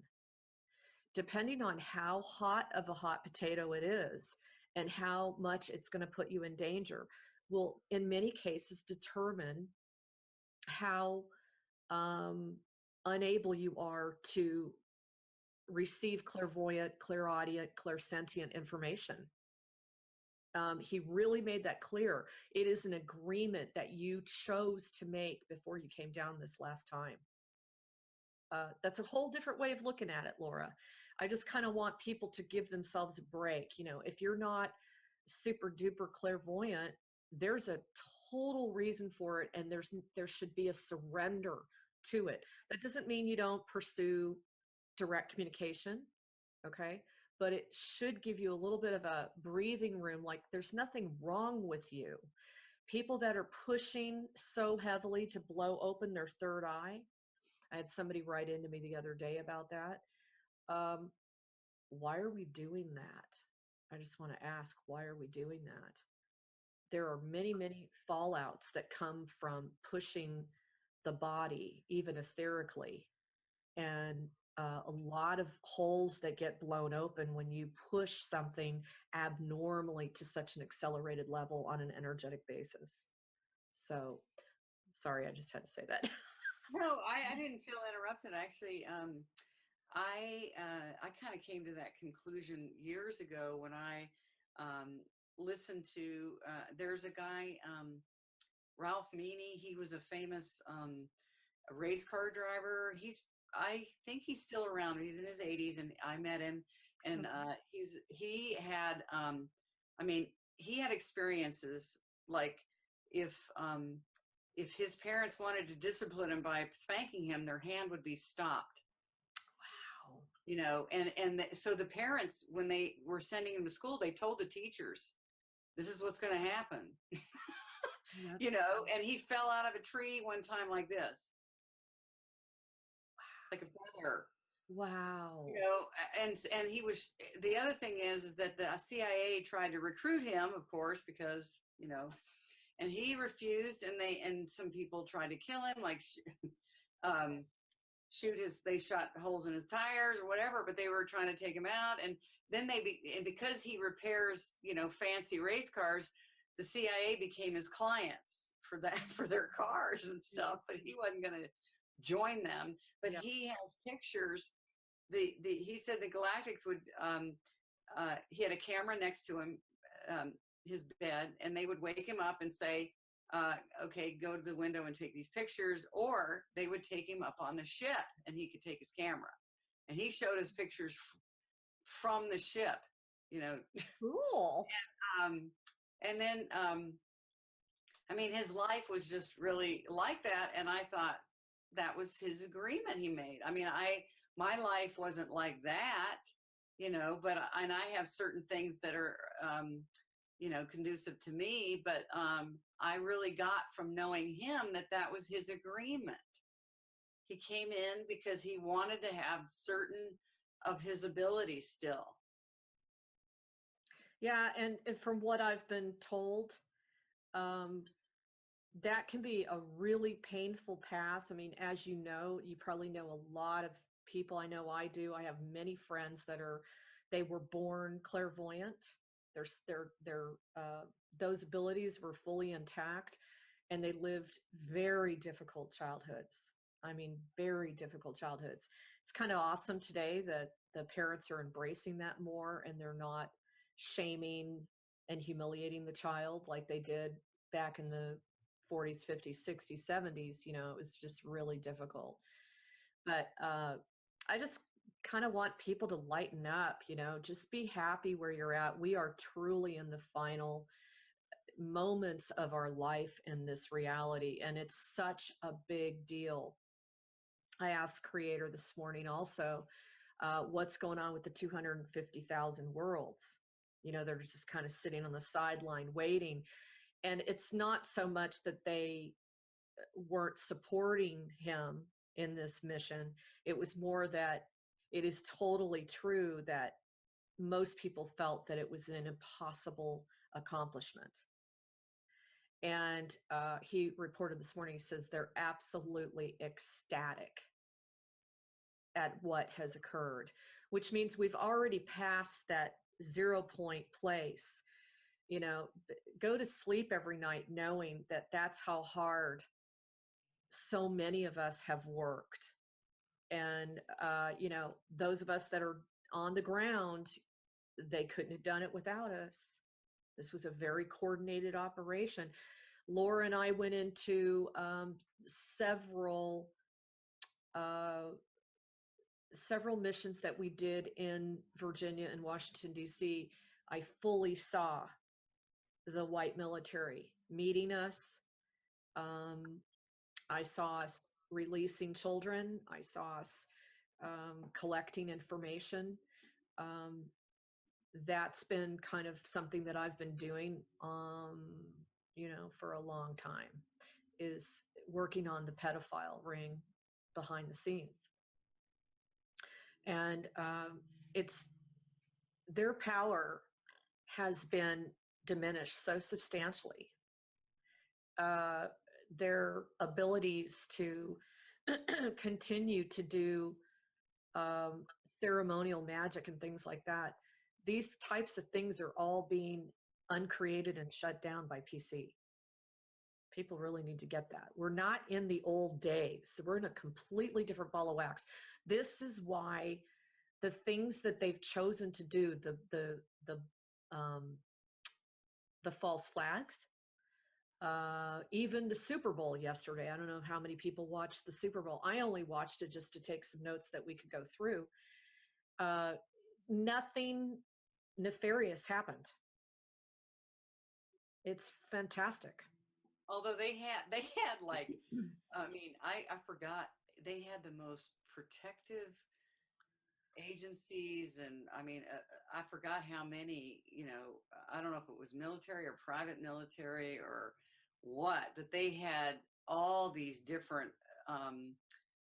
depending on how hot of a hot potato it is and how much it's going to put you in danger, will in many cases determine how unable you are to receive clairvoyant, clairaudient, clairsentient information. He really made that clear. It is an agreement that you chose to make before you came down this last time. That's a whole different way of looking at it, Laura. I just kind of want people to give themselves a break. If you're not super duper clairvoyant, there's a total reason for it, and there should be a surrender to it. That doesn't mean you don't pursue direct communication, okay? But it should give you a little bit of a breathing room, like there's nothing wrong with you. People that are pushing so heavily to blow open their third eye, I had somebody write into me the other day about that. Why are we doing that? I just want to ask, why are we doing that? There are many, many fallouts that come from pushing the body, even etherically, and a lot of holes that get blown open when you push something abnormally to such an accelerated level on an energetic basis. So, sorry, I just had to say that. No, I didn't feel interrupted. Actually, I kind of came to that conclusion years ago when I listened to, there's a guy, Ralph Meany. He was a famous race car driver. I think he's still around. He's in his 80s, and I met him, and he had, I mean, he had experiences like if his parents wanted to discipline him by spanking him, their hand would be stopped. Wow. You know, so the parents, when they were sending him to school, they told the teachers, this is what's going to happen. You know, and he fell out of a tree one time like this, like a feather. Wow. You know, and he was, the other thing is that the CIA tried to recruit him, of course, because, you know, and he refused, and some people tried to kill him, like they shot holes in his tires or whatever, but they were trying to take him out. And then and because he repairs, you know, fancy race cars, the CIA became his clients for their cars and stuff, but he wasn't going to join them. But he has pictures. He said the Galactics would, he had a camera next to him, his bed, and they would wake him up and say, okay, go to the window and take these pictures, or they would take him up on the ship and he could take his camera. And he showed us pictures from the ship, you know. Cool. And then, I mean, his life was just really like that. And I thought that was his agreement he made. I mean, my life wasn't like that, you know, and I have certain things that are, you know, conducive to me, but I really got from knowing him that was his agreement. He came in because he wanted to have certain of his abilities still. Yeah, and from what I've been told, that can be a really painful path. I mean, as you know, you probably know a lot of people. I know I do. I have many friends they were born clairvoyant. Those abilities were fully intact, and they lived very difficult childhoods. I mean, very difficult childhoods. It's kind of awesome today that the parents are embracing that more, and they're not shaming and humiliating the child like they did back in the 40s, 50s, 60s, 70s. You know, it was just really difficult. But I just kind of want people to lighten up, you know, just be happy where you're at. We are truly in the final moments of our life in this reality, and it's such a big deal. I asked Creator this morning also, what's going on with the 250,000 worlds? You know, they're just kind of sitting on the sideline waiting. And it's not so much that they weren't supporting him in this mission. It was more that it is totally true that most people felt that it was an impossible accomplishment. And he reported this morning, he says they're absolutely ecstatic at what has occurred, which means we've already passed that 0 point place. You know, go to sleep every night knowing that that's how hard so many of us have worked. And, you know, those of us that are on the ground, they couldn't have done it without us. This was a very coordinated operation. Laura and I went into several missions that we did in Virginia and Washington, D.C. I fully saw the white military meeting us. I saw us releasing children. I saw us collecting information. That's been kind of something that I've been doing, you know, for a long time, is working on the pedophile ring behind the scenes. And it's their power has been diminished so substantially. Their abilities to continue to do ceremonial magic and things like that, these types of things are all being uncreated and shut down by PC. People really need to get that. We're not in the old days. We're in a completely different ball of wax. This is why the things that they've chosen to do, the false flags, even the Super Bowl yesterday. I don't know how many people watched the Super Bowl. I only watched it just to take some notes that we could go through. Nothing nefarious happened. It's fantastic. Although they had like, I mean, I forgot, they had the most protective agencies, and I mean, I forgot how many, I don't know if it was military or private military or what, but they had all these different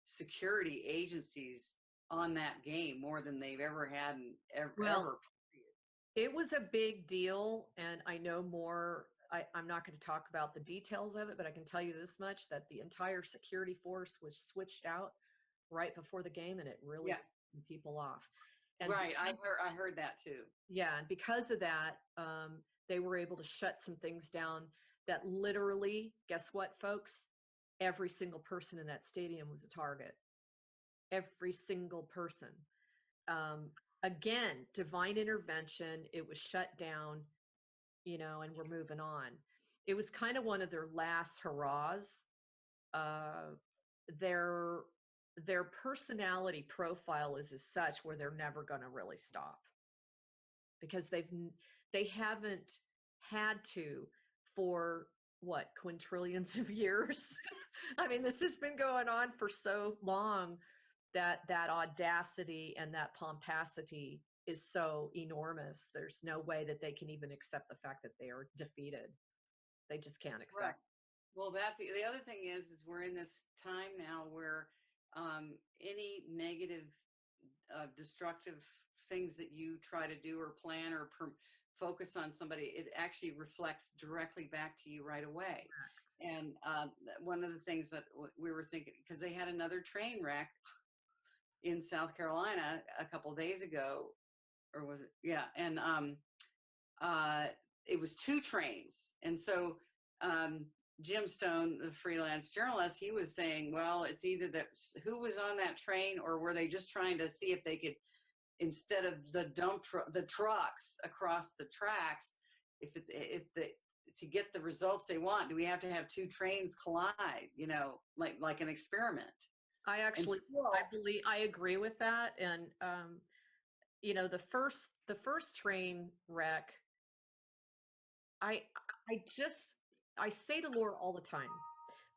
security agencies on that game, more than they've ever had in ever. It was a big deal, and I know more. I'm not going to talk about the details of it, but I can tell you this much, that the entire security force was switched out right before the game, and it really pissed people off. And right, I heard that too. Yeah, and because of that, they were able to shut some things down that literally, guess what, folks? Every single person in that stadium was a target. Every single person. Again, divine intervention. It was shut down, and we're moving on. It was kind of one of their last hurrahs. Their personality profile is as such where they're never going to really stop, because they haven't had to for what, quintillions of years. I mean, this has been going on for so long that audacity and that pomposity is so enormous. There's no way that they can even accept the fact that they are defeated. They just can't accept. Right. Well, that's the other thing is we're in this time now where any negative, destructive things that you try to do or plan or focus on somebody, it actually reflects directly back to you right away. Correct. And one of the things that we were thinking, because they had another train wreck in South Carolina a couple of days ago, or was it? Yeah. And it was 2 trains. And so Jim Stone, the freelance journalist, he was saying, well, it's either that who was on that train, or were they just trying to see if they could, instead of the the trucks across the tracks, to get the results they want, do we have to have 2 trains collide, like an experiment? I actually, I agree with that. And, the first train wreck, I say to Laura all the time,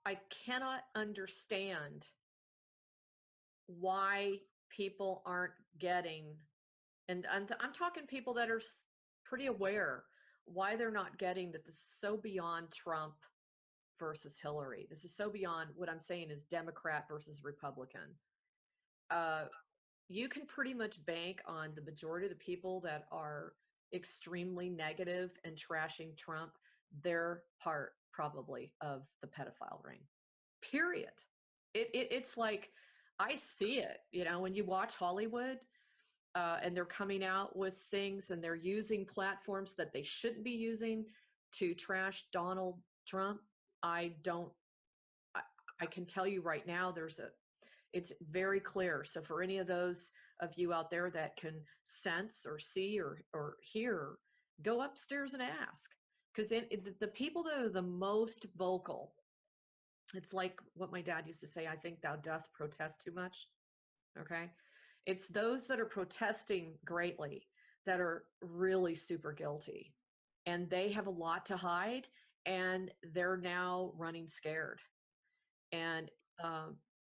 I cannot understand why people aren't getting, and I'm talking people that are pretty aware, why they're not getting that this is so beyond Trump versus Hillary. This is so beyond, what I'm saying is Democrat versus Republican. You can pretty much bank on the majority of the people that are extremely negative and trashing Trump. They're part probably of the pedophile ring, period. It's like, I see it, when you watch Hollywood, and they're coming out with things and they're using platforms that they shouldn't be using to trash Donald Trump. I can tell you right now, it's very clear. So for any of those of you out there that can sense or see or hear, go upstairs and ask. Because the people that are the most vocal, it's like what my dad used to say, I think thou doth protest too much. Okay. It's those that are protesting greatly that are really super guilty, and they have a lot to hide, and they're now running scared. And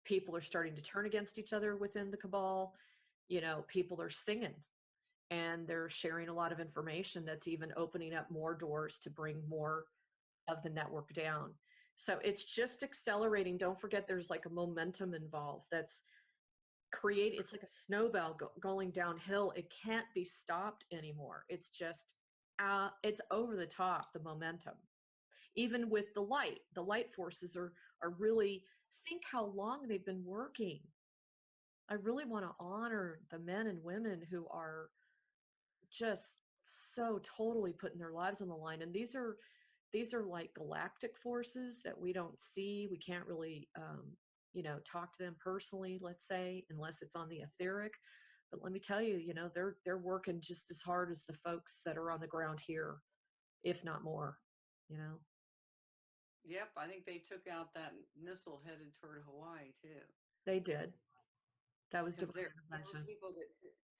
people are starting to turn against each other within the cabal. People are singing, and they're sharing a lot of information that's even opening up more doors to bring more of the network down. So it's just accelerating. Don't forget, there's like a momentum involved that's it's like a snowball going downhill. It can't be stopped anymore. It's just it's over the top, the momentum. Even with the light forces are really, think how long they've been working. I really want to honor the men and women who are just so totally putting their lives on the line. And these are like galactic forces that we don't see. We can't really, talk to them personally, let's say, unless it's on the etheric. But let me tell you, they're working just as hard as the folks that are on the ground here, if not more, you know. Yep, I think they took out that missile headed toward Hawaii too. They did. That was Because divine there were intervention. people that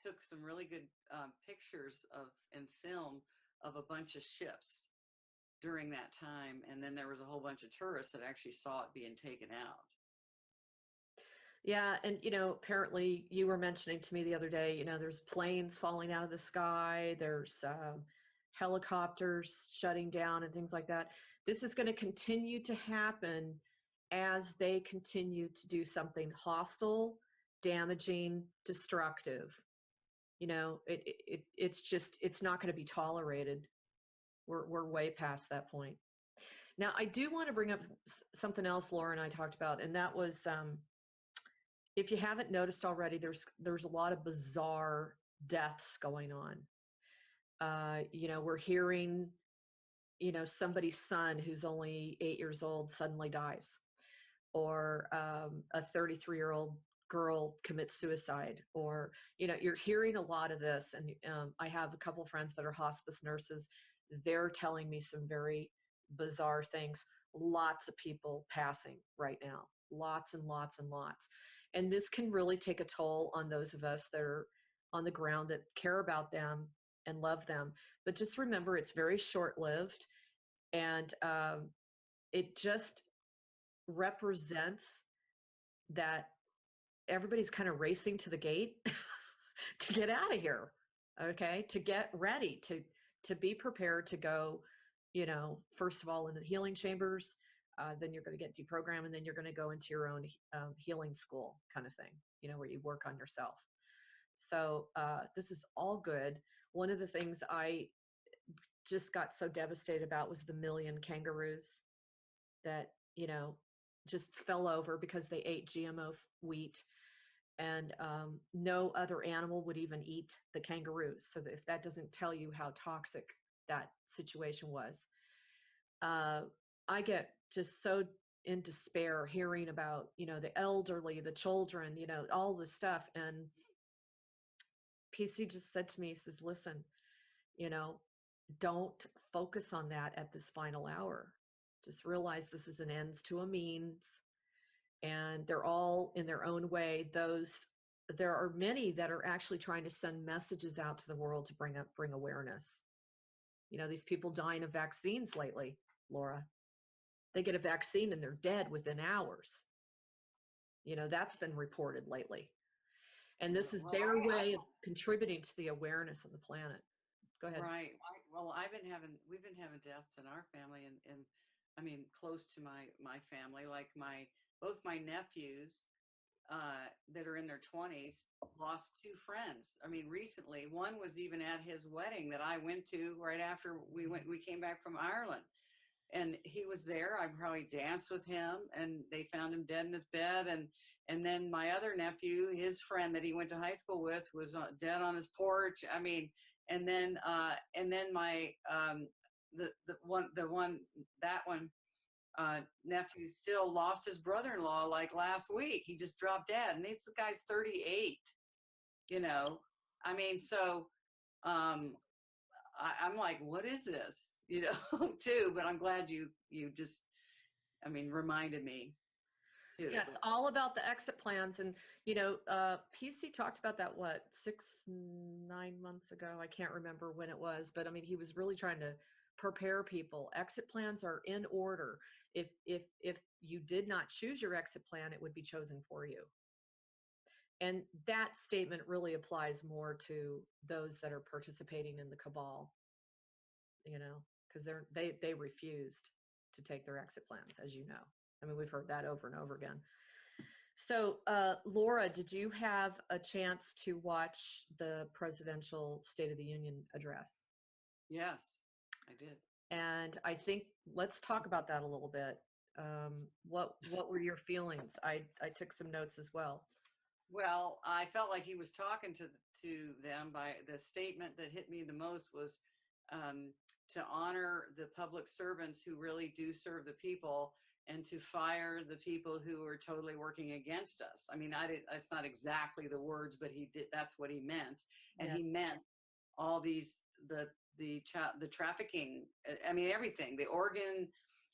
took some really good pictures of and film of a bunch of ships during that time, and then there was a whole bunch of tourists that actually saw it being taken out. Yeah, and apparently you were mentioning to me the other day, there's planes falling out of the sky, there's helicopters shutting down and things like that. This is going to continue to happen as they continue to do something hostile, damaging, destructive. It's not going to be tolerated. We're way past that point. Now, I do want to bring up something else Laura and I talked about, and that was if you haven't noticed already, there's a lot of bizarre deaths going on. We're hearing, somebody's son who's only 8 years old suddenly dies, or a 33-year-old girl commits suicide, or you're hearing a lot of this. And I have a couple of friends that are hospice nurses. They're telling me some very bizarre things. Lots of people passing right now, lots and lots and lots. And this can really take a toll on those of us that are on the ground that care about them and love them. But just remember, it's very short-lived, and it just represents that everybody's kind of racing to the gate to get out of here, okay, to get ready, to be prepared to go, first of all into the healing chambers, then you're going to get deprogrammed, and then you're going to go into your own healing school kind of thing, where you work on yourself. So this is all good. One of the things I just got so devastated about was the 1 million kangaroos that, just fell over because they ate GMO wheat, and no other animal would even eat the kangaroos. So that if that doesn't tell you how toxic that situation was, I get just so in despair hearing about, the elderly, the children, all this stuff. And PC just said to me, he says, listen, don't focus on that at this final hour. Just realize this is an ends to a means, and they're all in their own way. There are many that are actually trying to send messages out to the world to bring awareness. These people dying of vaccines lately, Laura, they get a vaccine and they're dead within hours. That's been reported lately. And this is their way of contributing to the awareness of the planet. Go ahead. Right. We've been having deaths in our family, and I mean, close to my family, like both my nephews that are in their 20s lost two friends. I mean, recently, one was even at his wedding that I went to right after we came back from Ireland. And he was there. I probably danced with him, and they found him dead in his bed. And then my other nephew, his friend that he went to high school with, was dead on his porch. I mean, and then my nephew still lost his brother-in-law like last week. He just dropped dead, and this guy's 38. I mean, so I'm like, what is this? Too, but I'm glad you just, reminded me too. Yeah, it's all about the exit plans. And, PC talked about that, 9 months ago? I can't remember when it was, but he was really trying to prepare people. Exit plans are in order. If you did not choose your exit plan, it would be chosen for you. And that statement really applies more to those that are participating in the cabal, because they refused to take their exit plans, as you know. We've heard that over and over again. So, Laura, did you have a chance to watch the presidential State of the Union address? Yes, I did. And I think let's talk about that a little bit. What were your feelings? I took some notes as well. Well, I felt like he was talking to them. By the statement that hit me the most was um, to honor the public servants who really do serve the people, and to fire the people who are totally working against us. I mean, that's not exactly the words, but he did. That's what he meant, and Yeah. he meant all these the trafficking. I mean, everything. The organ,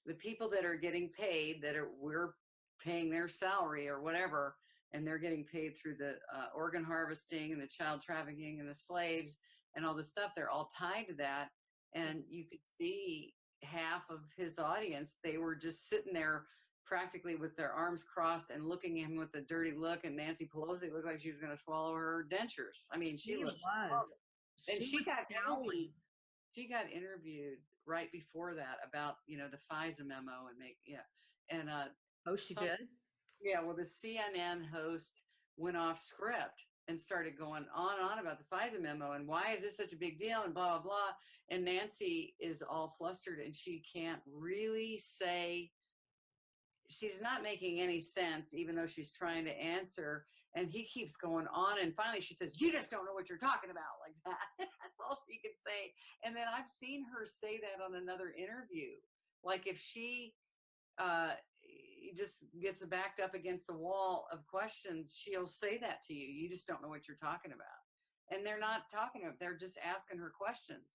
the people that are getting paid, we're paying their salary or whatever, and they're getting paid through the organ harvesting and the child trafficking and the slaves and all this stuff. They're all tied to that. And you could see half of his audience, they were just sitting there practically with their arms crossed and looking at him with a dirty look. And Nancy Pelosi looked like she was going to swallow her dentures. I mean, she looked was. and She was howling. she got interviewed right before that about the FISA memo and Oh, she did? yeah, well, the CNN host went off script and started going on about the FISA memo and why is this such a big deal and blah, blah, blah. And Nancy is all flustered and she can't really say, she's not making any sense, even though she's trying to answer. And he keeps going on. And finally she says, you just don't know what you're talking about, like that. That's all she could say. And then I've seen her say that on another interview. Like if she, just gets backed up against the wall of questions, she'll say that to you. You just don't know what you're talking about. And they're not talking about, they're just asking her questions.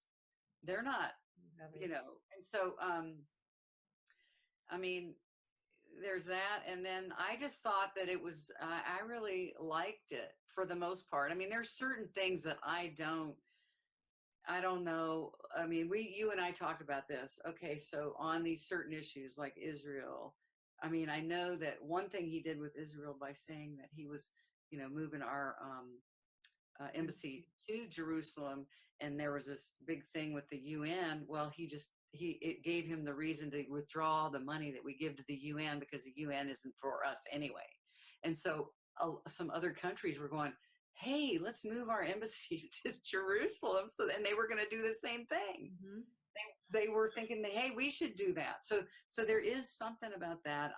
They're not, And so, I mean, there's that. And then I just thought that it was, I really liked it for the most part. I mean, there's certain things that I don't know. I mean, you and I talked about this. Okay. So on these certain issues like Israel, I mean, I know that one thing he did with Israel by saying that he was, moving our embassy to Jerusalem, and there was this big thing with the UN. Well, it gave him the reason to withdraw the money that we give to the UN because the UN isn't for us anyway. And so some other countries were going, hey, let's move our embassy to Jerusalem. And they were going to do the same thing. Mm-hmm. They were thinking, hey, we should do that. So there is something about that.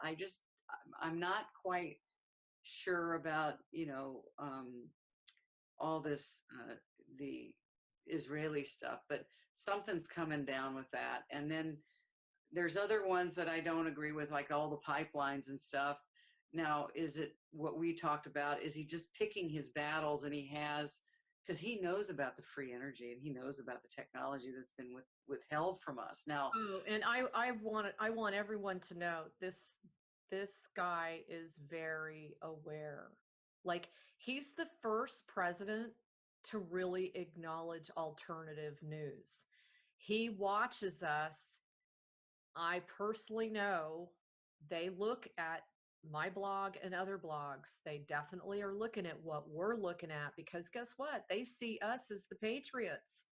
I'm not quite sure about, all this, the Israeli stuff, but something's coming down with that. And then there's other ones that I don't agree with, like all the pipelines and stuff. Now, is it what we talked about? Is he just picking his battles, and because he knows about the free energy and he knows about the technology that's been withheld from us now. Oh, and I want everyone to know this guy is very aware. Like, he's the first president to really acknowledge alternative news. He watches us. I personally know they look at my blog and other blogs. They definitely are looking at what we're looking at, because guess what? They see us as the patriots.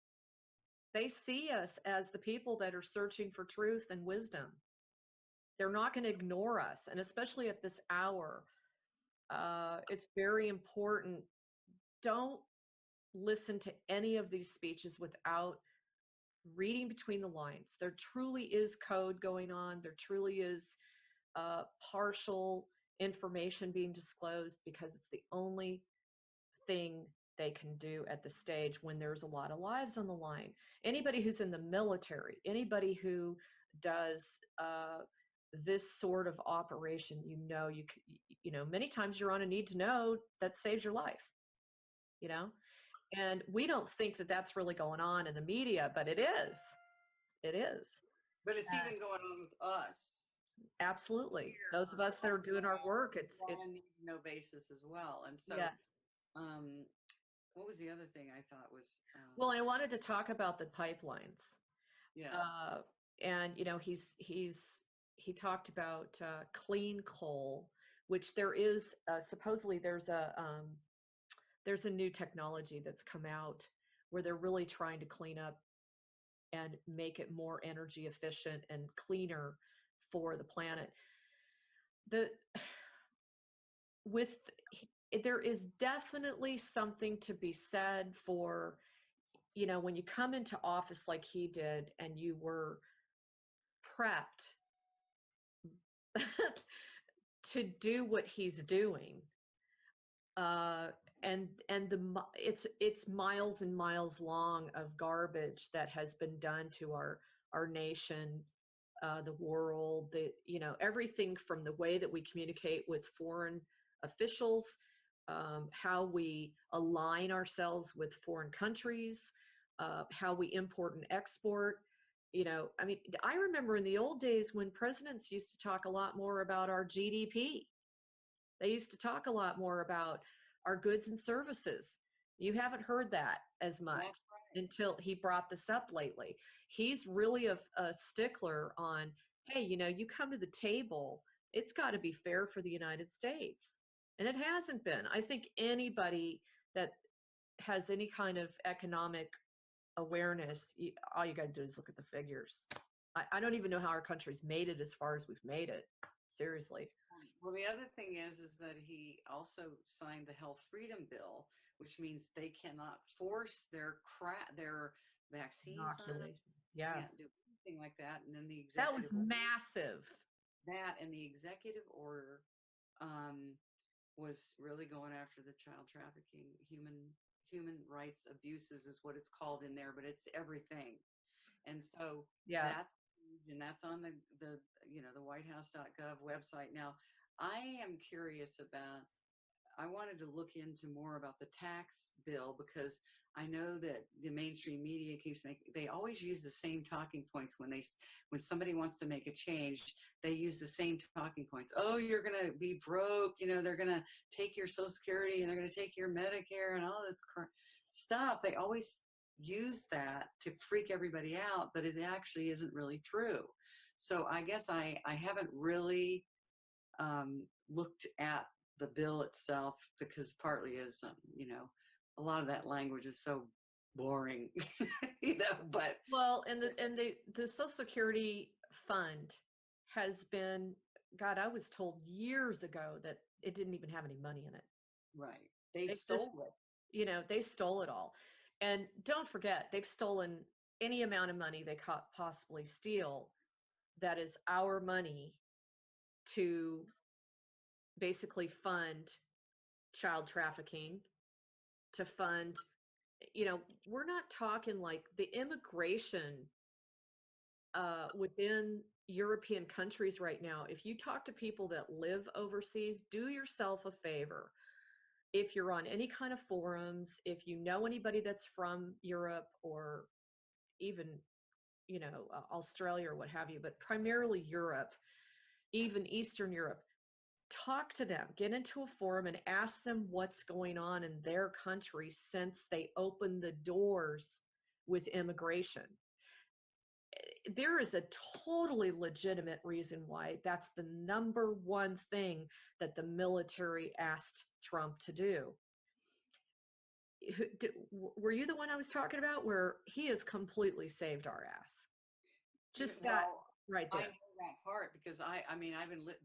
They see us as the people that are searching for truth and wisdom. They're not going to ignore us. And especially at this hour, it's very important. Don't listen to any of these speeches without reading between the lines. There truly is code going on. There truly is partial information being disclosed, because it's the only thing they can do at the stage when there's a lot of lives on the line. Anybody who's in the military, anybody who does this sort of operation, many times you're on a need to know that saves your life, and we don't think that that's really going on in the media, but it is. It is. But it's even going on with us. Absolutely. Those of us that are doing our work, it's on need to know basis as well. And so, what was the other thing I thought was? Well, I wanted to talk about the pipelines. Yeah. And he talked about clean coal, which there is supposedly there's a new technology that's come out where they're really trying to clean up and make it more energy efficient and cleaner for the planet. There is definitely something to be said for, when you come into office like he did and you were prepped to do what he's doing, it's miles and miles long of garbage that has been done to our nation, the world, everything from the way that we communicate with foreign officials, how we align ourselves with foreign countries, how we import and export. I mean, I remember in the old days when presidents used to talk a lot more about our GDP. They used to talk a lot more about our goods and services. You haven't heard that as much until he brought this up lately. He's really a stickler on, hey, you come to the table, it's got to be fair for the United States. And it hasn't been. I think anybody that has any kind of economic awareness, all you got to do is look at the figures. I don't even know how our country's made it as far as we've made it. Seriously. Well, the other thing is that he also signed the Health Freedom Bill, which means they cannot force their vaccines on them. Yes. Can't do anything like that. And then the executive that was massive. That and the executive order was really going after the child trafficking, human rights abuses is what it's called in there, but it's everything. And so that's on the whitehouse.gov website. Now, I am curious I wanted to look into more about the tax bill, because I know that the mainstream media they always use the same talking points when somebody wants to make a change. They use the same talking points. Oh, you're going to be broke. They're going to take your Social Security and they're going to take your Medicare and all this stuff. They always use that to freak everybody out, but it actually isn't really true. So I guess I haven't really looked at the bill itself, because partly is, a lot of that language is so boring, but. Well, and the Social Security fund has been, God, I was told years ago that it didn't even have any money in it. Right. They stole it. They stole it all. And don't forget, they've stolen any amount of money they possibly steal. That is our money to basically fund child trafficking, to fund, we're not talking like the immigration within European countries right now. If you talk to people that live overseas, do yourself a favor. If you're on any kind of forums, if you know anybody that's from Europe or even, Australia or what have you, but primarily Europe, even Eastern Europe, talk to them, get into a forum and ask them what's going on in their country since they opened the doors with immigration. There is a totally legitimate reason why that's the number one thing that the military asked Trump to do. Were you the one I was talking about, where he has completely saved our ass? Just that right there. I know that part, because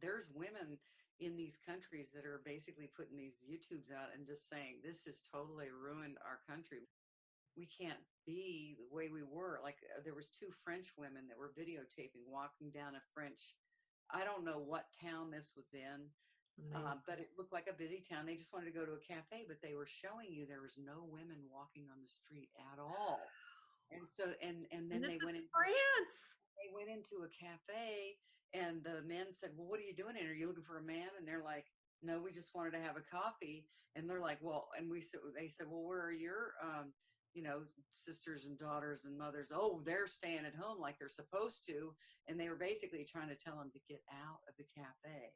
there's women in these countries that are basically putting these YouTubes out and just saying, this has totally ruined our country. We can't be the way we were. Like, there was 2 French women that were videotaping walking down a French, I don't know what town this was in, but it looked like a busy town. They just wanted to go to a cafe, but they were showing you there was no women walking on the street at all. And so, and then this they went in France. They went into a cafe, and the men said, well, what are you doing in? Are you looking for a man? And they're like, no, we just wanted to have a coffee. And they're like, well, and they said, well, where are your, sisters and daughters and mothers? Oh, they're staying at home like they're supposed to. And they were basically trying to tell them to get out of the cafe,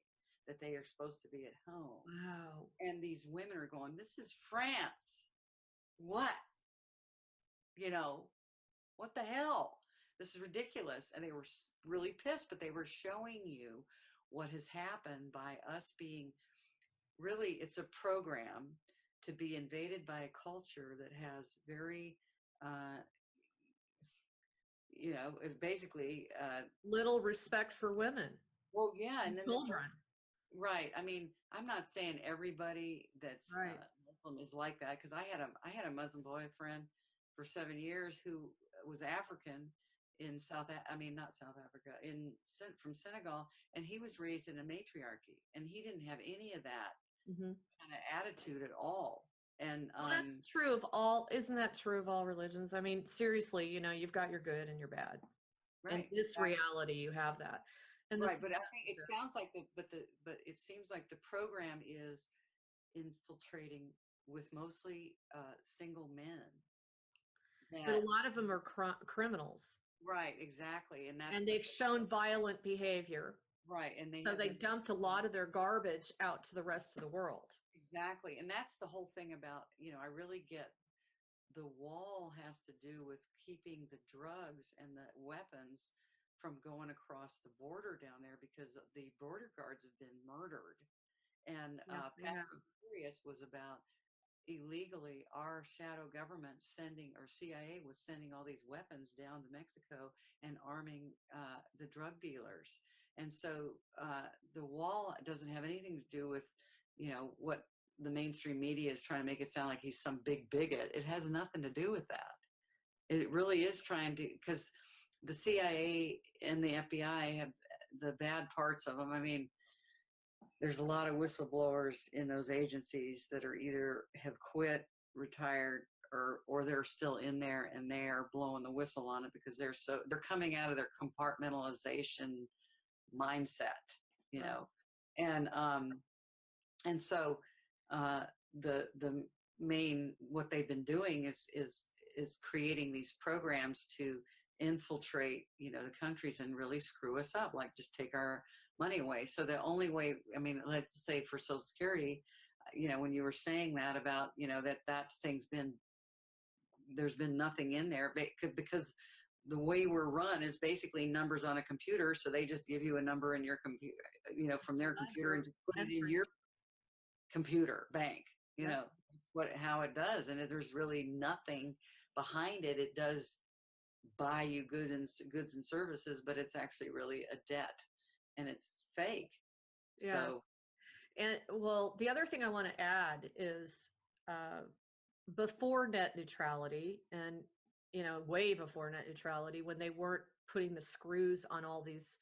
that they are supposed to be at home. Wow. And these women are going, this is France. What? What the hell? This is ridiculous. And they were really pissed, but they were showing you what has happened by us being really, it's a program to be invaded by a culture that has very, basically little respect for women. Well, yeah. And then children. Right. I mean, I'm not saying everybody that's Muslim is like that, because I had a Muslim boyfriend for 7 years who was African in not South Africa, from Senegal, and he was raised in a matriarchy, and he didn't have any of that kind of attitude at all. And well, that's true of all. Isn't that true of all religions? I mean, seriously, you've got your good and your bad. right, In this reality, you have that. And right, but I think it sounds like but it seems like the program is infiltrating with mostly single men. But a lot of them are criminals. Right, exactly, and they've shown violent behavior. Right, and they dumped a lot of their garbage out to the rest of the world. Exactly, and that's the whole thing about, I really get the wall has to do with keeping the drugs and the weapons from going across the border down there, because the border guards have been murdered. And Fast and Furious was about illegally our shadow government CIA was sending all these weapons down to Mexico and arming the drug dealers. And so the wall doesn't have anything to do with, what the mainstream media is trying to make it sound like he's some big bigot. It has nothing to do with that. It really is trying to, because the CIA and the FBI have the bad parts of them. I mean, there's a lot of whistleblowers in those agencies that are either have quit, retired, or they're still in there, and they are blowing the whistle on it because they're coming out of their compartmentalization mindset, and so the main, what they've been doing is creating these programs to infiltrate, the countries and really screw us up, like just take our money away. So the only way, I mean, let's say for Social Security, when you were saying that about, that thing's there's been nothing in there because the way we're run is basically numbers on a computer. So they just give you a number in your computer, from their computer, and just put it in your computer bank, how it does. And if there's really nothing behind it, it does buy you goods and services, but it's actually really a debt, and it's fake. Yeah. So, and well, the other thing I want to add is before net neutrality, and way before net neutrality, when they weren't putting the screws on all these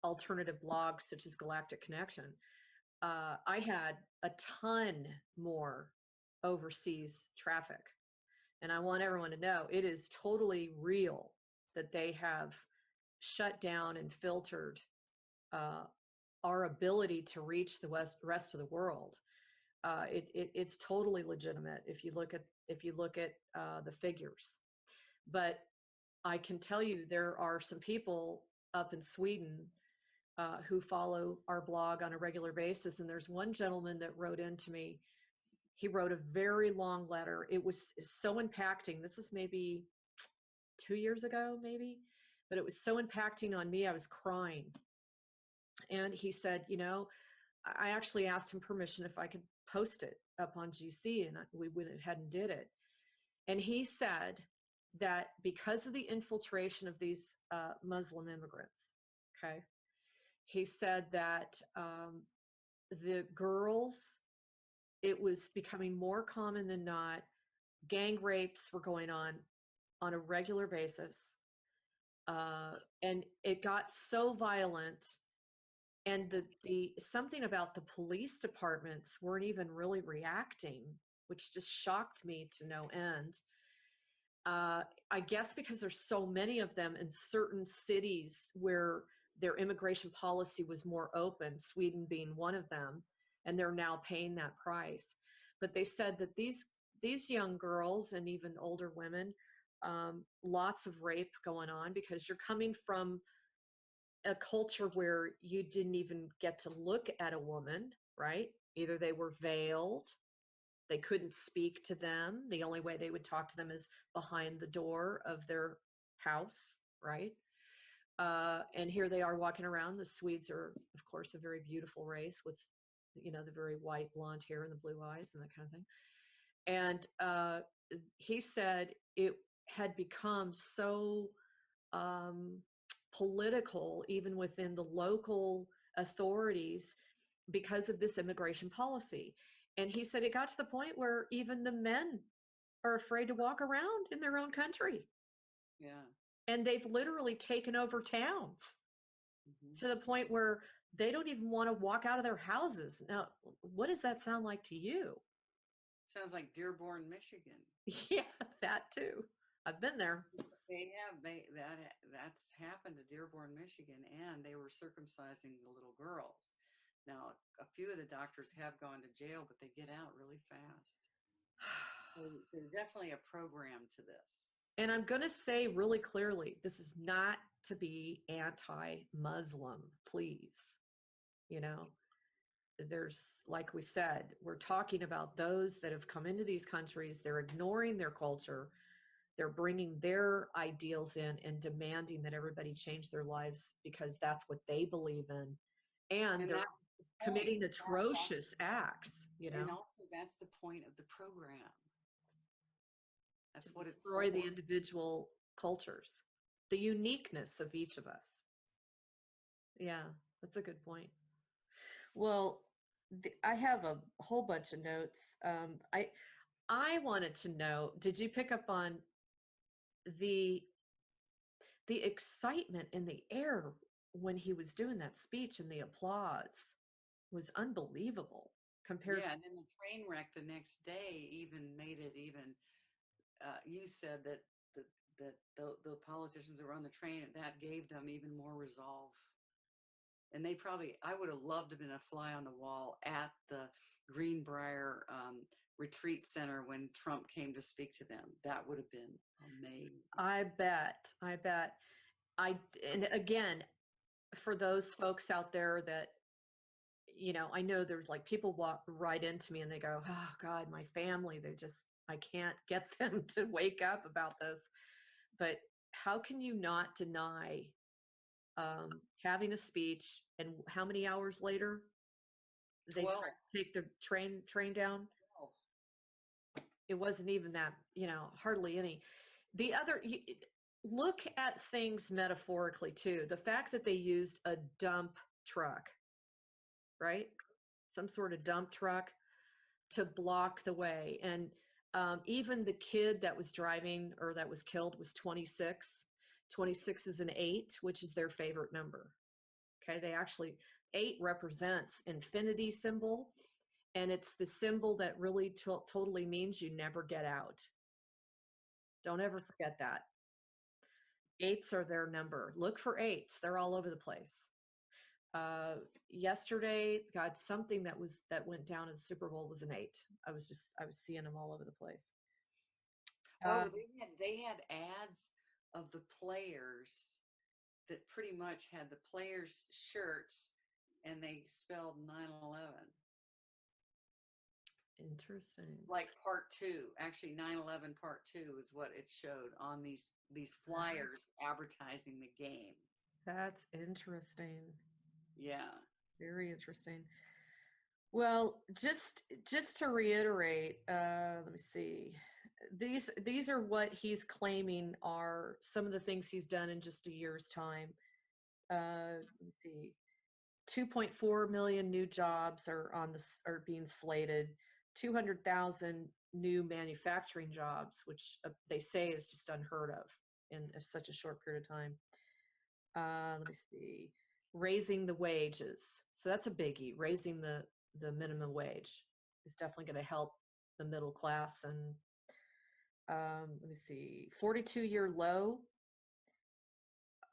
alternative blogs such as Galactic Connection, I had a ton more overseas traffic. And I want everyone to know it is totally real that they have shut down and filtered our ability to reach the rest of the world. It's totally legitimate if you look at the figures. But I can tell you there are some people up in Sweden who follow our blog on a regular basis, and there's one gentleman that wrote into me. He wrote a very long letter. It was so impacting. This is maybe 2 years ago, maybe, but it was so impacting on me. I was crying. And he said, I actually asked him permission if I could post it up on GC, and we went ahead and did it. And he said that because of the infiltration of these Muslim immigrants, okay, he said that the girls, it was becoming more common than not. Gang rapes were going on a regular basis. And it got so violent, and the something about the police departments weren't even really reacting, which just shocked me to no end. I guess because there's so many of them in certain cities where their immigration policy was more open, Sweden being one of them, and they're now paying that price. But they said that these young girls and even older women, lots of rape going on because you're coming from a culture where you didn't even get to look at a woman, right? Either they were veiled, they couldn't speak to them. The only way they would talk to them is behind the door of their house, right? And here they are walking around. The Swedes are, of course, a very beautiful race with, the very white blonde hair and the blue eyes and that kind of thing. And he said it had become so political, even within the local authorities, because of this immigration policy. And he said it got to the point where even the men are afraid to walk around in their own country. Yeah. And they've literally taken over towns to the point where they don't even want to walk out of their houses. Now, what does that sound like to you? Sounds like Dearborn, Michigan. Yeah, that too. I've been there. That's happened to Dearborn, Michigan, and they were circumcising the little girls. Now, a few of the doctors have gone to jail, but they get out really fast. So there's definitely a program to this. And I'm going to say really clearly, this is not to be anti-Muslim, please. You know, there's, like we said, we're talking about those that have come into these countries. They're ignoring their culture. They're bringing their ideals in and demanding that everybody change their lives because that's what they believe in. And they're committing atrocious acts, you know. And also, that's the point of the program. That's what it's for. Destroy the individual cultures, the uniqueness of each of us. Yeah, that's a good point. Well, I have a whole bunch of notes. I wanted to know, did you pick up on the excitement in the air when he was doing that speech, and the applause was unbelievable compared and then the train wreck the next day even made it even. You said that the politicians that were on the train, that gave them even more resolve. And they probably, I would have loved to have been a fly on the wall at the Greenbrier Retreat Center when Trump came to speak to them. That would have been amazing. I bet. And again, for those folks out there that, you know, I know there's like people walk right into me and they go, oh God, my family, I can't get them to wake up about this. But how can you not deny having a speech, and how many hours later they take the train down? 12. It wasn't even that, you know, hardly any. The other, look at things metaphorically too. The fact that they used a dump truck, right? Some sort of dump truck to block the way. And even the kid that was driving or that was killed was 26. 26 is an 8, which is their favorite number. Okay, they actually, 8 represents infinity symbol, and it's the symbol that really totally means you never get out. Don't ever forget that. 8s are their number. Look for 8s. They're all over the place. Yesterday, God, something that went down in the Super Bowl was an 8. I was seeing them all over the place. They had ads of the players that pretty much had the players' shirts, and they spelled 9/11. Interesting. Like part 2, actually 9/11 part 2 is what it showed on these flyers advertising the game. That's interesting. Yeah. Very interesting. Well, just to reiterate, let me see. These are what he's claiming are some of the things he's done in just a year's time. Let me see. 2.4 million new jobs are being slated. 200,000 new manufacturing jobs, which they say is just unheard of in such a short period of time. Let me see. Raising the wages. So that's a biggie. Raising the minimum wage is definitely going to help the middle class. And let me see. 42-year low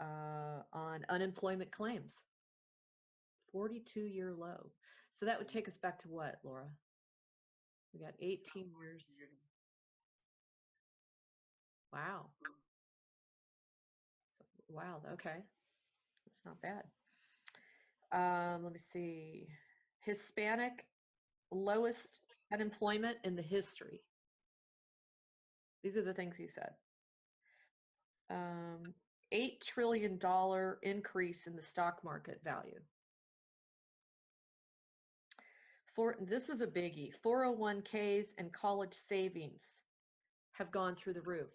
on unemployment claims. 42-year low. So that would take us back to what, Laura? We got 18 years. Wow. So, wow. Okay. That's not bad. Let me see. Hispanic, lowest unemployment in the history. These are the things he said. $8 trillion increase in the stock market value. This was a biggie. 401ks and college savings have gone through the roof.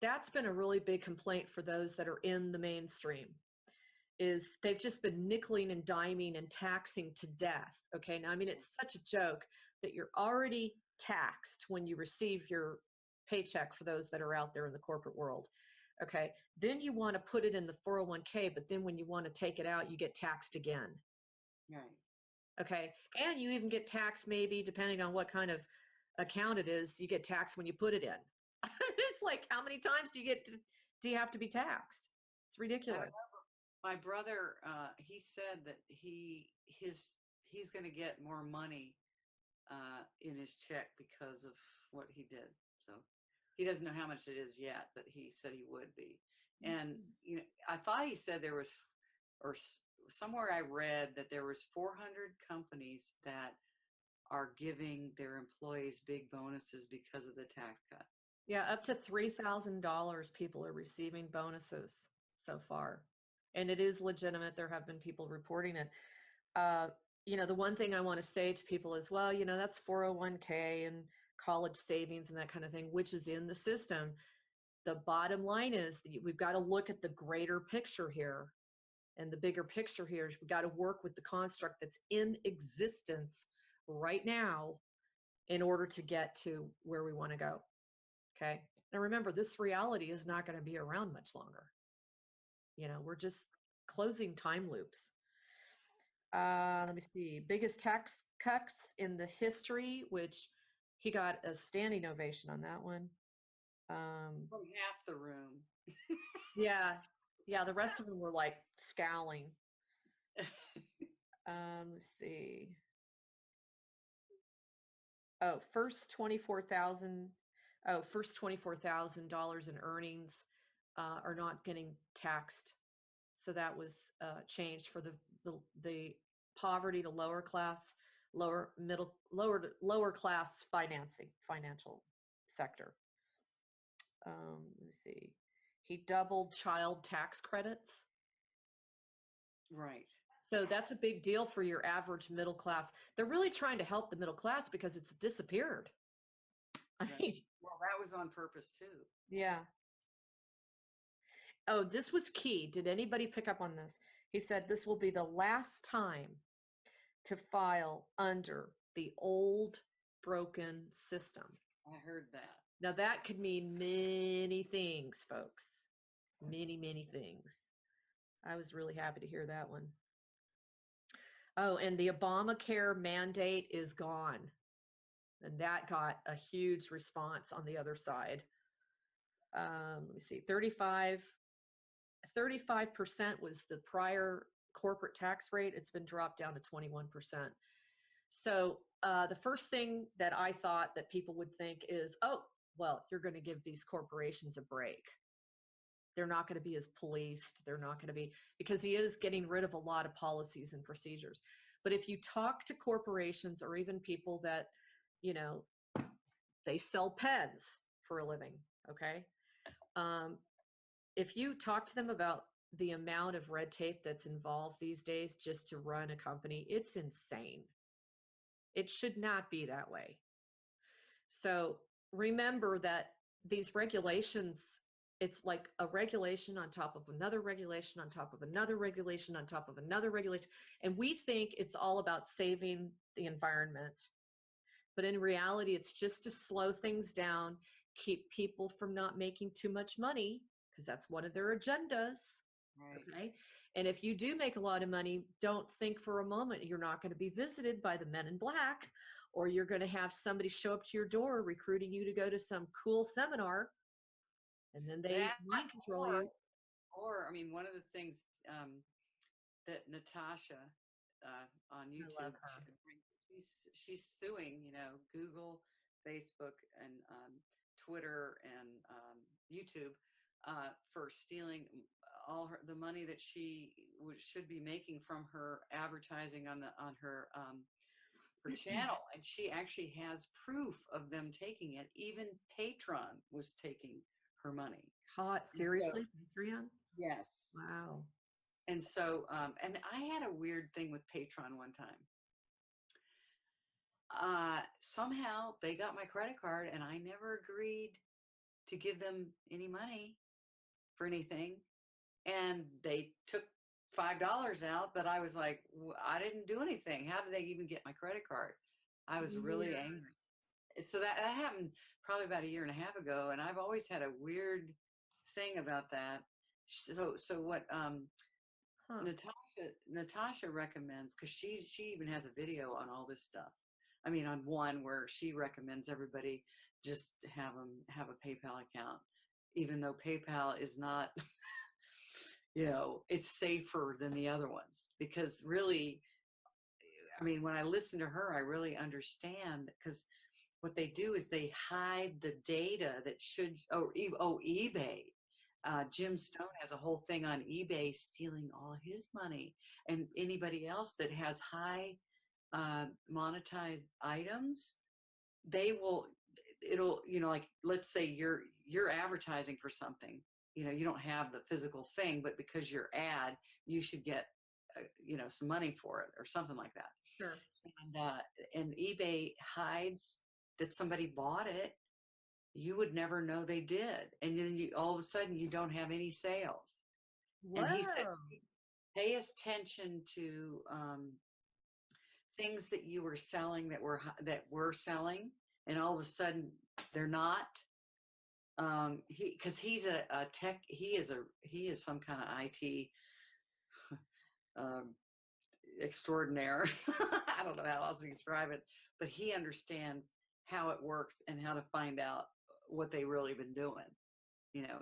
That's been a really big complaint for those that are in the mainstream, is they've just been nickeling and diming and taxing to death. Okay, now I mean, it's such a joke that you're already taxed when you receive your paycheck for those that are out there in the corporate world. Okay. Then you want to put it in the 401k, but then when you want to take it out, you get taxed again. Right. Okay. And you even get taxed, maybe depending on what kind of account it is, you get taxed when you put it in. It's like, how many times do you have to be taxed? It's ridiculous. My brother, he said that he's going to get more money in his check because of what he did. So he doesn't know how much it is yet, but he said he would be. And I thought he said there was, or somewhere I read that there was 400 companies that are giving their employees big bonuses because of the tax cut. Yeah, up to $3,000 people are receiving bonuses so far. And it is legitimate. There have been people reporting it. The one thing I want to say to people is, well, that's 401k and college savings and that kind of thing, which is in the system. The bottom line is that we've got to look at the greater picture here. And the bigger picture here is we've got to work with the construct that's in existence right now in order to get to where we want to go. Okay. Now remember, this reality is not going to be around much longer. We're just closing time loops. Let me see. Biggest tax cuts in the history, which he got a standing ovation on that one. From half the room. Yeah. The rest of them were like scowling. Let's see. Oh, first $24,000 in earnings are not getting taxed. So that was changed for the poverty to lower class, lower class financial sector. Let me see. He doubled child tax credits. Right. So that's a big deal for your average middle class. They're really trying to help the middle class because it's disappeared. Right. I mean, well, that was on purpose too. Yeah. Oh, this was key. Did anybody pick up on this? He said this will be the last time to file under the old broken system. I heard that. Now that could mean many things, folks. Many, many things. I was really happy to hear that one. Oh, and the Obamacare mandate is gone. And that got a huge response on the other side. Let me see, 35% was the prior corporate tax rate. It's been dropped down to 21%. So the first thing that I thought that people would think is, oh, well, you're going to give these corporations a break. They're not going to be as policed. They're not going to be, because he is getting rid of a lot of policies and procedures. But if you talk to corporations or even people that, they sell pens for a living, okay? If you talk to them about the amount of red tape that's involved these days just to run a company, it's insane. It should not be that way. So remember that these regulations, it's like a regulation on top of another regulation on top of another regulation on top of another regulation. And we think it's all about saving the environment. But in reality, it's just to slow things down, keep people from not making too much money, because that's one of their agendas. Right. Okay. And if you do make a lot of money, don't think for a moment you're not going to be visited by the men in black, or you're going to have somebody show up to your door recruiting you to go to some cool seminar, and then they mind control you. Or, I mean, one of the things that Natasha on YouTube, she's suing, Google, Facebook, and Twitter, and YouTube for stealing all the money that she should be making from her advertising on her channel. And she actually has proof of them taking it. Even Patreon was taking her money. Hot, seriously? Patreon? Yes. Wow. And so, and I had a weird thing with Patreon one time. Somehow they got my credit card and I never agreed to give them any money for anything. And they took $5 out, but I was like, I didn't do anything. How did they even get my credit card? I was really angry. So that happened probably about a year and a half ago, and I've always had a weird thing about that. So what Huh. Natasha recommends, because she even has a video on all this stuff. I mean, on one where she recommends everybody just have a PayPal account, even though PayPal is not, it's safer than the other ones, because really, I mean, when I listen to her, I really understand, because what they do is they hide the data that should, eBay. Jim Stone has a whole thing on eBay stealing all his money, and anybody else that has high monetized items, it'll, like, let's say you're advertising for something, you don't have the physical thing, but because your ad, you should get, some money for it or something like that. Sure. And eBay hides that somebody bought it. You would never know they did. And then all of a sudden you don't have any sales. Whoa. And he said, pay attention to things that you were selling that were selling, and all of a sudden they're not. Because he's a tech, he is some kind of IT extraordinaire. I don't know how else to describe it, but he understands how it works and how to find out what they really been doing.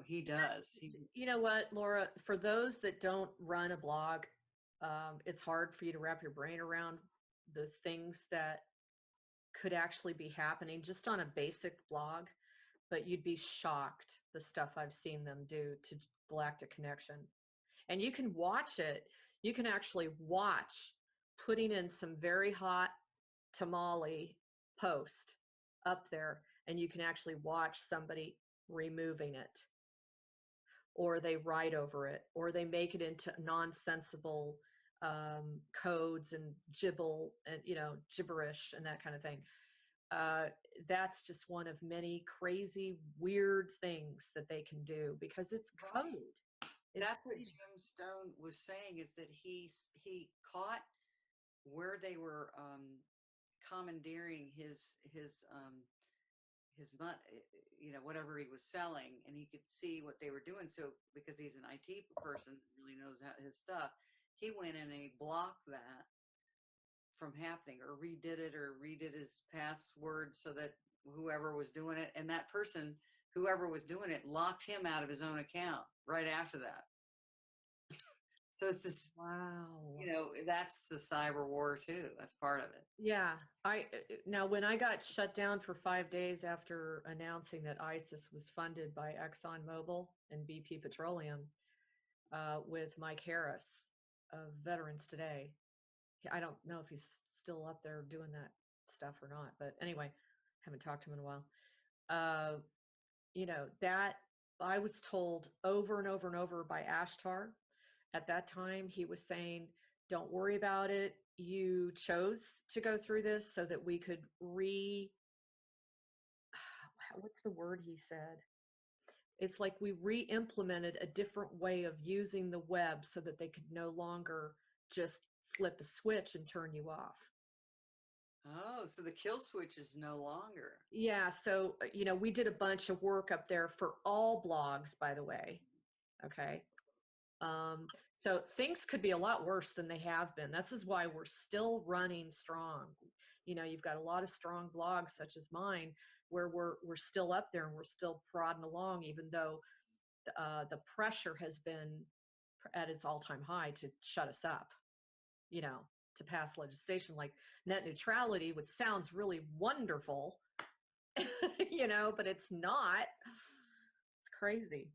He does. You know what, Laura, for those that don't run a blog, it's hard for you to wrap your brain around the things that could actually be happening just on a basic blog, but you'd be shocked the stuff I've seen them do to Galactic Connection. And you can watch it. You can actually watch putting in some very hot tamale post up there, and you can actually watch somebody removing it, or they write over it, or they make it into nonsensible codes and gibble and gibberish and that kind of thing. That's just one of many crazy, weird things that they can do because it's code. That's what Jim Stone was saying, is that he caught where they were commandeering his whatever he was selling, and he could see what they were doing. So because he's an IT person, really knows his stuff, he went in and he blocked that from happening, or redid his password so that whoever was doing it, and that person, whoever was doing it, locked him out of his own account right after that. So it's this, wow. That's the cyber war too. That's part of it. Yeah. Now, when I got shut down for 5 days after announcing that ISIS was funded by ExxonMobil and BP Petroleum, with Mike Harris of Veterans Today, I don't know if he's still up there doing that stuff or not, but anyway, haven't talked to him in a while. That I was told over and over and over by Ashtar. At that time, he was saying, don't worry about it. You chose to go through this so that we could what's the word he said? It's like we re-implemented a different way of using the web so that they could no longer just flip a switch and turn you off. Oh, so the kill switch is no longer. Yeah. So, we did a bunch of work up there for all blogs, by the way. Okay. So things could be a lot worse than they have been. This is why we're still running strong. You've got a lot of strong blogs such as mine where we're still up there and we're still prodding along, even though the pressure has been at its all-time high to shut us up, to pass legislation like net neutrality, which sounds really wonderful, but it's not. It's crazy.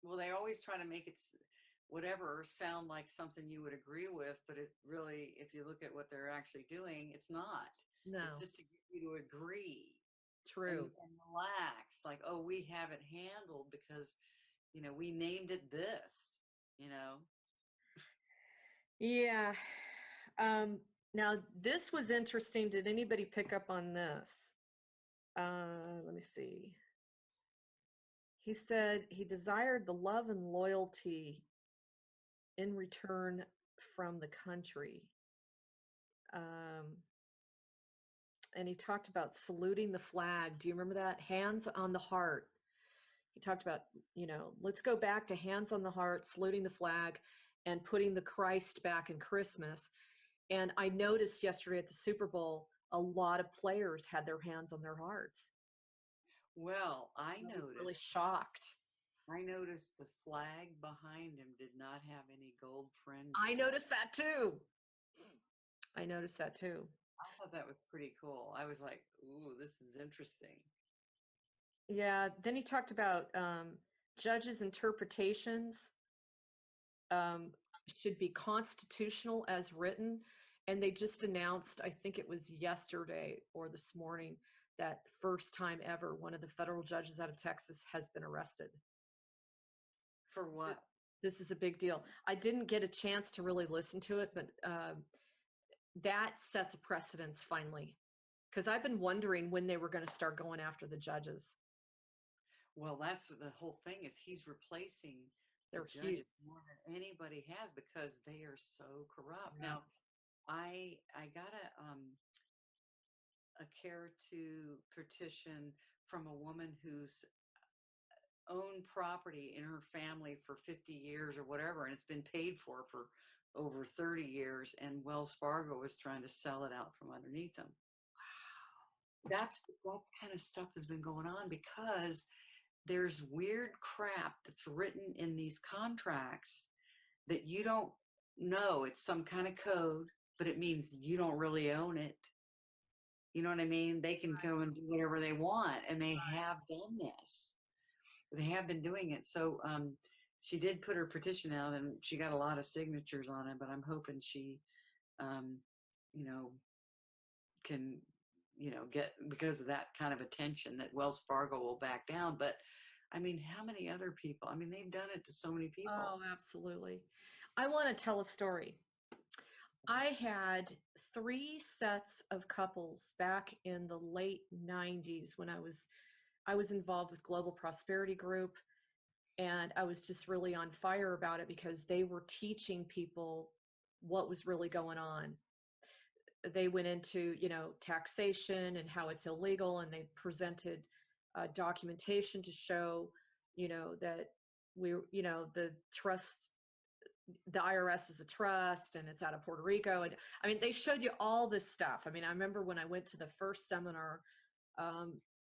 Well, they always try to make it sound like something you would agree with, but it's really, if you look at what they're actually doing, it's not. No. It's just to get you to agree. True. And relax. Like, oh, we have it handled because, we named it this, Yeah. Now, this was interesting. Did anybody pick up on this? Let me see. He said he desired the love and loyalty in return from the country. and he talked about saluting the flag. Do you remember that? Hands on the heart. He talked about, let's go back to hands on the heart, saluting the flag, and putting the Christ back in Christmas. And I noticed yesterday at the Super Bowl, a lot of players had their hands on their hearts. Well, I was really shocked. I noticed the flag behind him did not have any gold fringe. I noticed that too. I thought that was pretty cool. I was like, ooh, this is interesting. Yeah. Then he talked about judges' interpretations should be constitutional as written. And they just announced, I think it was yesterday or this morning, that first time ever, one of the federal judges out of Texas has been arrested. For what? This is a big deal. I didn't get a chance to really listen to it, but that sets a precedence finally. Because I've been wondering when they were going to start going after the judges. Well, that's the whole thing is he's replacing They're the judges huge. more than anybody has because they are so corrupt. Yeah. Now, I got a care to petition from a woman who's owned property in her family for 50 years or whatever, and it's been paid for over 30 years, and Wells Fargo was trying to sell it out from underneath them. Wow. That's kind of stuff has been going on because there's weird crap that's written in these contracts that you don't know. It's some kind of code, but it means you don't really own it. You know what I mean? They can go and do whatever they want, and they have done this. They have been doing it. So she did put her petition out, and she got a lot of signatures on it, but I'm hoping she, can, get, because of that kind of attention, that Wells Fargo will back down. But I mean, how many other people? I mean, they've done it to so many people. Oh, absolutely. I want to tell a story. I had 3 sets of couples back in the late 90s when I was involved with Global Prosperity Group, and I was just really on fire about it because they were teaching people what was really going on. They went into, taxation and how it's illegal, and they presented documentation to show, that the trust, the IRS is a trust and it's out of Puerto Rico. And I mean, they showed you all this stuff. I mean, I remember when I went to the first seminar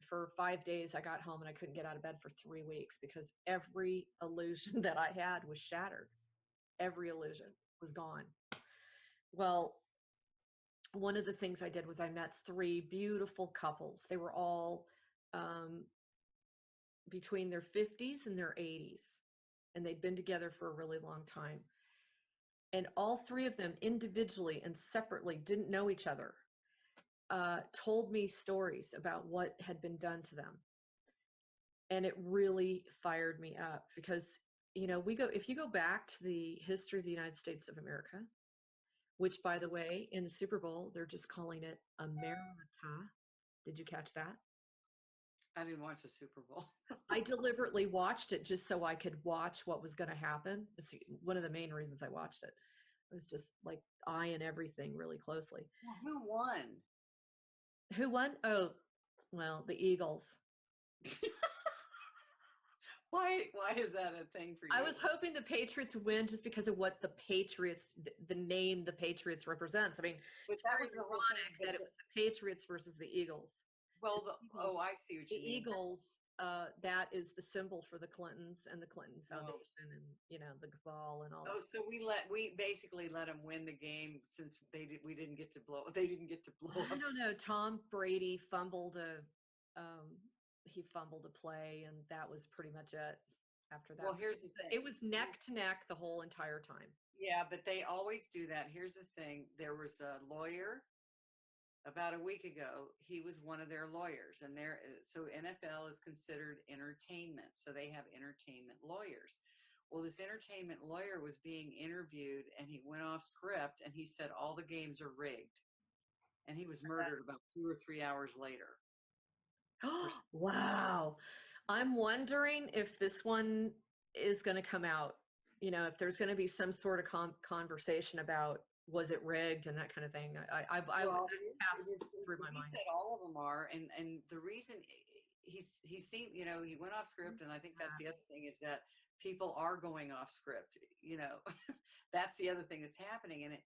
for 5 days, I got home and I couldn't get out of bed for 3 weeks because every illusion that I had was shattered. Every illusion was gone. Well, one of the things I did was I met 3 beautiful couples. They were all between their 50s and their 80s, and they'd been together for a really long time. And all 3 of them individually and separately didn't know each other, told me stories about what had been done to them. And it really fired me up because, if you go back to the history of the United States of America, which, by the way, in the Super Bowl, they're just calling it America. Did you catch that? I didn't watch the Super Bowl. I deliberately watched it just so I could watch what was going to happen. It's one of the main reasons I watched it. I was just like eyeing everything really closely. Well, who won? Who won? Oh, well, the Eagles. Why is that a thing for you? I was hoping the Patriots win just because of what the Patriots, the name the Patriots represents. I mean, but it's very ironic that it was the Patriots versus the Eagles. Well, I see what you mean. The Eagles, that is the symbol for the Clintons and the Clinton Foundation, and the cabal and all that. Oh, so we basically let them win the game since they didn't get to blow. They didn't get to blow. I don't know. Tom Brady fumbled a play, and that was pretty much it. After that, well, here's the thing. It was neck to neck the whole entire time. Yeah, but they always do that. Here's the thing. There was a lawyer about a week ago. He was one of their lawyers, and so NFL is considered entertainment. So they have entertainment lawyers. Well, this entertainment lawyer was being interviewed, and he went off script, and he said all the games are rigged, and he was murdered about 2 or 3 hours later. Wow. I'm wondering if this one is going to come out, if there's going to be some sort of conversation about was it rigged and that kind of thing. I Well, passed it is, through my he mind. said all of them are, and the reason he seemed, you know, he went off script, and I think that's the other thing is that people are going off script. You know, that's the other thing that's happening, and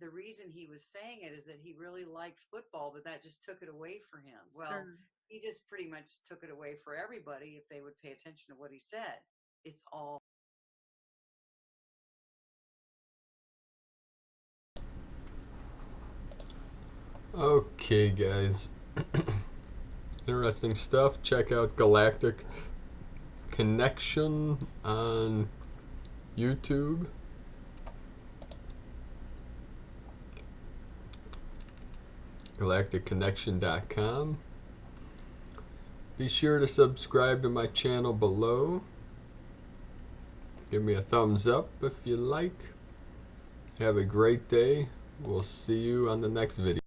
the reason he was saying it is that he really liked football, but that just took it away for him. Well, Sure. he just pretty much took it away for everybody if they would pay attention to what he said. It's all. Okay, guys. Interesting stuff. Check out Galactic Connection on YouTube. galacticconnection.com. Be sure to subscribe to my channel below. Give me a thumbs up if you like. Have a great day. We'll see you on the next video.